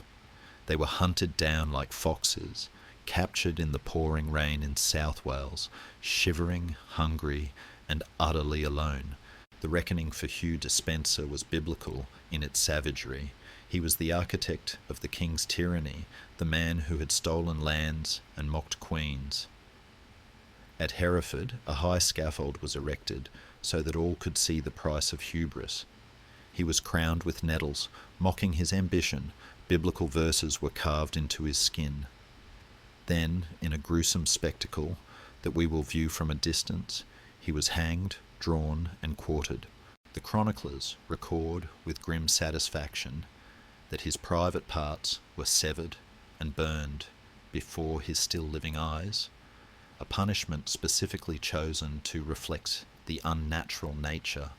They were hunted down like foxes, captured in the pouring rain in South Wales, shivering, hungry, and utterly alone. The reckoning for Hugh Despenser was biblical in its savagery. He was the architect of the king's tyranny, the man who had stolen lands and mocked queens. At Hereford, a high scaffold was erected so that all could see the price of hubris. He was crowned with nettles, mocking his ambition. Biblical verses were carved into his skin. Then, in a gruesome spectacle that we will view from a distance, he was hanged, drawn, and quartered. The chroniclers record with grim satisfaction that his private parts were severed and burned before his still living eyes, a punishment specifically chosen to reflect the unnatural nature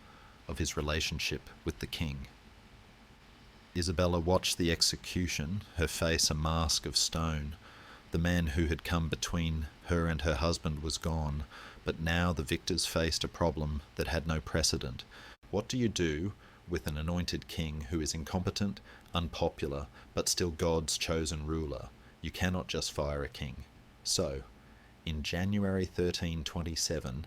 of his relationship with the king. Isabella watched the execution, her face a mask of stone. The man who had come between her and her husband was gone, but now the victors faced a problem that had no precedent. What do you do with an anointed king who is incompetent, unpopular, but still God's chosen ruler? You cannot just fire a king. So, in January 1327,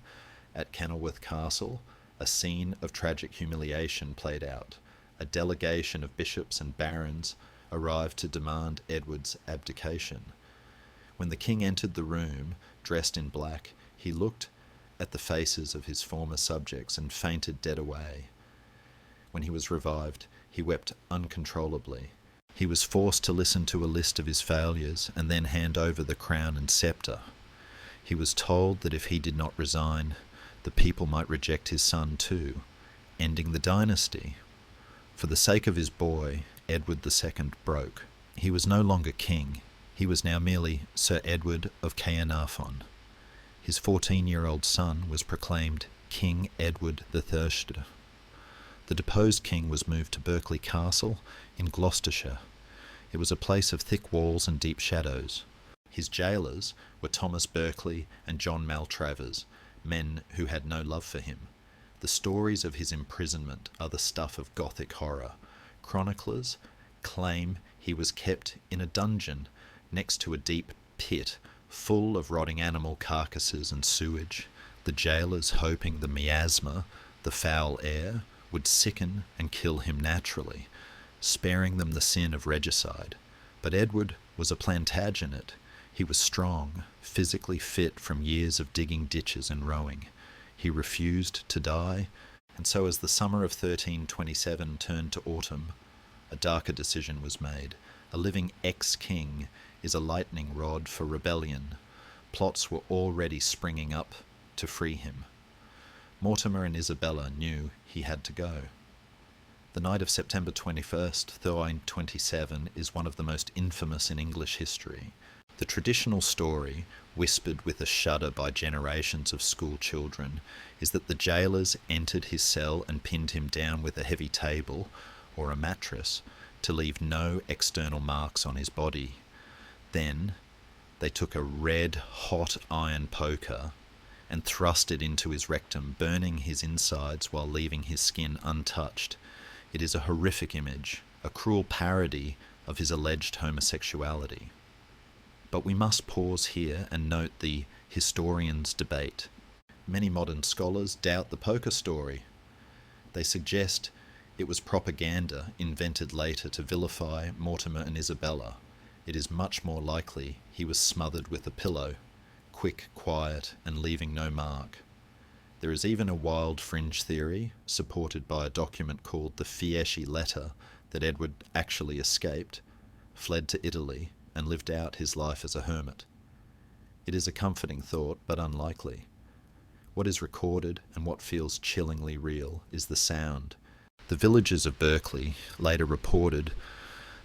at Kenilworth Castle, a scene of tragic humiliation played out. A delegation of bishops and barons arrived to demand Edward's abdication. When the king entered the room, dressed in black, he looked at the faces of his former subjects and fainted dead away. When he was revived, he wept uncontrollably. He was forced to listen to a list of his failures and then hand over the crown and sceptre. He was told that if he did not resign, the people might reject his son too, ending the dynasty. For the sake of his boy, Edward II broke. He was no longer king. He was now merely Sir Edward of Caernarfon. His 14-year-old son was proclaimed King Edward III. The deposed king was moved to Berkeley Castle in Gloucestershire. It was a place of thick walls and deep shadows. His jailers were Thomas Berkeley and John Maltravers, men who had no love for him. The stories of his imprisonment are the stuff of Gothic horror. Chroniclers claim he was kept in a dungeon next to a deep pit full of rotting animal carcasses and sewage, the jailers hoping the miasma, the foul air, would sicken and kill him naturally, sparing them the sin of regicide. But Edward was a Plantagenet. He was strong, physically fit from years of digging ditches and rowing. He refused to die, and so as the summer of 1327 turned to autumn, a darker decision was made. A living ex-king is a lightning rod for rebellion. Plots were already springing up to free him. Mortimer and Isabella knew he had to go. The night of September 21st, 1327, is one of the most infamous in English history. The traditional story, whispered with a shudder by generations of school children, is that the jailers entered his cell and pinned him down with a heavy table or a mattress to leave no external marks on his body. Then they took a red hot iron poker and thrust it into his rectum, burning his insides while leaving his skin untouched. It is a horrific image, a cruel parody of his alleged homosexuality. But we must pause here and note the historians' debate. Many modern scholars doubt the poker story. They suggest it was propaganda invented later to vilify Mortimer and Isabella. It is much more likely he was smothered with a pillow, quick, quiet, and leaving no mark. There is even a wild fringe theory, supported by a document called the Fieschi Letter, that Edward actually escaped, fled to Italy, and lived out his life as a hermit. It is a comforting thought, but unlikely. What is recorded and what feels chillingly real is the sound. The villagers of Berkeley later reported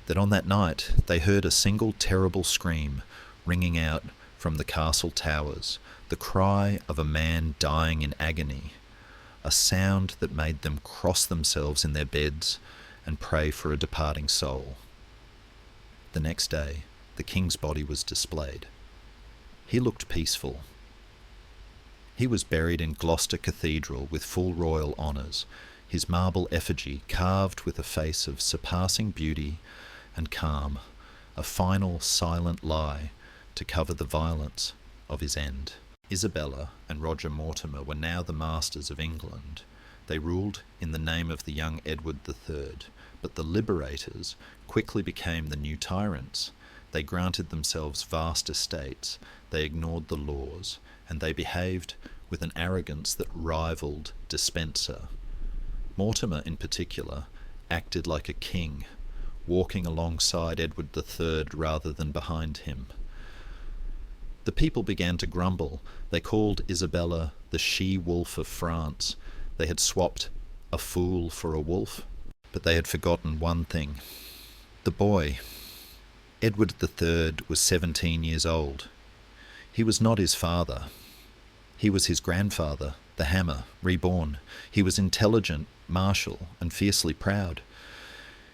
that on that night they heard a single terrible scream ringing out from the castle towers, the cry of a man dying in agony, a sound that made them cross themselves in their beds and pray for a departing soul. The next day, the king's body was displayed. He looked peaceful. He was buried in Gloucester Cathedral with full royal honours, his marble effigy carved with a face of surpassing beauty and calm, a final silent lie to cover the violence of his end. Isabella and Roger Mortimer were now the masters of England. They ruled in the name of the young Edward III, but the liberators quickly became the new tyrants. They granted themselves vast estates, they ignored the laws, and they behaved with an arrogance that rivaled Despenser. Mortimer, in particular, acted like a king, walking alongside Edward III rather than behind him. The people began to grumble. They called Isabella the she-wolf of France. They had swapped a fool for a wolf, but they had forgotten one thing. The boy. Edward III was 17 years old. He was not his father. He was his grandfather, the Hammer, reborn. He was intelligent, martial, and fiercely proud.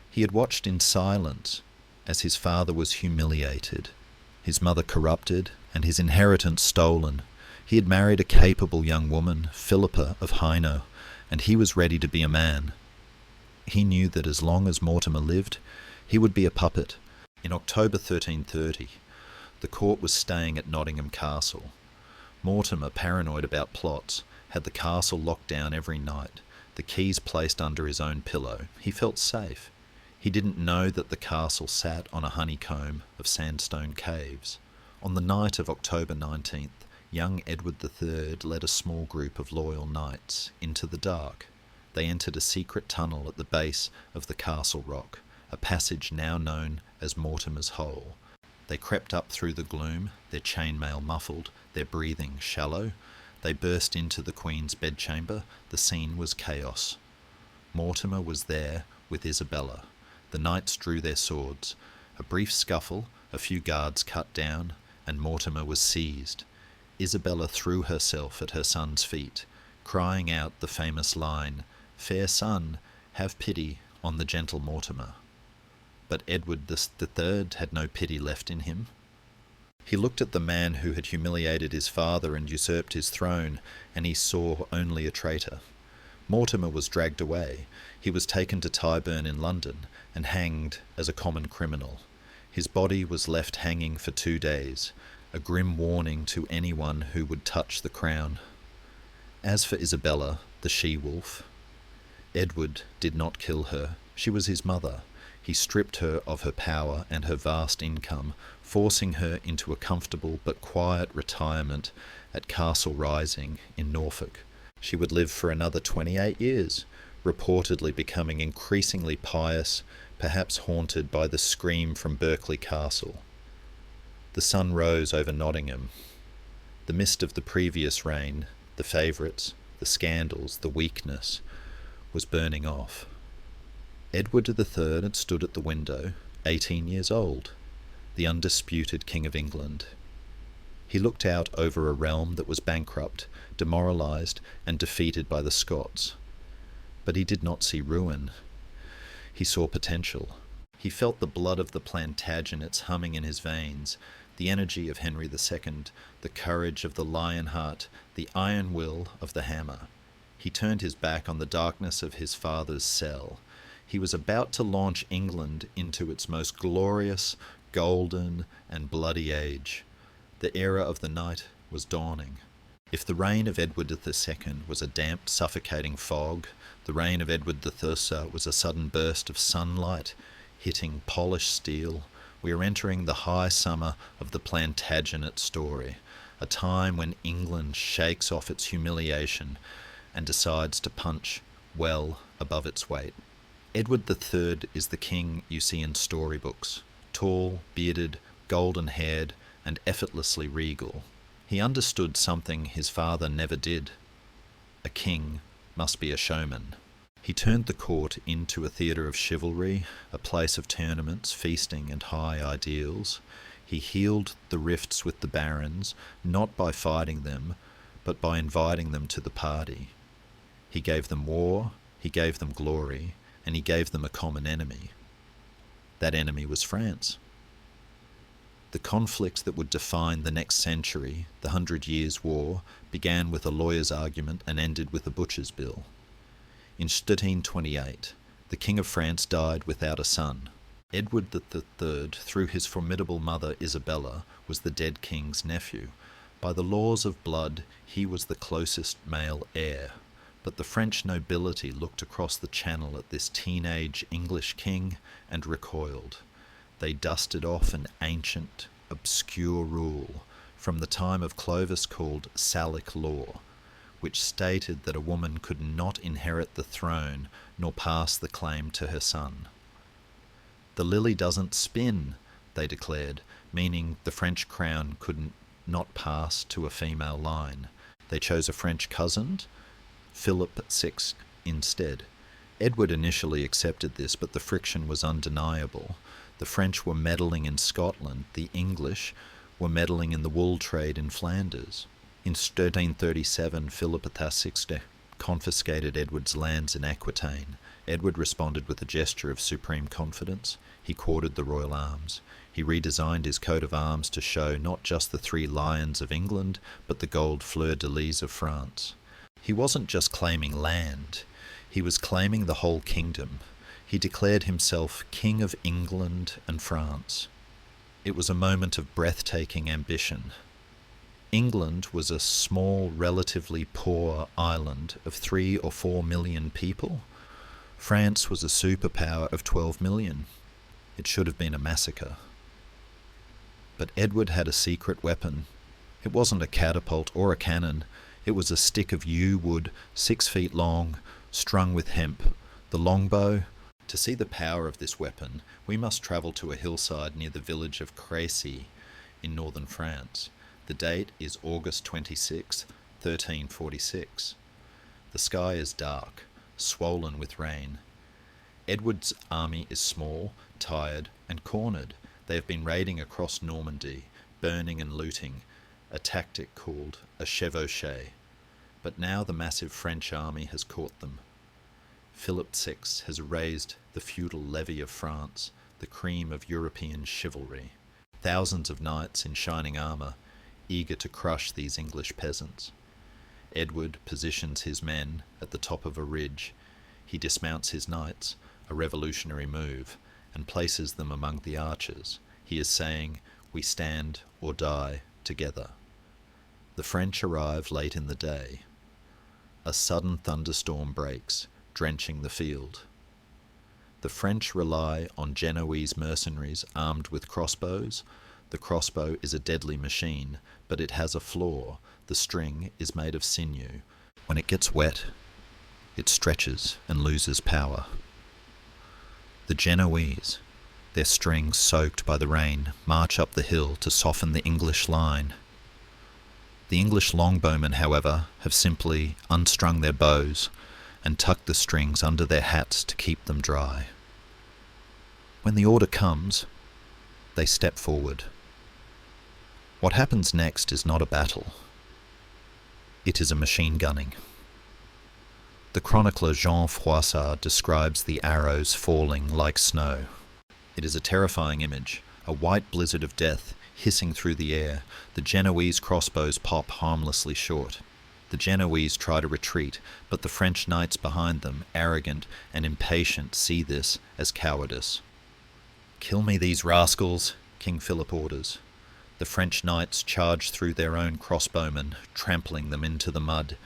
He had watched in silence as his father was humiliated, his mother corrupted, and his inheritance stolen. He had married a capable young woman, Philippa of Hainault, and he was ready to be a man. He knew that as long as Mortimer lived, he would be a puppet. In October 1330, the court was staying at Nottingham Castle. Mortimer, paranoid about plots, had the castle locked down every night, the keys placed under his own pillow. He felt safe. He didn't know that the castle sat on a honeycomb of sandstone caves. On the night of October 19th, young Edward III led a small group of loyal knights into the dark. They entered a secret tunnel at the base of the castle rock, a passage now known as Mortimer's Hole. They crept up through the gloom, their chainmail muffled, their breathing shallow. They burst into the Queen's bedchamber. The scene was chaos. Mortimer was there with Isabella. The knights drew their swords. A brief scuffle, a few guards cut down, and Mortimer was seized. Isabella threw herself at her son's feet, crying out the famous line, "Fair son, have pity on the gentle Mortimer." But Edward III had no pity left in him. He looked at the man who had humiliated his father and usurped his throne, and he saw only a traitor. Mortimer was dragged away. He was taken to Tyburn in London and hanged as a common criminal. His body was left hanging for 2 days, a grim warning to anyone who would touch the crown. As for Isabella, the she-wolf, Edward did not kill her. She was his mother. He stripped her of her power and her vast income, forcing her into a comfortable but quiet retirement at Castle Rising in Norfolk. She would live for another 28 years, reportedly becoming increasingly pious, perhaps haunted by the scream from Berkeley Castle. The sun rose over Nottingham. The mist of the previous reign, the favourites, the scandals, the weakness, was burning off. Edward III had stood at the window, 18 years old, the undisputed King of England. He looked out over a realm that was bankrupt, demoralised, and defeated by the Scots. But he did not see ruin. He saw potential. He felt the blood of the Plantagenets humming in his veins, the energy of Henry II, the courage of the lion heart, the iron will of the hammer. He turned his back on the darkness of his father's cell. He was about to launch England into its most glorious, golden, and bloody age. The era of the night was dawning. If the reign of Edward II was a damp, suffocating fog, the reign of Edward III was a sudden burst of sunlight hitting polished steel. We are entering the high summer of the Plantagenet story, a time when England shakes off its humiliation and decides to punch well above its weight. Edward III is the king you see in storybooks, tall, bearded, golden-haired, and effortlessly regal. He understood something his father never did. A king must be a showman. He turned the court into a theatre of chivalry, a place of tournaments, feasting, and high ideals. He healed the rifts with the barons, not by fighting them, but by inviting them to the party. He gave them war, he gave them glory, and he gave them a common enemy. That enemy was France. The conflict that would define the next century, the 100 Years' War, began with a lawyer's argument and ended with a butcher's bill. In 1328, the King of France died without a son. Edward III, through his formidable mother Isabella, was the dead king's nephew. By the laws of blood, he was the closest male heir. But the French nobility looked across the channel at this teenage English king and recoiled. They dusted off an ancient, obscure rule from the time of Clovis called Salic law, which stated that a woman could not inherit the throne nor pass the claim to her son. The lily doesn't spin, they declared, meaning the French crown could not pass to a female line. They chose a French cousin, Philip VI, instead. Edward initially accepted this, but the friction was undeniable. The French were meddling in Scotland, the English were meddling in the wool trade in Flanders. In 1337, Philip VI confiscated Edward's lands in Aquitaine. Edward responded with a gesture of supreme confidence. He courted the royal arms. He redesigned his coat of arms to show not just the 3 lions of England, but the gold fleur-de-lis of France. He wasn't just claiming land, he was claiming the whole kingdom. He declared himself King of England and France. It was a moment of breathtaking ambition. England was a small, relatively poor island of 3 or 4 million people. France was a superpower of 12 million. It should have been a massacre. But Edward had a secret weapon. It wasn't a catapult or a cannon. It was a stick of yew wood, 6 feet long, strung with hemp. The longbow. To see the power of this weapon, we must travel to a hillside near the village of Crécy in northern France. The date is August 26, 1346. The sky is dark, swollen with rain. Edward's army is small, tired, and cornered. They have been raiding across Normandy, burning and looting, a tactic called a chevauchée. But now the massive French army has caught them. Philip VI has raised the feudal levy of France, the cream of European chivalry. Thousands of knights in shining armour, eager to crush these English peasants. Edward positions his men at the top of a ridge. He dismounts his knights, a revolutionary move, and places them among the archers. He is saying, "We stand or die together." The French arrive late in the day. A sudden thunderstorm breaks, drenching the field. The French rely on Genoese mercenaries armed with crossbows. The crossbow is a deadly machine, but it has a flaw. The string is made of sinew. When it gets wet, it stretches and loses power. The Genoese, their strings soaked by the rain, march up the hill to soften the English line. The English longbowmen, however, have simply unstrung their bows and tucked the strings under their hats to keep them dry. When the order comes, they step forward. What happens next is not a battle. It is a machine gunning. The chronicler Jean Froissart describes the arrows falling like snow. It is a terrifying image, a white blizzard of death hissing through the air. The Genoese crossbows pop harmlessly short. The Genoese try to retreat, but the French knights behind them, arrogant and impatient, see this as cowardice. "Kill me these rascals," King Philip orders. The French knights charge through their own crossbowmen, trampling them into the mud.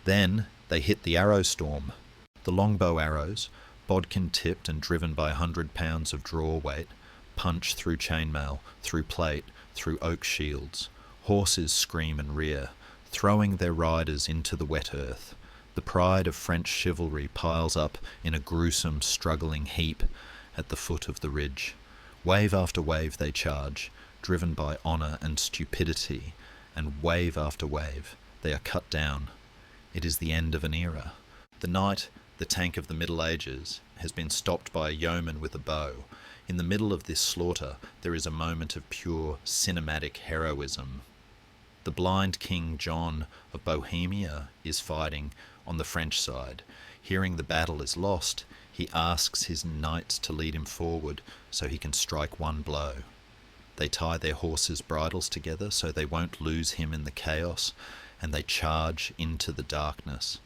Then they hit the arrow storm. The longbow arrows, bodkin-tipped and driven by 100 pounds of draw weight, punch through chainmail, through plate, through oak shields. Horses scream and rear, throwing their riders into the wet earth. The pride of French chivalry piles up in a gruesome, struggling heap at the foot of the ridge. Wave after wave they charge, driven by honour and stupidity, and wave after wave they are cut down. It is the end of an era. The knight, the tank of the Middle Ages, has been stopped by a yeoman with a bow. In the middle of this slaughter there is a moment of pure cinematic heroism. The blind King John of Bohemia is fighting on the French side. Hearing the battle is lost, he asks his knights to lead him forward so he can strike one blow. They tie their horses' bridles together so they won't lose him in the chaos, and they charge into the darkness.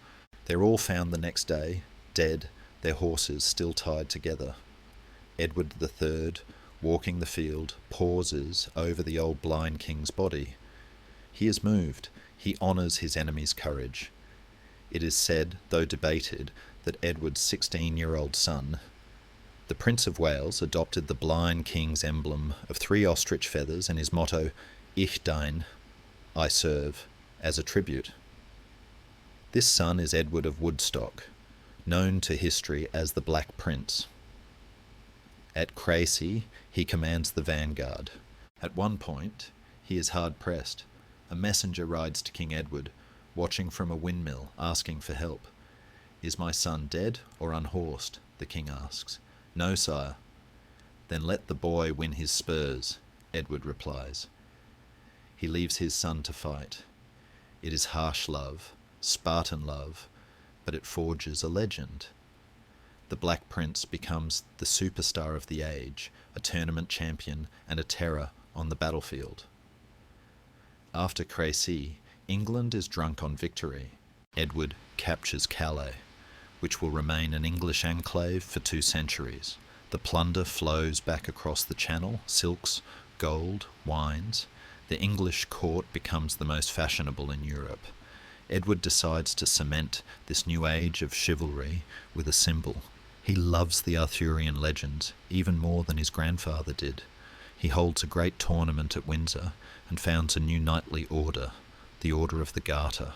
They're all found the next day, dead, their horses still tied together. Edward III, walking the field, pauses over the old blind king's body. He is moved. He honours his enemy's courage. It is said, though debated, that Edward's 16-year-old son, the Prince of Wales, adopted the blind king's emblem of 3 ostrich feathers and his motto, Ich dien, I serve, as a tribute. This son is Edward of Woodstock, known to history as the Black Prince. At Crecy, he commands the vanguard. At one point, he is hard-pressed. A messenger rides to King Edward, watching from a windmill, asking for help. "Is my son dead or unhorsed?" the king asks. "No, sire." "Then let the boy win his spurs," Edward replies. He leaves his son to fight. It is harsh love, Spartan love, but it forges a legend. The Black Prince becomes the superstar of the age, a tournament champion and a terror on the battlefield. After Crecy, England is drunk on victory. Edward captures Calais, which will remain an English enclave for 2 centuries. The plunder flows back across the Channel, silks, gold, wines. The English court becomes the most fashionable in Europe. Edward decides to cement this new age of chivalry with a symbol. He loves the Arthurian legends even more than his grandfather did. He holds a great tournament at Windsor and founds a new knightly order, the Order of the Garter.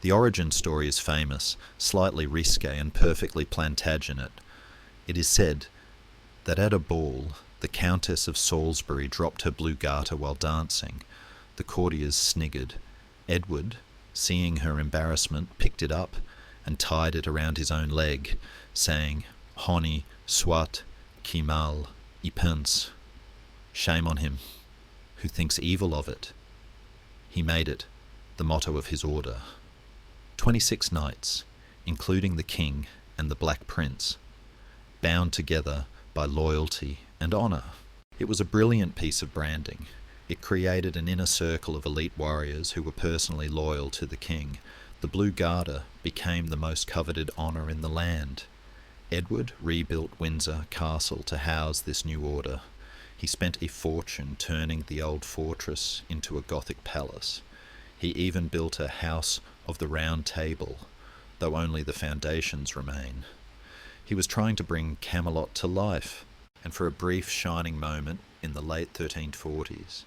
The origin story is famous, slightly risque and perfectly Plantagenet. It is said that at a ball, the Countess of Salisbury dropped her blue garter while dancing. The courtiers sniggered. Edward, seeing her embarrassment, picked it up and tied it around his own leg, saying, "Honi soit qui mal y pense." Shame on him, who thinks evil of it. He made it the motto of his order. 26 knights, including the king and the Black Prince, bound together by loyalty and honour. It was a brilliant piece of branding. It created an inner circle of elite warriors who were personally loyal to the king. The Blue Garter became the most coveted honour in the land. Edward rebuilt Windsor Castle to house this new order. He spent a fortune turning the old fortress into a Gothic palace. He even built a House of the Round Table, though only the foundations remain. He was trying to bring Camelot to life, and for a brief shining moment in the late 1340s,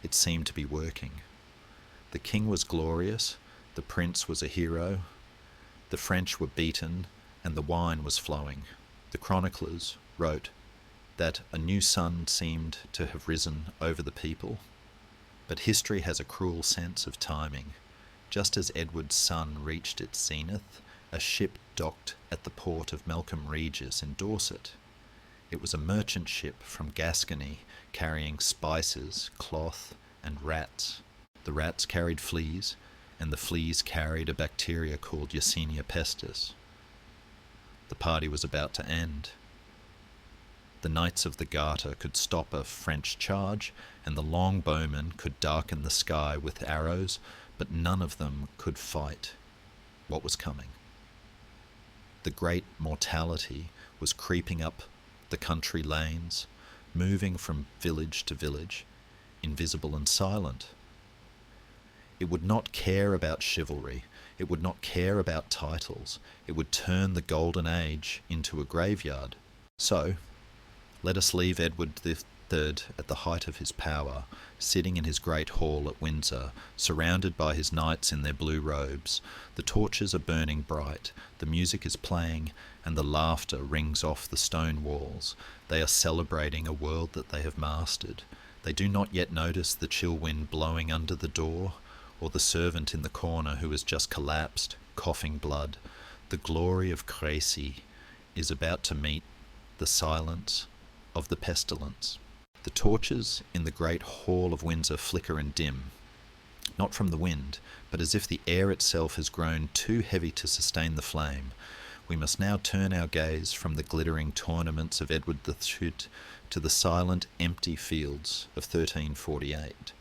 it seemed to be working. The king was glorious, the prince was a hero, the French were beaten, and the wine was flowing. The chroniclers wrote that a new sun seemed to have risen over the people. But history has a cruel sense of timing. Just as Edward's sun reached its zenith, a ship docked at the port of Melcombe Regis in Dorset. It was a merchant ship from Gascony carrying spices, cloth, and rats. The rats carried fleas, and the fleas carried a bacteria called Yersinia pestis. The party was about to end. The Knights of the Garter could stop a French charge, and the long bowmen could darken the sky with arrows, but none of them could fight what was coming. The great mortality was creeping up the country lanes, moving from village to village, invisible and silent. It would not care about chivalry. It would not care about titles. It would turn the golden age into a graveyard. So, let us leave Edward III at the height of his power, sitting in his great hall at Windsor, surrounded by his knights in their blue robes. The torches are burning bright, the music is playing, and the laughter rings off the stone walls. They are celebrating a world that they have mastered. They do not yet notice the chill wind blowing under the door, or the servant in the corner who has just collapsed, coughing blood. The glory of Crécy is about to meet the silence of the pestilence. The torches in the great hall of Windsor flicker and dim, not from the wind, but as if the air itself has grown too heavy to sustain the flame. We must now turn our gaze from the glittering tournaments of Edward III to the silent, empty fields of 1348.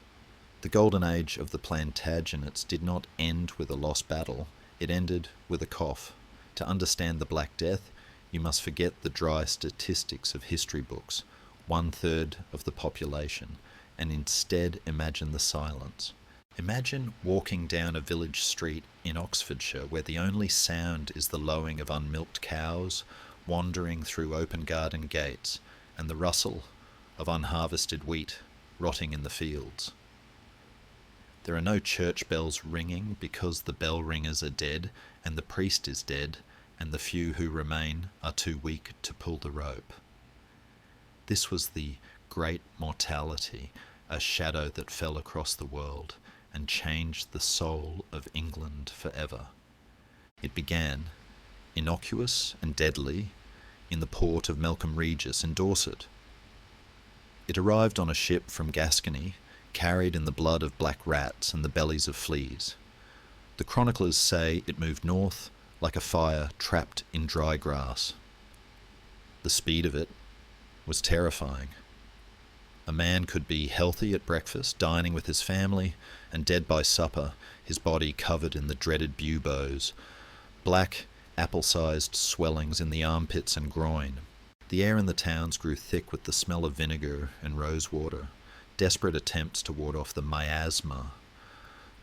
The golden age of the Plantagenets did not end with a lost battle, it ended with a cough. To understand the Black Death, you must forget the dry statistics of history books, 1/3 of the population, and instead imagine the silence. Imagine walking down a village street in Oxfordshire where the only sound is the lowing of unmilked cows wandering through open garden gates and the rustle of unharvested wheat rotting in the fields. There are no church bells ringing because the bell ringers are dead and the priest is dead and the few who remain are too weak to pull the rope. This was the great mortality, a shadow that fell across the world and changed the soul of England forever. It began, innocuous and deadly, in the port of Melcombe Regis in Dorset. It arrived on a ship from Gascony, carried in the blood of black rats and the bellies of fleas. The chroniclers say it moved north like a fire trapped in dry grass. The speed of it was terrifying. A man could be healthy at breakfast, dining with his family, and dead by supper, his body covered in the dreaded buboes, black, apple-sized swellings in the armpits and groin. The air in the towns grew thick with the smell of vinegar and rosewater, desperate attempts to ward off the miasma,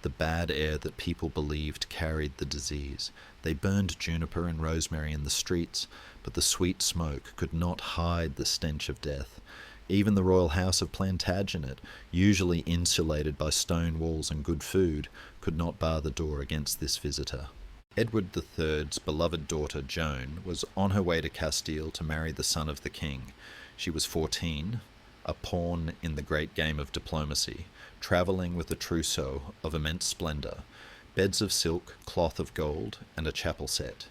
the bad air that people believed carried the disease. They burned juniper and rosemary in the streets, but the sweet smoke could not hide the stench of death. Even the royal house of Plantagenet, usually insulated by stone walls and good food, could not bar the door against this visitor. Edward III's beloved daughter Joan was on her way to Castile to marry the son of the king. She was 14, a pawn in the great game of diplomacy, travelling with a trousseau of immense splendour, beds of silk, cloth of gold, and a chapel set.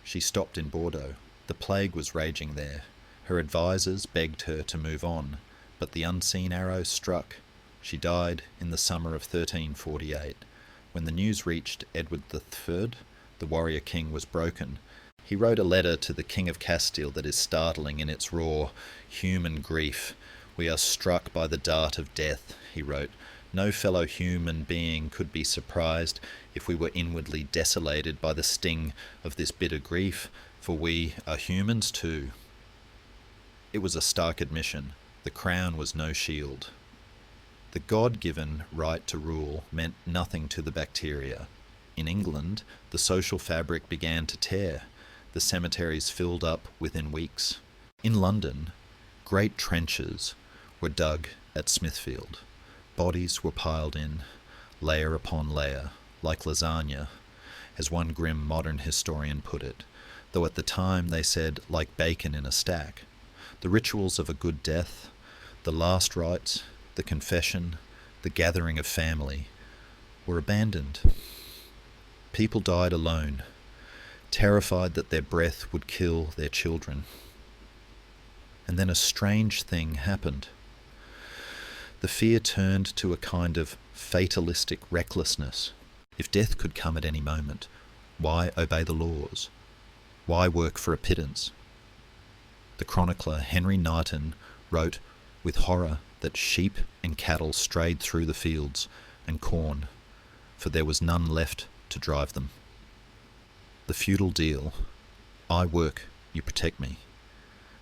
She stopped in Bordeaux. The plague was raging there. Her advisers begged her to move on, but the unseen arrow struck. She died in the summer of 1348. When the news reached Edward III, the warrior king was broken. He wrote a letter to the King of Castile that is startling in its raw, human grief. "We are struck by the dart of death," he wrote. "No fellow human being could be surprised if we were inwardly desolated by the sting of this bitter grief, for we are humans too." It was a stark admission. The crown was no shield. The God-given right to rule meant nothing to the bacteria. In England, the social fabric began to tear. The cemeteries filled up within weeks. In London, great trenches were dug at Smithfield. Bodies were piled in, layer upon layer, like lasagna, as one grim modern historian put it, though at the time they said like bacon in a stack. The rituals of a good death, the last rites, the confession, the gathering of family, were abandoned. People died alone, terrified that their breath would kill their children. And then a strange thing happened. The fear turned to a kind of fatalistic recklessness. If death could come at any moment, why obey the laws? Why work for a pittance? The chronicler Henry Knighton wrote with horror that sheep and cattle strayed through the fields and corn, for there was none left to drive them. The feudal deal, I work, you protect me,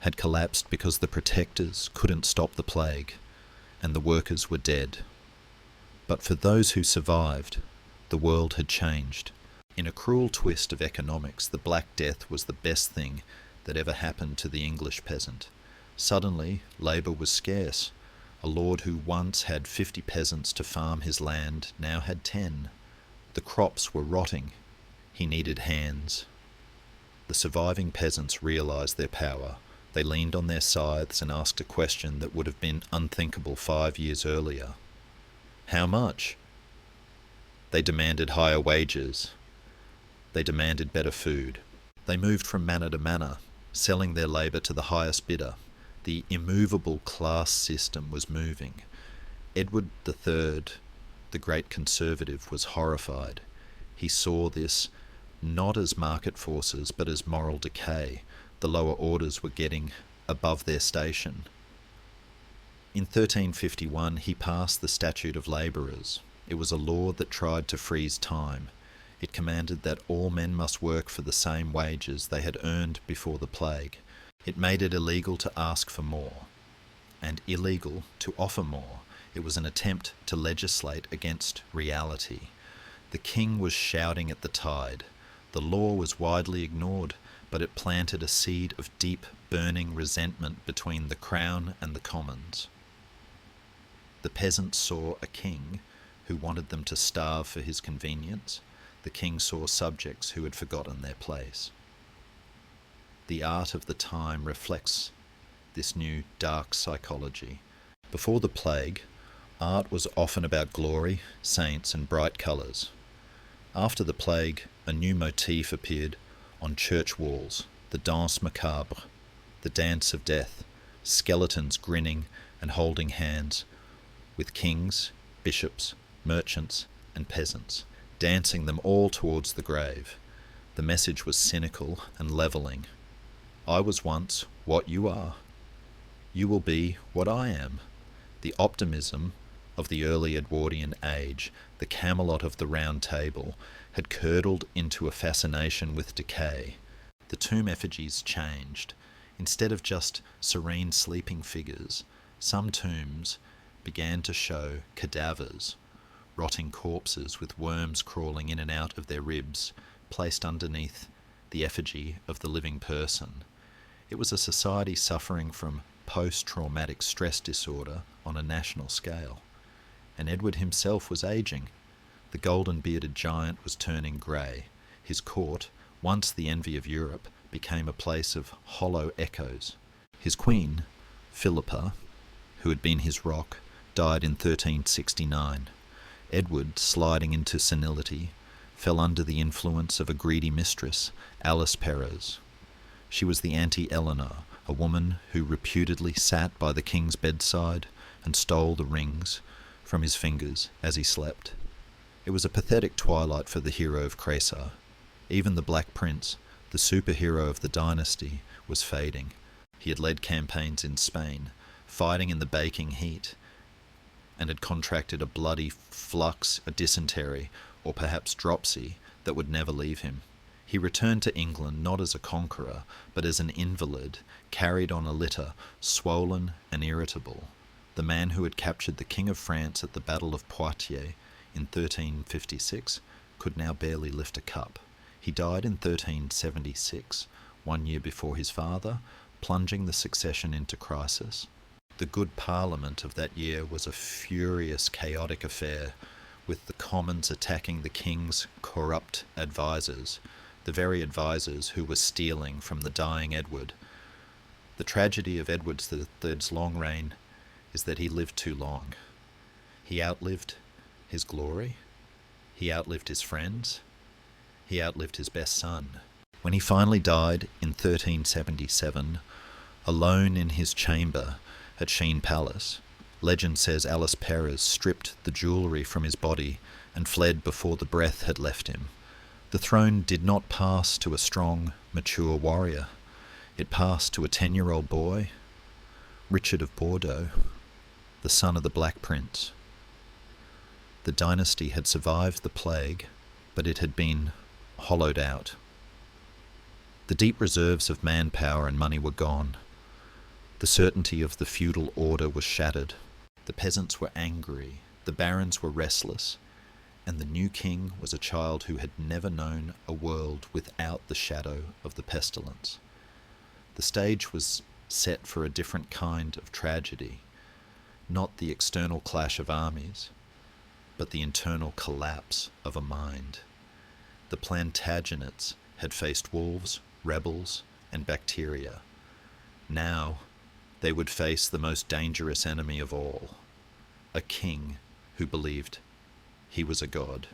had collapsed because the protectors couldn't stop the plague, and the workers were dead. But for those who survived, the world had changed. In a cruel twist of economics, the Black Death was the best thing that ever happened to the English peasant. Suddenly, labour was scarce. A lord who once had 50 peasants to farm his land now had 10. The crops were rotting. He needed hands. The surviving peasants realised their power. They leaned on their scythes and asked a question that would have been unthinkable 5 years earlier. How much? They demanded higher wages. They demanded better food. They moved from manor to manor, selling their labour to the highest bidder. The immovable class system was moving. Edward III, the great conservative, was horrified. He saw this not as market forces, but as moral decay. The lower orders were getting above their station. In 1351, he passed the Statute of Labourers. It was a law that tried to freeze time. It commanded that all men must work for the same wages they had earned before the plague. It made it illegal to ask for more, and illegal to offer more. It was an attempt to legislate against reality. The king was shouting at the tide. The law was widely ignored, but it planted a seed of deep, burning resentment between the crown and the commons. The peasants saw a king who wanted them to starve for his convenience. The king saw subjects who had forgotten their place. The art of the time reflects this new dark psychology. Before the plague, art was often about glory, saints, and bright colours. After the plague, a new motif appeared on church walls, the danse macabre, the dance of death, skeletons grinning and holding hands, with kings, bishops, merchants, and peasants, dancing them all towards the grave. The message was cynical and levelling. I was once what you are. You will be what I am. The optimism of the early Edwardian age, the Camelot of the Round Table, had curdled into a fascination with decay. The tomb effigies changed. Instead of just serene sleeping figures, some tombs began to show cadavers, rotting corpses with worms crawling in and out of their ribs, placed underneath the effigy of the living person. It was a society suffering from post-traumatic stress disorder on a national scale. And Edward himself was ageing. The golden-bearded giant was turning grey. His court, once the envy of Europe, became a place of hollow echoes. His queen, Philippa, who had been his rock, died in 1369. Edward, sliding into senility, fell under the influence of a greedy mistress, Alice Perrers. She was the anti-Eleanor, a woman who reputedly sat by the king's bedside and stole the rings from his fingers as he slept. It was a pathetic twilight for the hero of Creçar. Even the Black Prince, the superhero of the dynasty, was fading. He had led campaigns in Spain, fighting in the baking heat, and had contracted a bloody flux, a dysentery, or perhaps dropsy, that would never leave him. He returned to England not as a conqueror, but as an invalid, carried on a litter, swollen and irritable. The man who had captured the King of France at the Battle of Poitiers in 1356 could now barely lift a cup. He died in 1376, 1 year before his father, plunging the succession into crisis. The good Parliament of that year was a furious, chaotic affair, with the Commons attacking the King's corrupt advisers, the very advisers who were stealing from the dying Edward. The tragedy of Edward III's long reign is that he lived too long. He outlived his glory, he outlived his friends, he outlived his best son. When he finally died in 1377, alone in his chamber at Sheen Palace, legend says Alice Perrers stripped the jewellery from his body and fled before the breath had left him. The throne did not pass to a strong, mature warrior. It passed to a 10-year-old boy, Richard of Bordeaux, the son of the Black Prince. The dynasty had survived the plague, but it had been hollowed out. The deep reserves of manpower and money were gone. The certainty of the feudal order was shattered. The peasants were angry, the barons were restless, and the new king was a child who had never known a world without the shadow of the pestilence. The stage was set for a different kind of tragedy, not the external clash of armies, but the internal collapse of a mind. The Plantagenets had faced wolves, rebels, and bacteria. Now they would face the most dangerous enemy of all, a king who believed he was a god.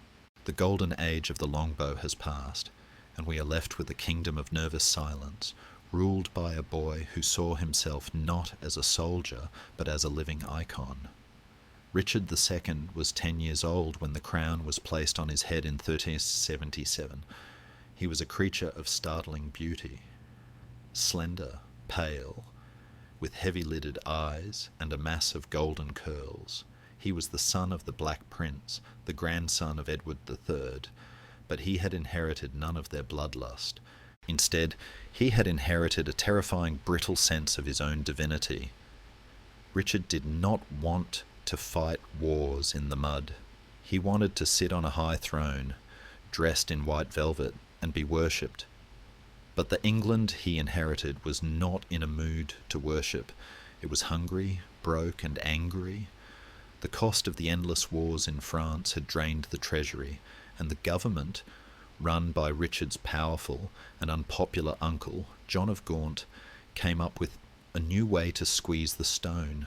The golden age of the longbow has passed, and we are left with a kingdom of nervous silence, ruled by a boy who saw himself not as a soldier, but as a living icon. Richard II was 10 years old when the crown was placed on his head in 1377. He was a creature of startling beauty, slender, pale, with heavy-lidded eyes and a mass of golden curls. He was the son of the Black Prince, the grandson of Edward III, but he had inherited none of their bloodlust. Instead, he had inherited a terrifying, brittle sense of his own divinity. Richard did not want to fight wars in the mud. He wanted to sit on a high throne, dressed in white velvet, and be worshipped. But the England he inherited was not in a mood to worship. It was hungry, broke, and angry. The cost of the endless wars in France had drained the treasury, and the government, run by Richard's powerful and unpopular uncle, John of Gaunt, came up with a new way to squeeze the stone.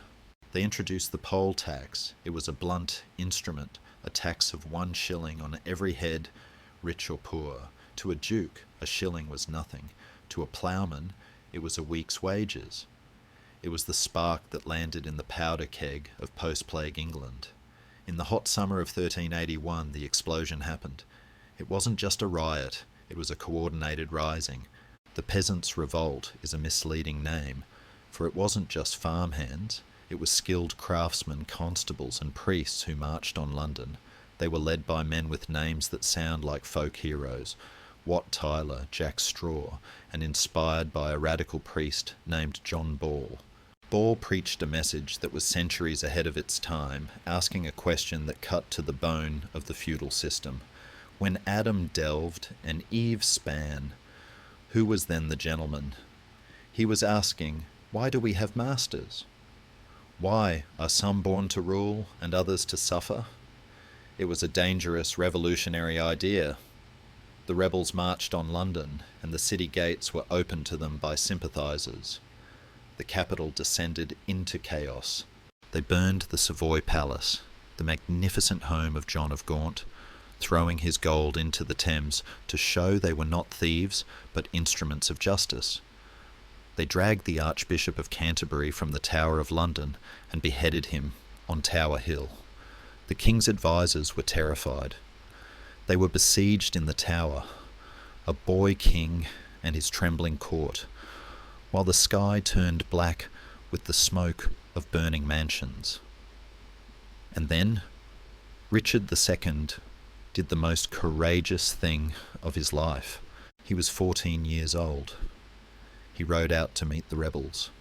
They introduced the poll tax. It was a blunt instrument, a tax of 1 shilling on every head, rich or poor. To a duke, a shilling was nothing. To a ploughman, it was a week's wages. It was the spark that landed in the powder keg of post-plague England. In the hot summer of 1381, the explosion happened. It wasn't just a riot, it was a coordinated rising. The Peasants' Revolt is a misleading name, for it wasn't just farmhands, it was skilled craftsmen, constables, and priests who marched on London. They were led by men with names that sound like folk heroes, Wat Tyler, Jack Straw, and inspired by a radical priest named John Ball. Ball preached a message that was centuries ahead of its time, asking a question that cut to the bone of the feudal system. When Adam delved and Eve span, who was then the gentleman? He was asking, why do we have masters? Why are some born to rule and others to suffer? It was a dangerous revolutionary idea. The rebels marched on London, and the city gates were opened to them by sympathisers. The capital descended into chaos. They burned the Savoy Palace, the magnificent home of John of Gaunt, throwing his gold into the Thames to show they were not thieves, but instruments of justice. They dragged the Archbishop of Canterbury from the Tower of London and beheaded him on Tower Hill. The king's advisers were terrified. They were besieged in the Tower, a boy king and his trembling court, while the sky turned black with the smoke of burning mansions. And then Richard II did the most courageous thing of his life. He was 14 years old. He rode out to meet the rebels.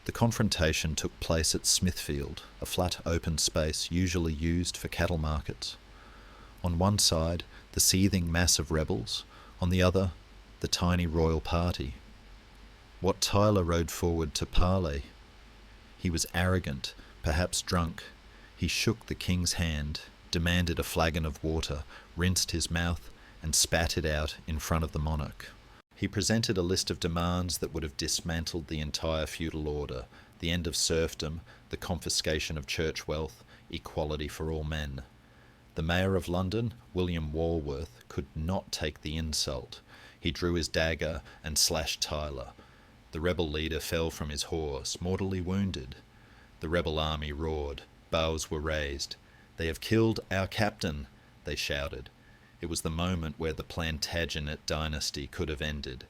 The confrontation took place at Smithfield, a flat open space usually used for cattle markets. On one side, the seething mass of rebels, on the other, the tiny royal party. Wat Tyler rode forward to parley. He was arrogant, perhaps drunk. He shook the king's hand, demanded a flagon of water, rinsed his mouth, and spat it out in front of the monarch. He presented a list of demands that would have dismantled the entire feudal order: the end of serfdom, the confiscation of church wealth, equality for all men. The Mayor of London, William Walworth, could not take the insult. He drew his dagger and slashed Tyler. The rebel leader fell from his horse, mortally wounded. The rebel army roared. Bows were raised. "They have killed our captain," they shouted. It was the moment where the Plantagenet Dynasty could have ended.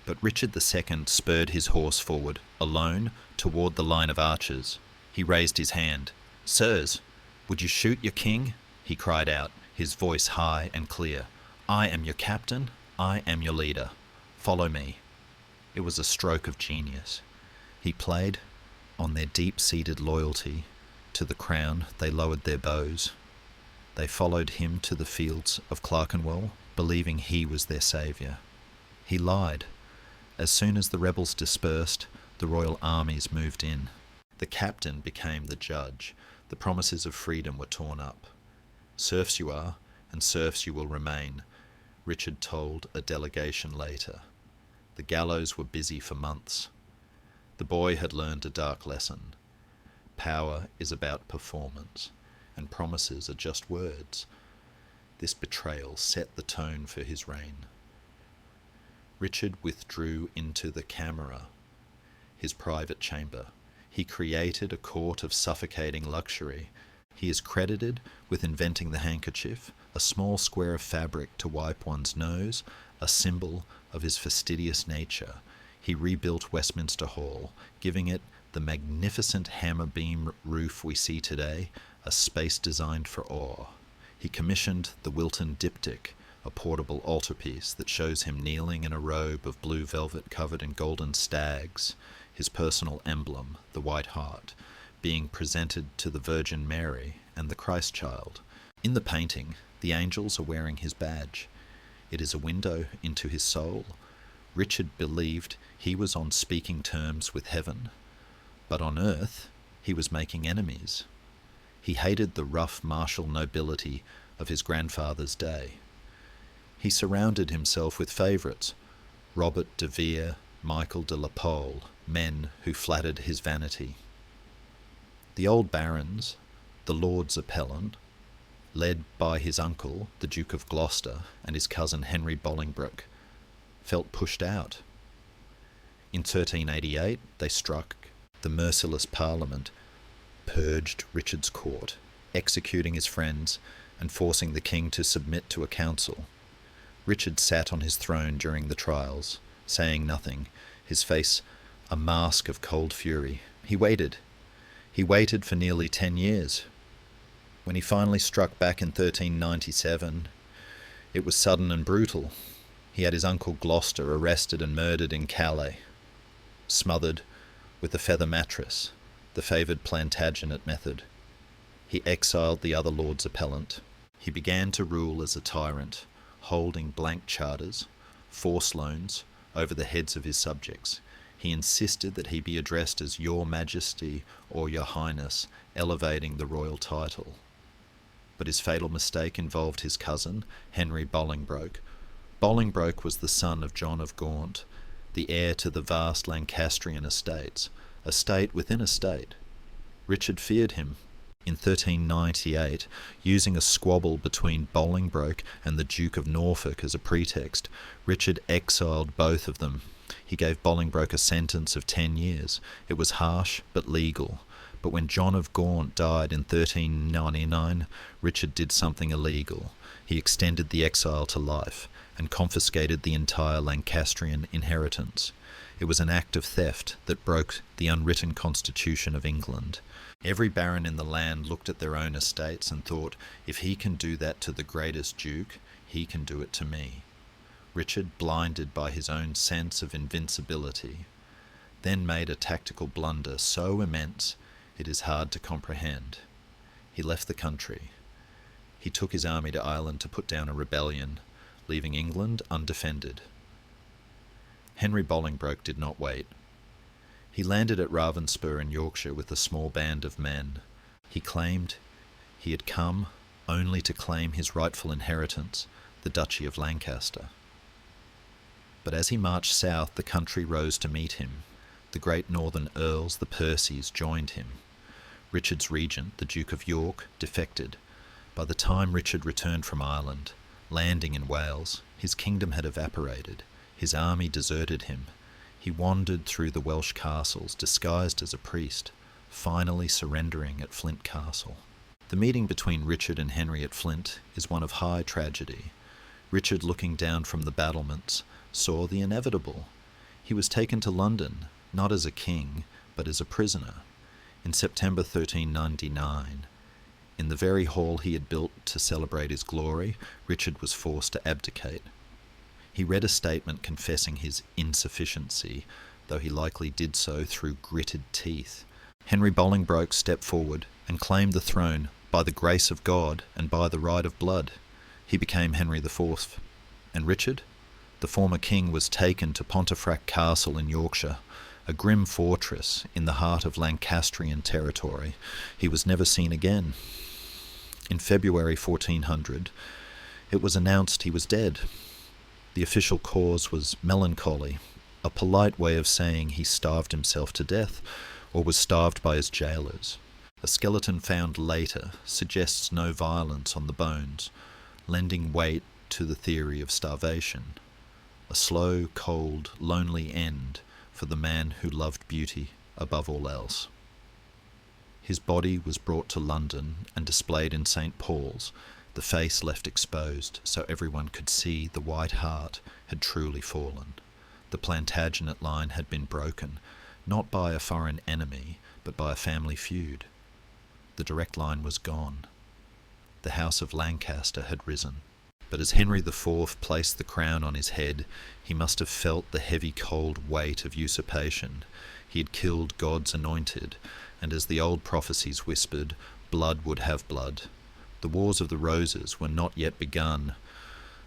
But Richard II spurred his horse forward, alone, toward the line of archers. He raised his hand. "Sirs, would you shoot your king?" he cried out, his voice high and clear. "I am your captain. I am your leader. Follow me." It was a stroke of genius. He played on their deep-seated loyalty to the crown. They lowered their bows. They followed him to the fields of Clerkenwell, believing he was their saviour. He lied. As soon as the rebels dispersed, the royal armies moved in. The captain became the judge. The promises of freedom were torn up. "Serfs you are, and serfs you will remain," Richard told a delegation later. The gallows were busy for months. The boy had learned a dark lesson. Power is about performance, and promises are just words. This betrayal set the tone for his reign. Richard withdrew into the camera, his private chamber. He created a court of suffocating luxury. He is credited with inventing the handkerchief, a small square of fabric to wipe one's nose, a symbol of his fastidious nature. He rebuilt Westminster Hall, giving it the magnificent hammer beam roof we see today, a space designed for awe. He commissioned the Wilton diptych, a portable altarpiece that shows him kneeling in a robe of blue velvet covered in golden stags, his personal emblem, the White Hart, being presented to the Virgin Mary and the Christ Child. In the painting, the angels are wearing his badge. It is a window into his soul. Richard believed he was on speaking terms with heaven, but on earth he was making enemies. He hated the rough martial nobility of his grandfather's day. He surrounded himself with favourites, Robert de Vere, Michael de la Pole, men who flattered his vanity. The old barons, the Lords Appellant, led by his uncle, the Duke of Gloucester, and his cousin Henry Bolingbroke, felt pushed out. In 1388, they struck. The merciless Parliament purged Richard's court, executing his friends and forcing the king to submit to a council. Richard sat on his throne during the trials, saying nothing, his face a mask of cold fury. He waited. He waited for nearly 10 years. When he finally struck back in 1397, it was sudden and brutal. He had his uncle Gloucester arrested and murdered in Calais, smothered with a feather mattress, the favoured Plantagenet method. He exiled the other Lords Appellant. He began to rule as a tyrant, holding blank charters, force loans, over the heads of his subjects. He insisted that he be addressed as Your Majesty or Your Highness, elevating the royal title. But his fatal mistake involved his cousin, Henry Bolingbroke. Bolingbroke was the son of John of Gaunt, the heir to the vast Lancastrian estates, a state within a state. Richard feared him. In 1398, using a squabble between Bolingbroke and the Duke of Norfolk as a pretext, Richard exiled both of them. He gave Bolingbroke a sentence of 10 years. It was harsh but legal. But when John of Gaunt died in 1399, Richard did something illegal. He extended the exile to life and confiscated the entire Lancastrian inheritance. It was an act of theft that broke the unwritten constitution of England. Every baron in the land looked at their own estates and thought, if he can do that to the greatest duke, he can do it to me. Richard, blinded by his own sense of invincibility, then made a tactical blunder so immense it is hard to comprehend. He left the country. He took his army to Ireland to put down a rebellion, leaving England undefended. Henry Bolingbroke did not wait. He landed at Ravenspur in Yorkshire with a small band of men. He claimed he had come only to claim his rightful inheritance, the Duchy of Lancaster. But as he marched south, the country rose to meet him. The great northern earls, the Percys, joined him. Richard's regent, the Duke of York, defected. By the time Richard returned from Ireland, landing in Wales, his kingdom had evaporated. His army deserted him. He wandered through the Welsh castles, disguised as a priest, finally surrendering at Flint Castle. The meeting between Richard and Henry at Flint is one of high tragedy. Richard, looking down from the battlements, saw the inevitable. He was taken to London, not as a king, but as a prisoner, in September 1399. In the very hall he had built to celebrate his glory, Richard was forced to abdicate. He read a statement confessing his insufficiency, though he likely did so through gritted teeth. Henry Bolingbroke stepped forward and claimed the throne by the grace of God and by the right of blood. He became Henry IV. And Richard? The former king was taken to Pontefract Castle in Yorkshire, a grim fortress in the heart of Lancastrian territory. He was never seen again. In February 1400, it was announced he was dead. The official cause was melancholy, a polite way of saying he starved himself to death or was starved by his jailers. A skeleton found later suggests no violence on the bones, lending weight to the theory of starvation. A slow, cold, lonely end for the man who loved beauty above all else. His body was brought to London and displayed in St. Paul's, the face left exposed so everyone could see the white hart had truly fallen. The Plantagenet line had been broken, not by a foreign enemy, but by a family feud. The direct line was gone. The House of Lancaster had risen. But as Henry IV placed the crown on his head, he must have felt the heavy cold weight of usurpation. He had killed God's anointed, and as the old prophecies whispered, blood would have blood. The Wars of the Roses were not yet begun,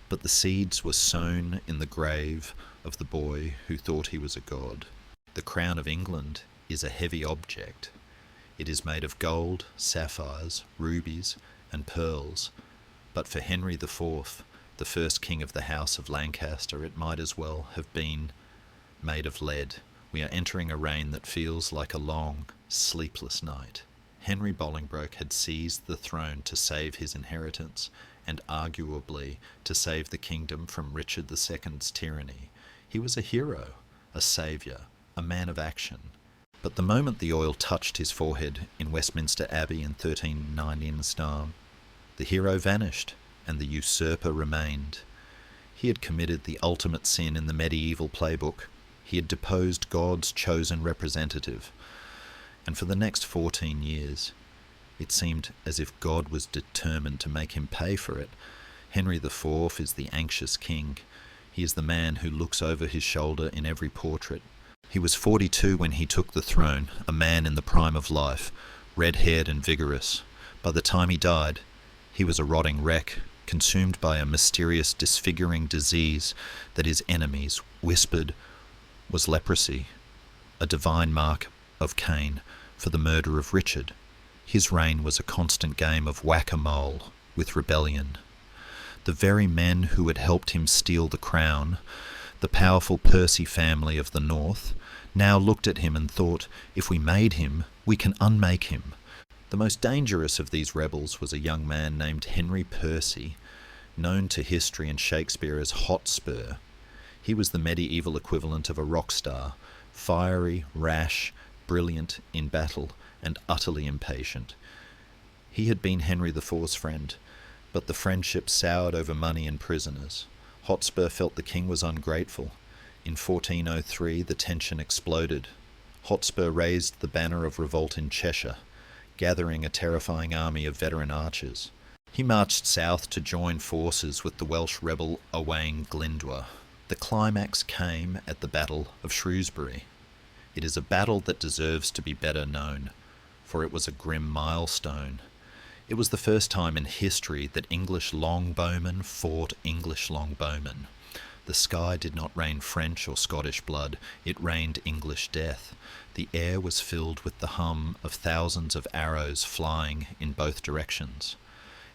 but the seeds were sown in the grave of the boy who thought he was a god. The crown of England is a heavy object. It is made of gold, sapphires, rubies, and pearls. But for Henry IV, the first king of the House of Lancaster, it might as well have been made of lead. We are entering a reign that feels like a long, sleepless night. Henry Bolingbroke had seized the throne to save his inheritance, and arguably to save the kingdom from Richard II's tyranny. He was a hero, a saviour, a man of action. But the moment the oil touched his forehead in Westminster Abbey in 1399, the hero vanished, and the usurper remained. He had committed the ultimate sin in the medieval playbook. He had deposed God's chosen representative. And for the next 14 years, it seemed as if God was determined to make him pay for it. Henry IV is the anxious king. He is the man who looks over his shoulder in every portrait. He was 42 when he took the throne, a man in the prime of life, red-haired and vigorous. By the time he died, he was a rotting wreck, consumed by a mysterious disfiguring disease that his enemies whispered was leprosy, a divine mark of Cain for the murder of Richard. His reign was a constant game of whack-a-mole with rebellion. The very men who had helped him steal the crown, the powerful Percy family of the north, now looked at him and thought, if we made him, we can unmake him. The most dangerous of these rebels was a young man named Henry Percy, known to history and Shakespeare as Hotspur. He was the medieval equivalent of a rock star, fiery, rash, brilliant in battle, and utterly impatient. He had been Henry IV's friend, but the friendship soured over money and prisoners. Hotspur felt the king was ungrateful. In 1403, the tension exploded. Hotspur raised the banner of revolt in Cheshire, gathering a terrifying army of veteran archers. He marched south to join forces with the Welsh rebel Owain Glyndwr. The climax came at the Battle of Shrewsbury. It is a battle that deserves to be better known, for it was a grim milestone. It was the first time in history that English longbowmen fought English longbowmen. The sky did not rain French or Scottish blood, it rained English death. The air was filled with the hum of thousands of arrows flying in both directions.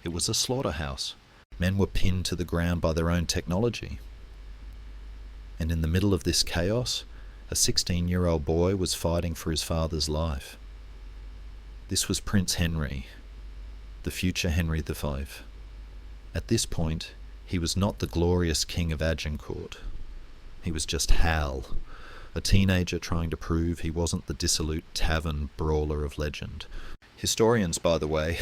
It was a slaughterhouse. Men were pinned to the ground by their own technology. And in the middle of this chaos, a 16-year-old boy was fighting for his father's life. This was Prince Henry, the future Henry V. At this point, he was not the glorious King of Agincourt. He was just Hal, a teenager trying to prove he wasn't the dissolute tavern brawler of legend. Historians, by the way,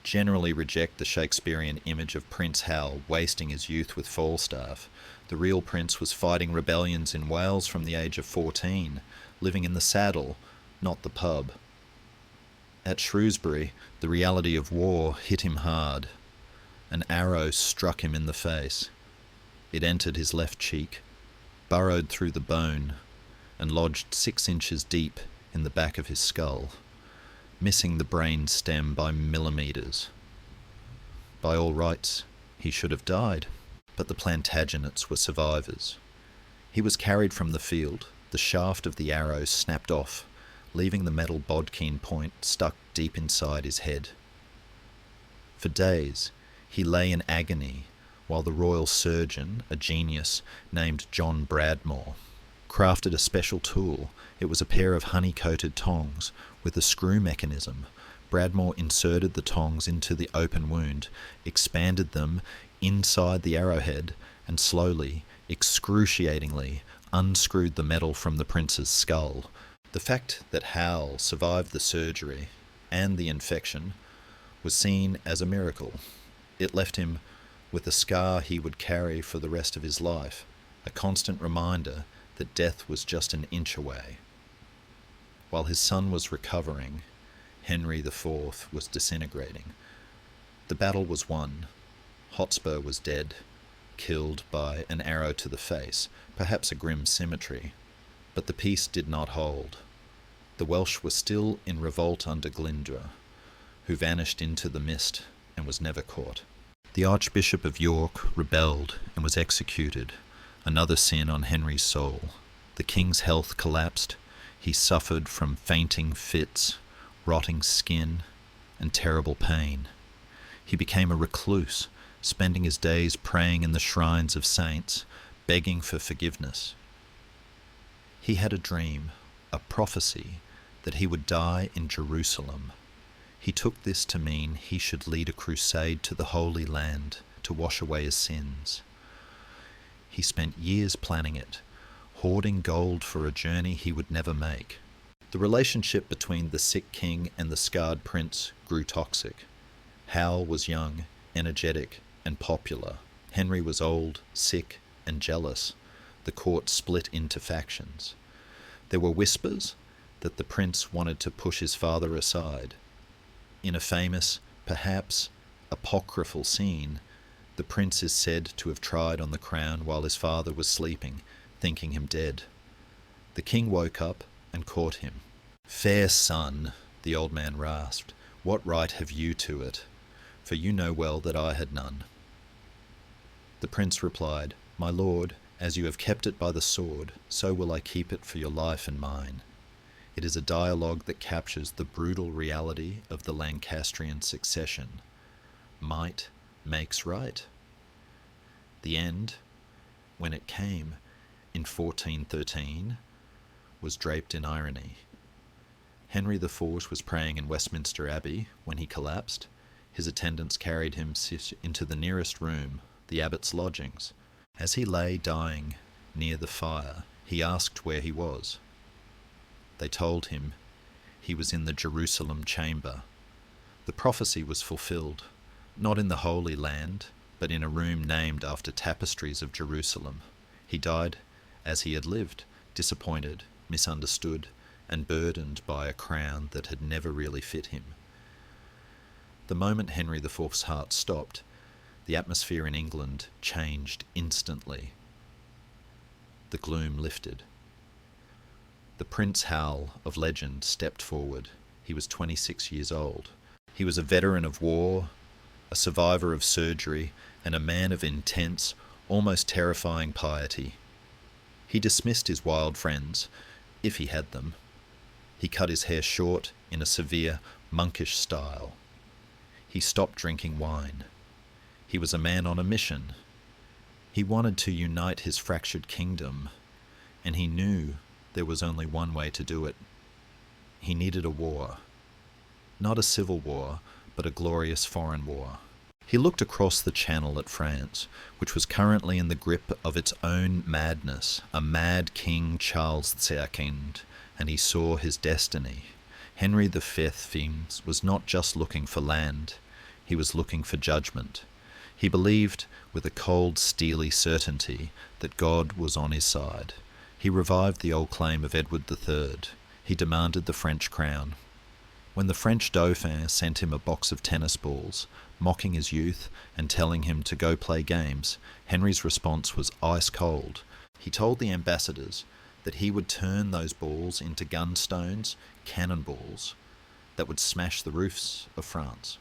generally reject the Shakespearean image of Prince Hal wasting his youth with Falstaff. The real prince was fighting rebellions in Wales from the age of 14, living in the saddle, not the pub. At Shrewsbury, the reality of war hit him hard. An arrow struck him in the face. It entered his left cheek, burrowed through the bone, and lodged 6 inches deep in the back of his skull, missing the brain stem by millimetres. By all rights, he should have died, but the Plantagenets were survivors. He was carried from the field, the shaft of the arrow snapped off, leaving the metal bodkin point stuck deep inside his head. For days, he lay in agony while the royal surgeon, a genius named John Bradmore, crafted a special tool. It was a pair of honey-coated tongs with a screw mechanism. Bradmore inserted the tongs into the open wound, expanded them inside the arrowhead, and slowly, excruciatingly, unscrewed the metal from the prince's skull. The fact that Hal survived the surgery and the infection was seen as a miracle. It left him with a scar he would carry for the rest of his life, a constant reminder that death was just an inch away. While his son was recovering, Henry IV was disintegrating. The battle was won. Hotspur was dead, killed by an arrow to the face, perhaps a grim symmetry. But the peace did not hold. The Welsh were still in revolt under Glyndwr, who vanished into the mist and was never caught. The Archbishop of York rebelled and was executed, another sin on Henry's soul. The king's health collapsed. He suffered from fainting fits, rotting skin, and terrible pain. He became a recluse, spending his days praying in the shrines of saints, begging for forgiveness. He had a dream, a prophecy, that he would die in Jerusalem. He took this to mean he should lead a crusade to the Holy Land to wash away his sins. He spent years planning it, hoarding gold for a journey he would never make. The relationship between the sick king and the scarred prince grew toxic. Hal was young, energetic, and popular. Henry was old, sick, and jealous. The court split into factions. There were whispers that the prince wanted to push his father aside. In a famous, perhaps apocryphal scene, the prince is said to have tried on the crown while his father was sleeping, thinking him dead. The king woke up and caught him. "Fair son," the old man rasped, "what right have you to it? For you know well that I had none." The prince replied, "My lord, as you have kept it by the sword, so will I keep it for your life and mine." It is a dialogue that captures the brutal reality of the Lancastrian succession. Might makes right. The end, when it came in 1413, was draped in irony. Henry IV was praying in Westminster Abbey when he collapsed. His attendants carried him into the nearest room, the abbot's lodgings. As he lay dying near the fire, he asked where he was. They told him he was in the Jerusalem chamber. The prophecy was fulfilled, not in the Holy Land, but in a room named after tapestries of Jerusalem. He died as he had lived, disappointed, misunderstood, and burdened by a crown that had never really fit him. The moment Henry IV's heart stopped, the atmosphere in England changed instantly. The gloom lifted. The Prince Hal of legend stepped forward. He was 26 years old. He was a veteran of war, a survivor of surgery, and a man of intense, almost terrifying piety. He dismissed his wild friends, if he had them. He cut his hair short in a severe, monkish style. He stopped drinking wine. He was a man on a mission. He wanted to unite his fractured kingdom, and he knew there was only one way to do it. He needed a war. Not a civil war, but a glorious foreign war. He looked across the channel at France, which was currently in the grip of its own madness, a mad King Charles II, and he saw his destiny. Henry V was not just looking for land. He was looking for judgment. He believed, with a cold, steely certainty, that God was on his side. He revived the old claim of Edward III. He demanded the French crown. When the French Dauphin sent him a box of tennis balls, mocking his youth and telling him to go play games, Henry's response was ice cold. He told the ambassadors that he would turn those balls into gunstones, cannonballs, that would smash the roofs of France.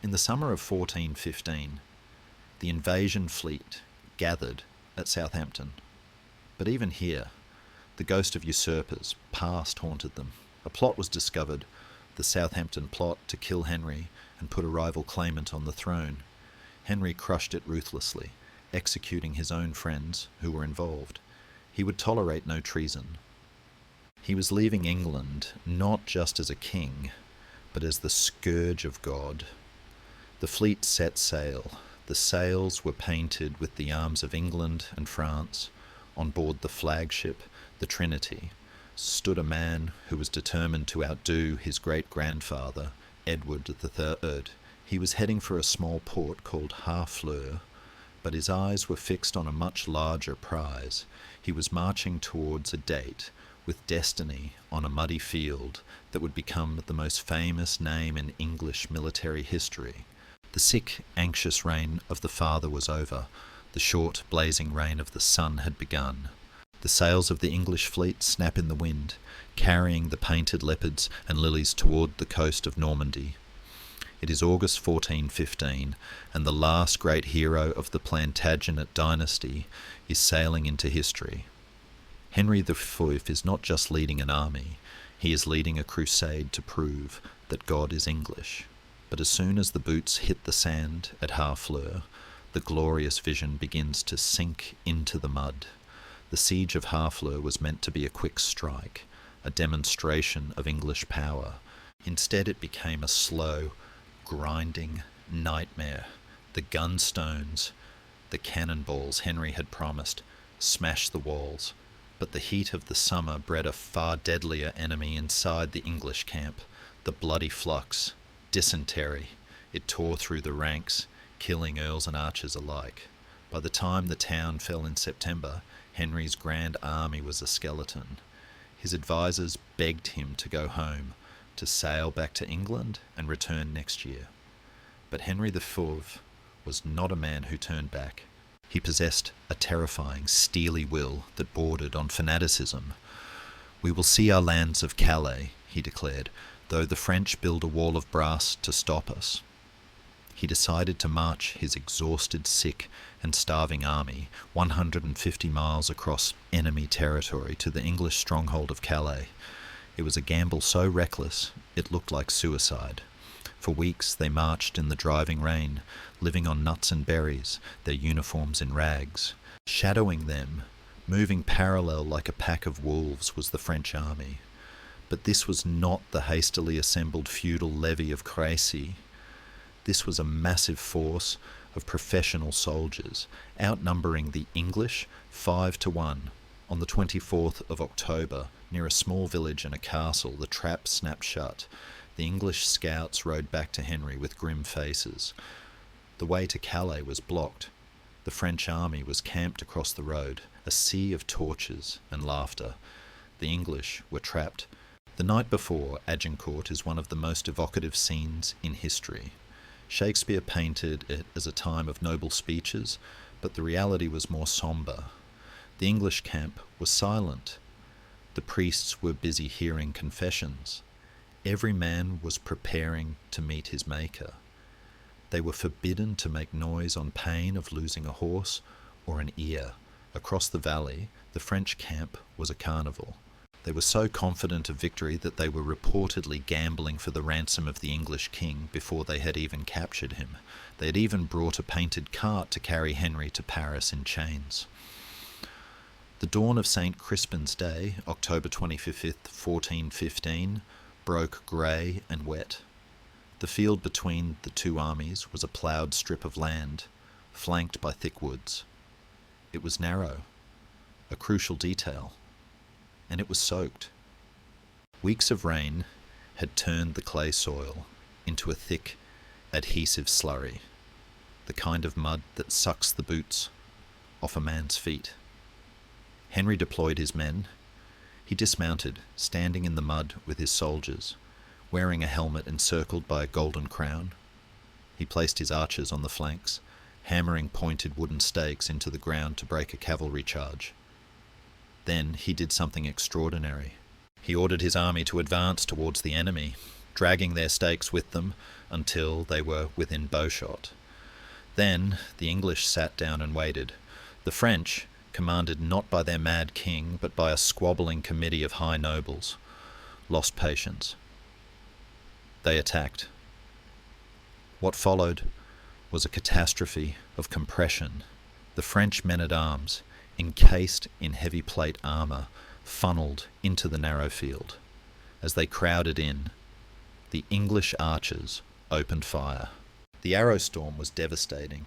In the summer of 1415, the invasion fleet gathered at Southampton. But even here, the ghost of usurpers past haunted them. A plot was discovered, the Southampton plot to kill Henry and put a rival claimant on the throne. Henry crushed it ruthlessly, executing his own friends who were involved. He would tolerate no treason. He was leaving England not just as a king, but as the scourge of God. The fleet set sail. The sails were painted with the arms of England and France. On board the flagship, the Trinity, stood a man who was determined to outdo his great-grandfather, Edward III. He was heading for a small port called Harfleur, but his eyes were fixed on a much larger prize. He was marching towards a date with destiny on a muddy field that would become the most famous name in English military history. The sick, anxious reign of the father was over. The short, blazing reign of the son had begun. The sails of the English fleet snap in the wind, carrying the painted leopards and lilies toward the coast of Normandy. It is August 1415, and the last great hero of the Plantagenet Dynasty is sailing into history. Henry IV is not just leading an army, he is leading a crusade to prove that God is English. But as soon as the boots hit the sand at Harfleur, the glorious vision begins to sink into the mud. The siege of Harfleur was meant to be a quick strike, a demonstration of English power. Instead it became a slow, grinding nightmare. The gunstones, the cannonballs Henry had promised, smashed the walls. But the heat of the summer bred a far deadlier enemy inside the English camp, the bloody flux, dysentery. It tore through the ranks, killing earls and archers alike. By the time the town fell in September, Henry's grand army was a skeleton. His advisors begged him to go home, to sail back to England and return next year. But Henry IV was not a man who turned back. He possessed a terrifying, steely will that bordered on fanaticism. "We will see our lands of Calais," he declared, "though the French build a wall of brass to stop us." He decided to march his exhausted, sick and starving army 150 miles across enemy territory to the English stronghold of Calais. It was a gamble so reckless it looked like suicide. For weeks they marched in the driving rain, living on nuts and berries, their uniforms in rags. Shadowing them, moving parallel like a pack of wolves, was the French army. But this was not the hastily assembled feudal levy of Crécy. This was a massive force of professional soldiers, outnumbering the English 5-1. On the 24th of October, near a small village and a castle, the trap snapped shut. The English scouts rode back to Henry with grim faces. The way to Calais was blocked. The French army was camped across the road, a sea of torches and laughter. The English were trapped. The night before Agincourt is one of the most evocative scenes in history. Shakespeare painted it as a time of noble speeches, but the reality was more sombre. The English camp was silent. The priests were busy hearing confessions. Every man was preparing to meet his maker. They were forbidden to make noise on pain of losing a horse or an ear. Across the valley, the French camp was a carnival. They were so confident of victory that they were reportedly gambling for the ransom of the English king before they had even captured him. They had even brought a painted cart to carry Henry to Paris in chains. The dawn of St. Crispin's Day, October 25th, 1415, broke grey and wet. The field between the two armies was a ploughed strip of land, flanked by thick woods. It was narrow, a crucial detail, and it was soaked. Weeks of rain had turned the clay soil into a thick, adhesive slurry, the kind of mud that sucks the boots off a man's feet. Henry deployed his men. He dismounted, standing in the mud with his soldiers, wearing a helmet encircled by a golden crown. He placed his archers on the flanks, hammering pointed wooden stakes into the ground to break a cavalry charge. Then he did something extraordinary. He ordered his army to advance towards the enemy, dragging their stakes with them until they were within bowshot. Then the English sat down and waited. The French, commanded not by their mad king but by a squabbling committee of high nobles, lost patience. They attacked. What followed was a catastrophe of compression. The French men-at-arms, encased in heavy plate armour, funneled into the narrow field. As they crowded in, the English archers opened fire. The arrow storm was devastating,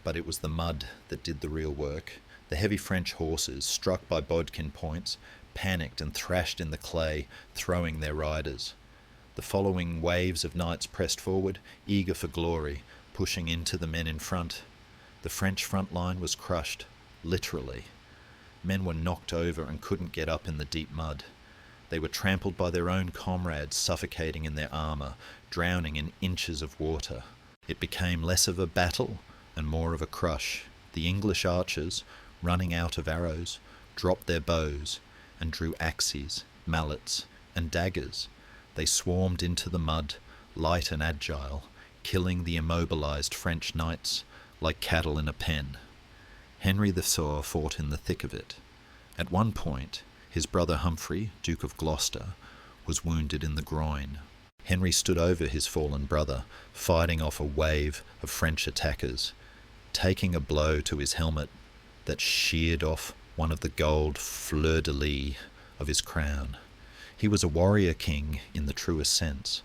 but it was the mud that did the real work. The heavy French horses, struck by bodkin points, panicked and thrashed in the clay, throwing their riders. The following waves of knights pressed forward, eager for glory, pushing into the men in front. The French front line was crushed, literally. Men were knocked over and couldn't get up in the deep mud. They were trampled by their own comrades, suffocating in their armour, drowning in inches of water. It became less of a battle and more of a crush. The English archers, running out of arrows, dropped their bows and drew axes, mallets, and daggers. They swarmed into the mud, light and agile, killing the immobilized French knights like cattle in a pen. Henry IV fought in the thick of it. At one point, his brother Humphrey, Duke of Gloucester, was wounded in the groin. Henry stood over his fallen brother, fighting off a wave of French attackers, taking a blow to his helmet that sheared off one of the gold fleurs-de-lis of his crown. He was a warrior king in the truest sense.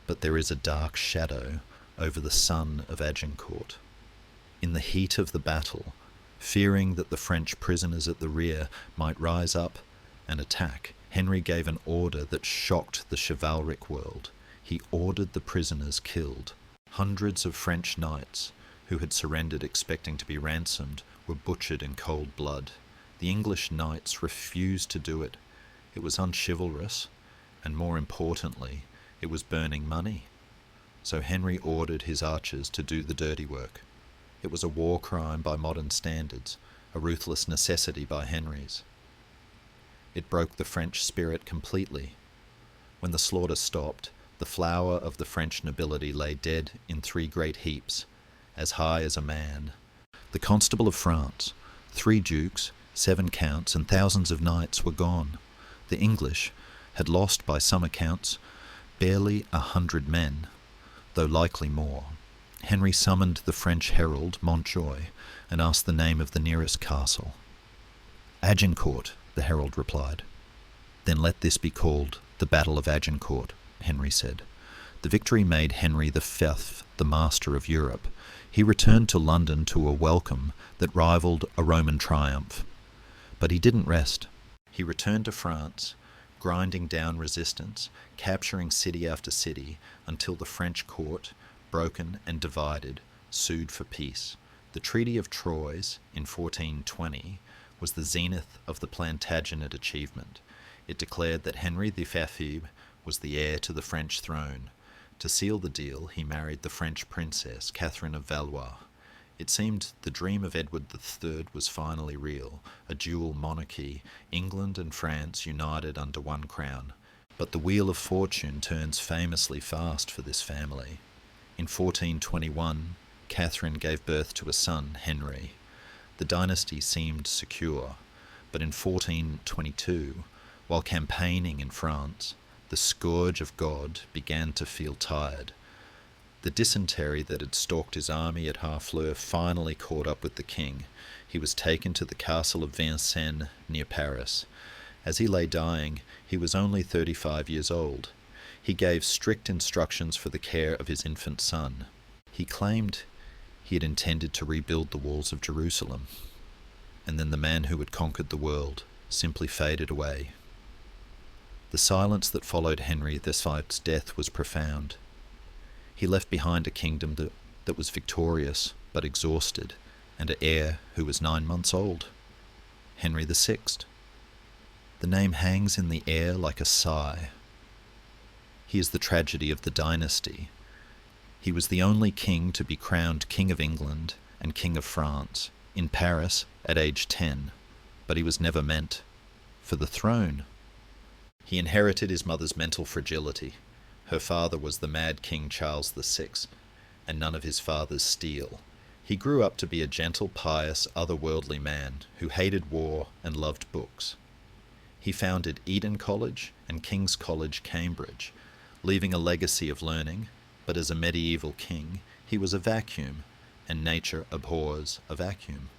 But there is a dark shadow over the son of Agincourt. In the heat of the battle, fearing that the French prisoners at the rear might rise up and attack, Henry gave an order that shocked the chivalric world. He ordered the prisoners killed. Hundreds of French knights, who had surrendered expecting to be ransomed, were butchered in cold blood. The English knights refused to do it. It was unchivalrous, and more importantly, it was burning money. So Henry ordered his archers to do the dirty work. It was a war crime by modern standards, a ruthless necessity by Henry's. It broke the French spirit completely. When the slaughter stopped, the flower of the French nobility lay dead in 3 great heaps, as high as a man. The Constable of France, 3 dukes, 7 counts, and thousands of knights were gone. The English had lost, by some accounts, barely 100 men, though likely more. Henry summoned the French herald, Montjoy, and asked the name of the nearest castle. Agincourt, the herald replied. Then let this be called the Battle of Agincourt, Henry said. The victory made Henry V the master of Europe. He returned to London to a welcome that rivaled a Roman triumph. But he didn't rest. He returned to France, grinding down resistance, capturing city after city, until the French court, broken and divided, sued for peace. The Treaty of Troyes in 1420 was the zenith of the Plantagenet achievement. It declared that Henry V was the heir to the French throne. To seal the deal, he married the French princess, Catherine of Valois. It seemed the dream of Edward III was finally real, a dual monarchy, England and France united under one crown. But the wheel of fortune turns famously fast for this family. In 1421, Catherine gave birth to a son, Henry. The dynasty seemed secure, but in 1422, while campaigning in France, the scourge of God began to feel tired. The dysentery that had stalked his army at Harfleur finally caught up with the king. He was taken to the castle of Vincennes near Paris. As he lay dying, he was only 35 years old. He gave strict instructions for the care of his infant son. He claimed he had intended to rebuild the walls of Jerusalem, and then the man who had conquered the world simply faded away. The silence that followed Henry VI's death was profound. He left behind a kingdom that was victorious but exhausted, and an heir who was 9 months old. Henry VI. The name hangs in the air like a sigh. He is the tragedy of the dynasty. He was the only king to be crowned King of England and King of France in Paris at age 10, but he was never meant for the throne. He inherited his mother's mental fragility. Her father was the mad King Charles VI, and none of his father's steel. He grew up to be a gentle, pious, otherworldly man who hated war and loved books. He founded Eton College and King's College, Cambridge, leaving a legacy of learning, but as a medieval king, he was a vacuum, and nature abhors a vacuum.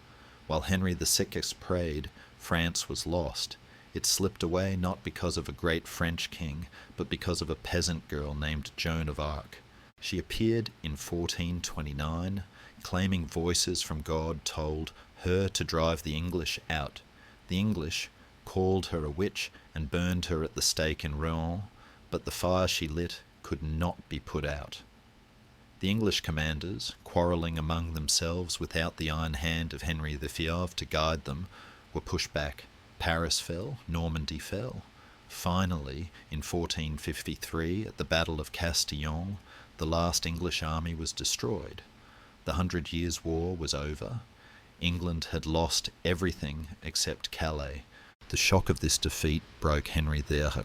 While Henry VI prayed, France was lost. It slipped away not because of a great French king, but because of a peasant girl named Joan of Arc. She appeared in 1429, claiming voices from God told her to drive the English out. The English called her a witch and burned her at the stake in Rouen, but the fire she lit could not be put out. The English commanders, quarrelling among themselves without the iron hand of Henry IV to guide them, were pushed back. Paris fell, Normandy fell. Finally, in 1453, at the Battle of Castillon, the last English army was destroyed. The 100 Years' War was over. England had lost everything except Calais. The shock of this defeat broke Henry VI.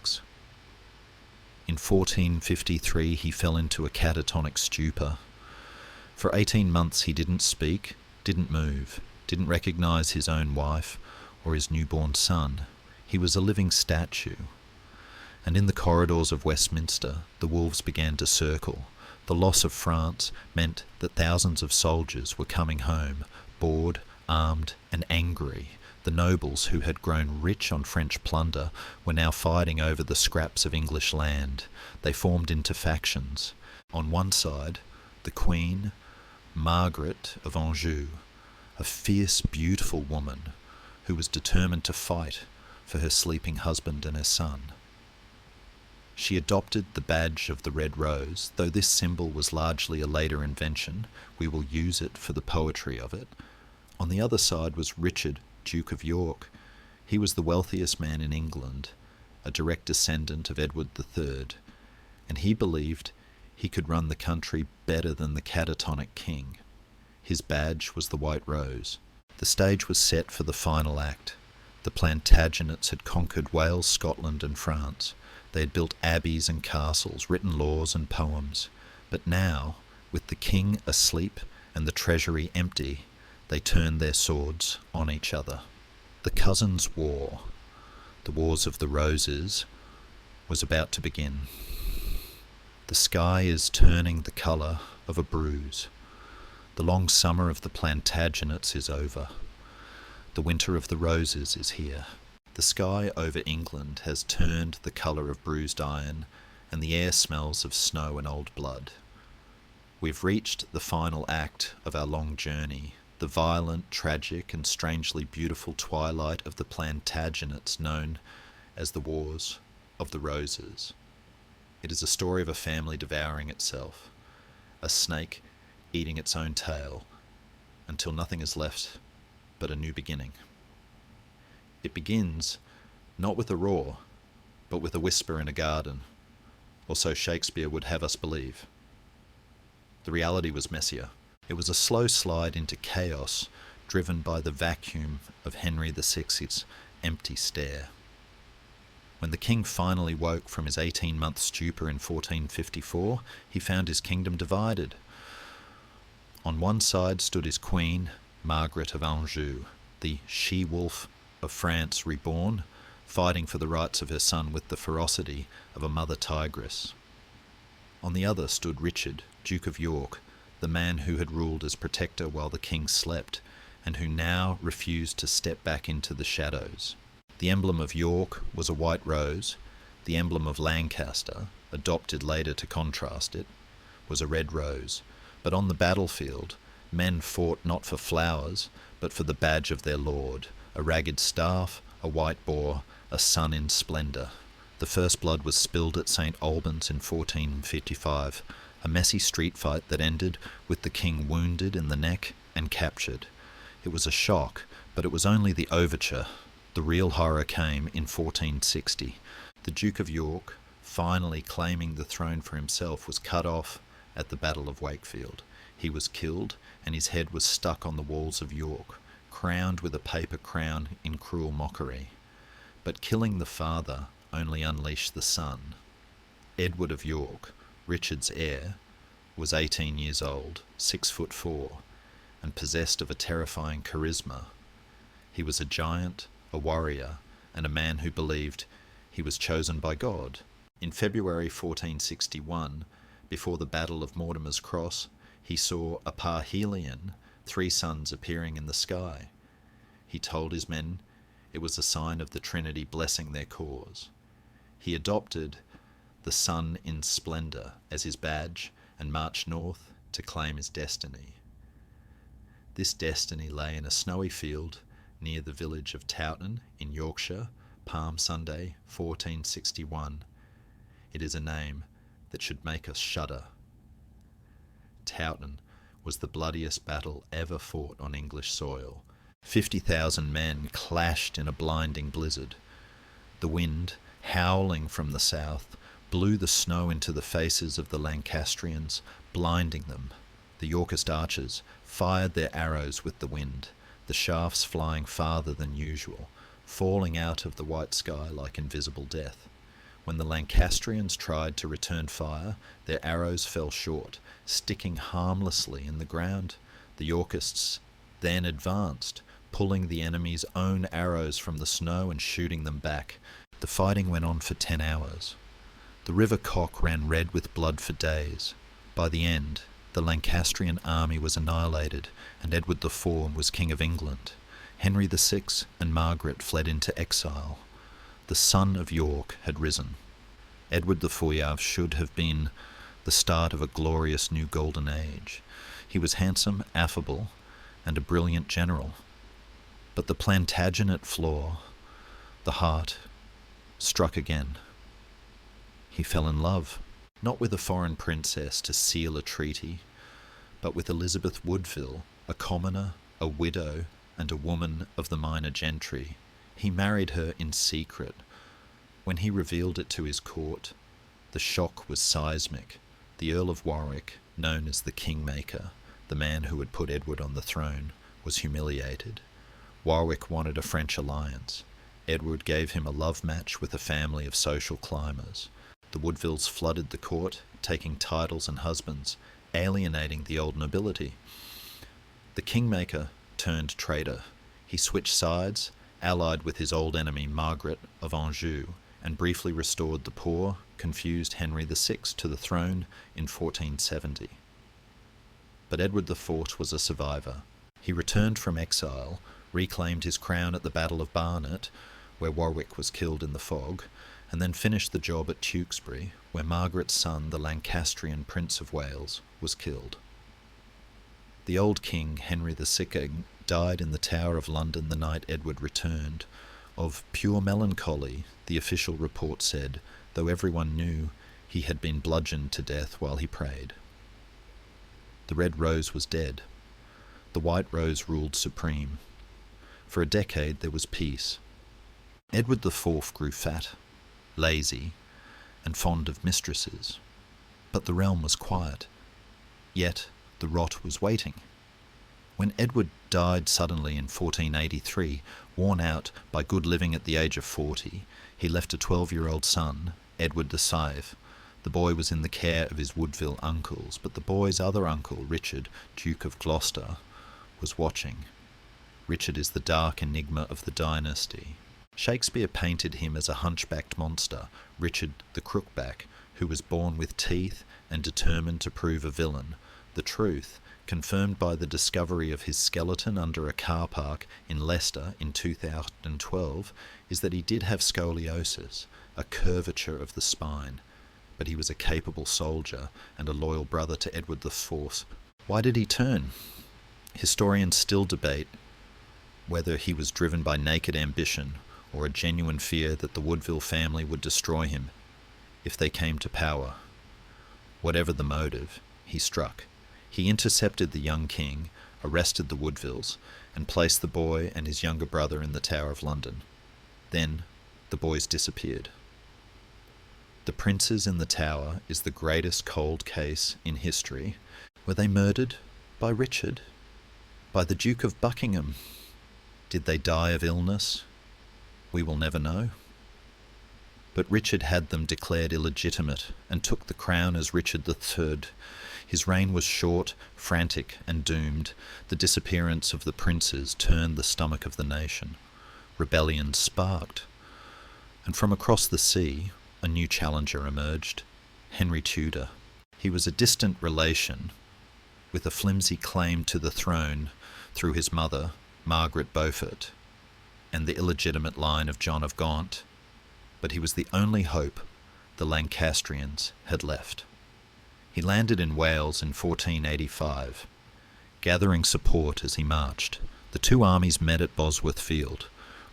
In 1453 he fell into a catatonic stupor. For 18 months he didn't speak, didn't move, didn't recognise his own wife or his newborn son. He was a living statue. And in the corridors of Westminster the wolves began to circle. The loss of France meant that thousands of soldiers were coming home, bored, armed and angry. The nobles who had grown rich on French plunder were now fighting over the scraps of English land. They formed into factions. On one side, the Queen, Margaret of Anjou, a fierce, beautiful woman who was determined to fight for her sleeping husband and her son. She adopted the badge of the Red Rose. Though this symbol was largely a later invention, we will use it for the poetry of it. On the other side was Richard, Duke of York. He was the wealthiest man in England, a direct descendant of Edward III, and he believed he could run the country better than the catatonic king. His badge was the White Rose. The stage was set for the final act. The Plantagenets had conquered Wales, Scotland and France. They had built abbeys and castles, written laws and poems. But now, with the king asleep and the treasury empty, they turned their swords on each other. The Cousins' War, the Wars of the Roses, was about to begin. The sky is turning the colour of a bruise. The long summer of the Plantagenets is over. The winter of the roses is here. The sky over England has turned the colour of bruised iron, and the air smells of snow and old blood. We've reached the final act of our long journey, the violent, tragic and strangely beautiful twilight of the Plantagenets known as the Wars of the Roses. It is a story of a family devouring itself, a snake eating its own tail, until nothing is left but a new beginning. It begins not with a roar, but with a whisper in a garden, or so Shakespeare would have us believe. The reality was messier. It was a slow slide into chaos, driven by the vacuum of Henry VI's empty stare. When the king finally woke from his 18-month stupor in 1454, he found his kingdom divided. On one side stood his queen, Margaret of Anjou, the she-wolf of France reborn, fighting for the rights of her son with the ferocity of a mother tigress. On the other stood Richard, Duke of York, the man who had ruled as protector while the king slept, and who now refused to step back into the shadows. The emblem of York was a white rose. The emblem of Lancaster, adopted later to contrast it, was a red rose. But on the battlefield, men fought not for flowers, but for the badge of their lord, a ragged staff, a white boar, a sun in splendour. The first blood was spilled at St Albans in 1455, a messy street fight that ended with the king wounded in the neck and captured. It was a shock, but it was only the overture. The real horror came in 1460. The Duke of York, finally claiming the throne for himself, was cut off at the Battle of Wakefield. He was killed, and his head was stuck on the walls of York, crowned with a paper crown in cruel mockery. But killing the father only unleashed the son. Edward of York, Richard's heir, was 18 years old, 6'4", and possessed of a terrifying charisma. He was a giant, a warrior, and a man who believed he was chosen by God. In February 1461, before the Battle of Mortimer's Cross, he saw a parhelion, 3 suns appearing in the sky. He told his men it was a sign of the Trinity blessing their cause. He adopted the sun in splendour as his badge and marched north to claim his destiny. This destiny lay in a snowy field near the village of Towton in Yorkshire, Palm Sunday, 1461. It is a name that should make us shudder. Towton was the bloodiest battle ever fought on English soil. 50,000 men clashed in a blinding blizzard. The wind, howling from the south, blew the snow into the faces of the Lancastrians, blinding them. The Yorkist archers fired their arrows with the wind, the shafts flying farther than usual, falling out of the white sky like invisible death. When the Lancastrians tried to return fire, their arrows fell short, sticking harmlessly in the ground. The Yorkists then advanced, pulling the enemy's own arrows from the snow and shooting them back. The fighting went on for 10 hours. The River Cock ran red with blood for days. By the end, the Lancastrian army was annihilated, and Edward IV was King of England. Henry VI and Margaret fled into exile. The son of York had risen. Edward IV should have been the start of a glorious new golden age. He was handsome, affable, and a brilliant general. But the Plantagenet flaw, the heart, struck again. He fell in love, not with a foreign princess to seal a treaty, but with Elizabeth Woodville, a commoner, a widow, and a woman of the minor gentry. He married her in secret. When he revealed it to his court, the shock was seismic. The Earl of Warwick, known as the Kingmaker, the man who had put Edward on the throne, was humiliated. Warwick wanted a French alliance. Edward gave him a love match with a family of social climbers. The Woodvilles flooded the court, taking titles and husbands, alienating the old nobility. The Kingmaker turned traitor. He switched sides, allied with his old enemy Margaret of Anjou, and briefly restored the poor, confused Henry VI to the throne in 1470. But Edward IV was a survivor. He returned from exile, reclaimed his crown at the Battle of Barnet, where Warwick was killed in the fog, and then finished the job at Tewkesbury, where Margaret's son, the Lancastrian Prince of Wales, was killed. The old king, Henry VI, died in the Tower of London the night Edward returned. Of pure melancholy, the official report said, though everyone knew he had been bludgeoned to death while he prayed. The red rose was dead. The white rose ruled supreme. For a decade there was peace. Edward IV grew fat, lazy, and fond of mistresses. But the realm was quiet. Yet the rot was waiting. When Edward died suddenly in 1483, worn out by good living at the age of 40, he left a 12-year-old son, Edward VI. The boy was in the care of his Woodville uncles, but the boy's other uncle, Richard, Duke of Gloucester, was watching. Richard is the dark enigma of the dynasty. Shakespeare painted him as a hunchbacked monster, Richard the Crookback, who was born with teeth and determined to prove a villain. The truth, confirmed by the discovery of his skeleton under a car park in Leicester in 2012, is that he did have scoliosis, a curvature of the spine, but he was a capable soldier and a loyal brother to Edward IV. Why did he turn? Historians still debate whether he was driven by naked ambition or a genuine fear that the Woodville family would destroy him if they came to power. Whatever the motive, he struck. He intercepted the young king, arrested the Woodvilles, and placed the boy and his younger brother in the Tower of London. Then the boys disappeared. The Princes in the Tower is the greatest cold case in history. Were they murdered by Richard? By the Duke of Buckingham? Did they die of illness? We will never know. But Richard had them declared illegitimate and took the crown as Richard III. His reign was short, frantic, and doomed. The disappearance of the princes turned the stomach of the nation. Rebellion sparked. And from across the sea, a new challenger emerged, Henry Tudor. He was a distant relation, with a flimsy claim to the throne through his mother, Margaret Beaufort, and the illegitimate line of John of Gaunt, but he was the only hope the Lancastrians had left. He landed in Wales in 1485, gathering support as he marched. The two armies met at Bosworth Field.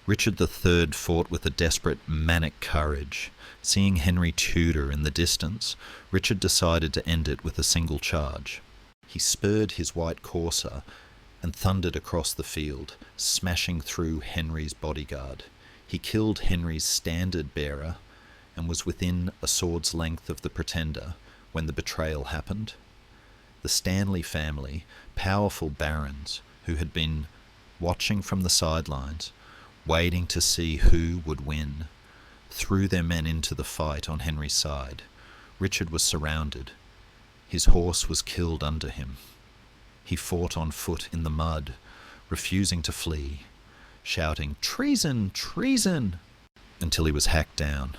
Richard III fought with a desperate, manic courage. Seeing Henry Tudor in the distance, Richard decided to end it with a single charge. He spurred his white courser and thundered across the field, smashing through Henry's bodyguard. He killed Henry's standard-bearer and was within a sword's length of the pretender when the betrayal happened. The Stanley family, powerful barons who had been watching from the sidelines, waiting to see who would win, threw their men into the fight on Henry's side. Richard was surrounded. His horse was killed under him. He fought on foot in the mud, refusing to flee, shouting, "Treason! Treason!" until he was hacked down.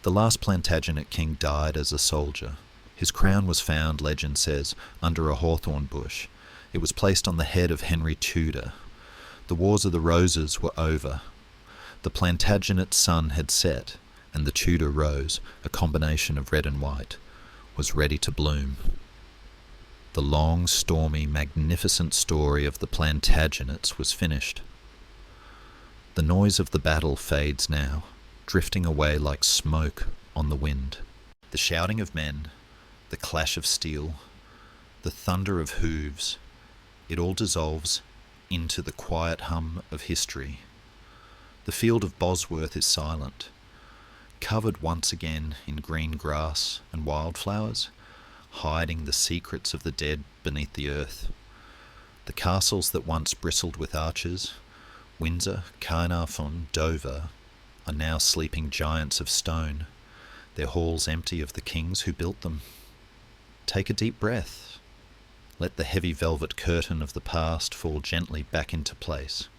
The last Plantagenet king died as a soldier. His crown was found, legend says, under a hawthorn bush. It was placed on the head of Henry Tudor. The Wars of the Roses were over. The Plantagenet sun had set, and the Tudor rose, a combination of red and white, was ready to bloom. The long, stormy, magnificent story of the Plantagenets was finished. The noise of the battle fades now, drifting away like smoke on the wind. The shouting of men, the clash of steel, the thunder of hooves, it all dissolves into the quiet hum of history. The field of Bosworth is silent, covered once again in green grass and wildflowers, hiding the secrets of the dead beneath the earth. The castles that once bristled with archers, Windsor, Caernarfon, Dover, are now sleeping giants of stone, their halls empty of the kings who built them. Take a deep breath. Let the heavy velvet curtain of the past fall gently back into place.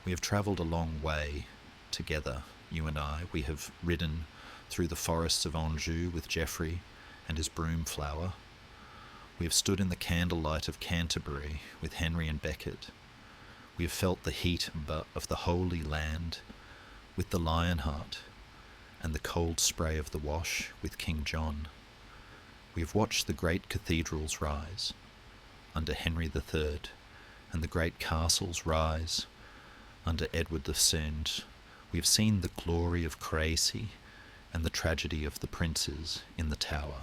We have travelled a long way together, you and I. We have ridden through the forests of Anjou with Geoffrey and his broomflower. We have stood in the candlelight of Canterbury with Henry and Becket. We have felt the heat of the Holy Land with the Lionheart and the cold spray of the Wash with King John. We have watched the great cathedrals rise under Henry III and the great castles rise under Edward II. We have seen the glory of Crecy and the tragedy of the princes in the Tower.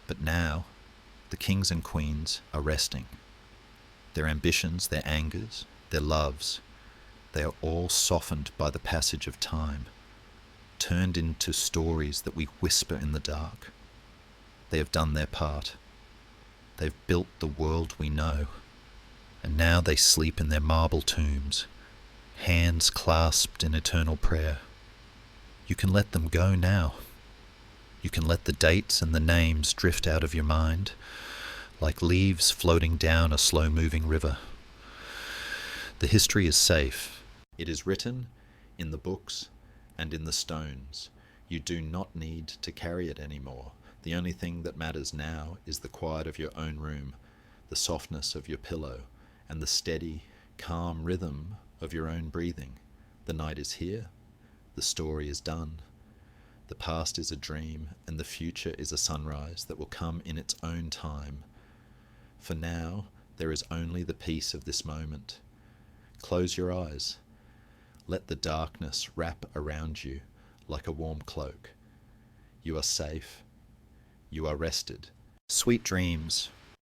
But now the kings and queens are resting. Their ambitions, their angers, their loves, they are all softened by the passage of time, turned into stories that we whisper in the dark. They have done their part. They've built the world we know, and now they sleep in their marble tombs, hands clasped in eternal prayer. You can let them go now. You can let the dates and the names drift out of your mind, like leaves floating down a slow-moving river. The history is safe. It is written in the books and in the stones. You do not need to carry it anymore. The only thing that matters now is the quiet of your own room, the softness of your pillow, and the steady, calm rhythm of your own breathing. The night is here. The story is done. The past is a dream, and the future is a sunrise that will come in its own time. For now, there is only the peace of this moment. Close your eyes. Let the darkness wrap around you like a warm cloak. You are safe. You are rested. Sweet dreams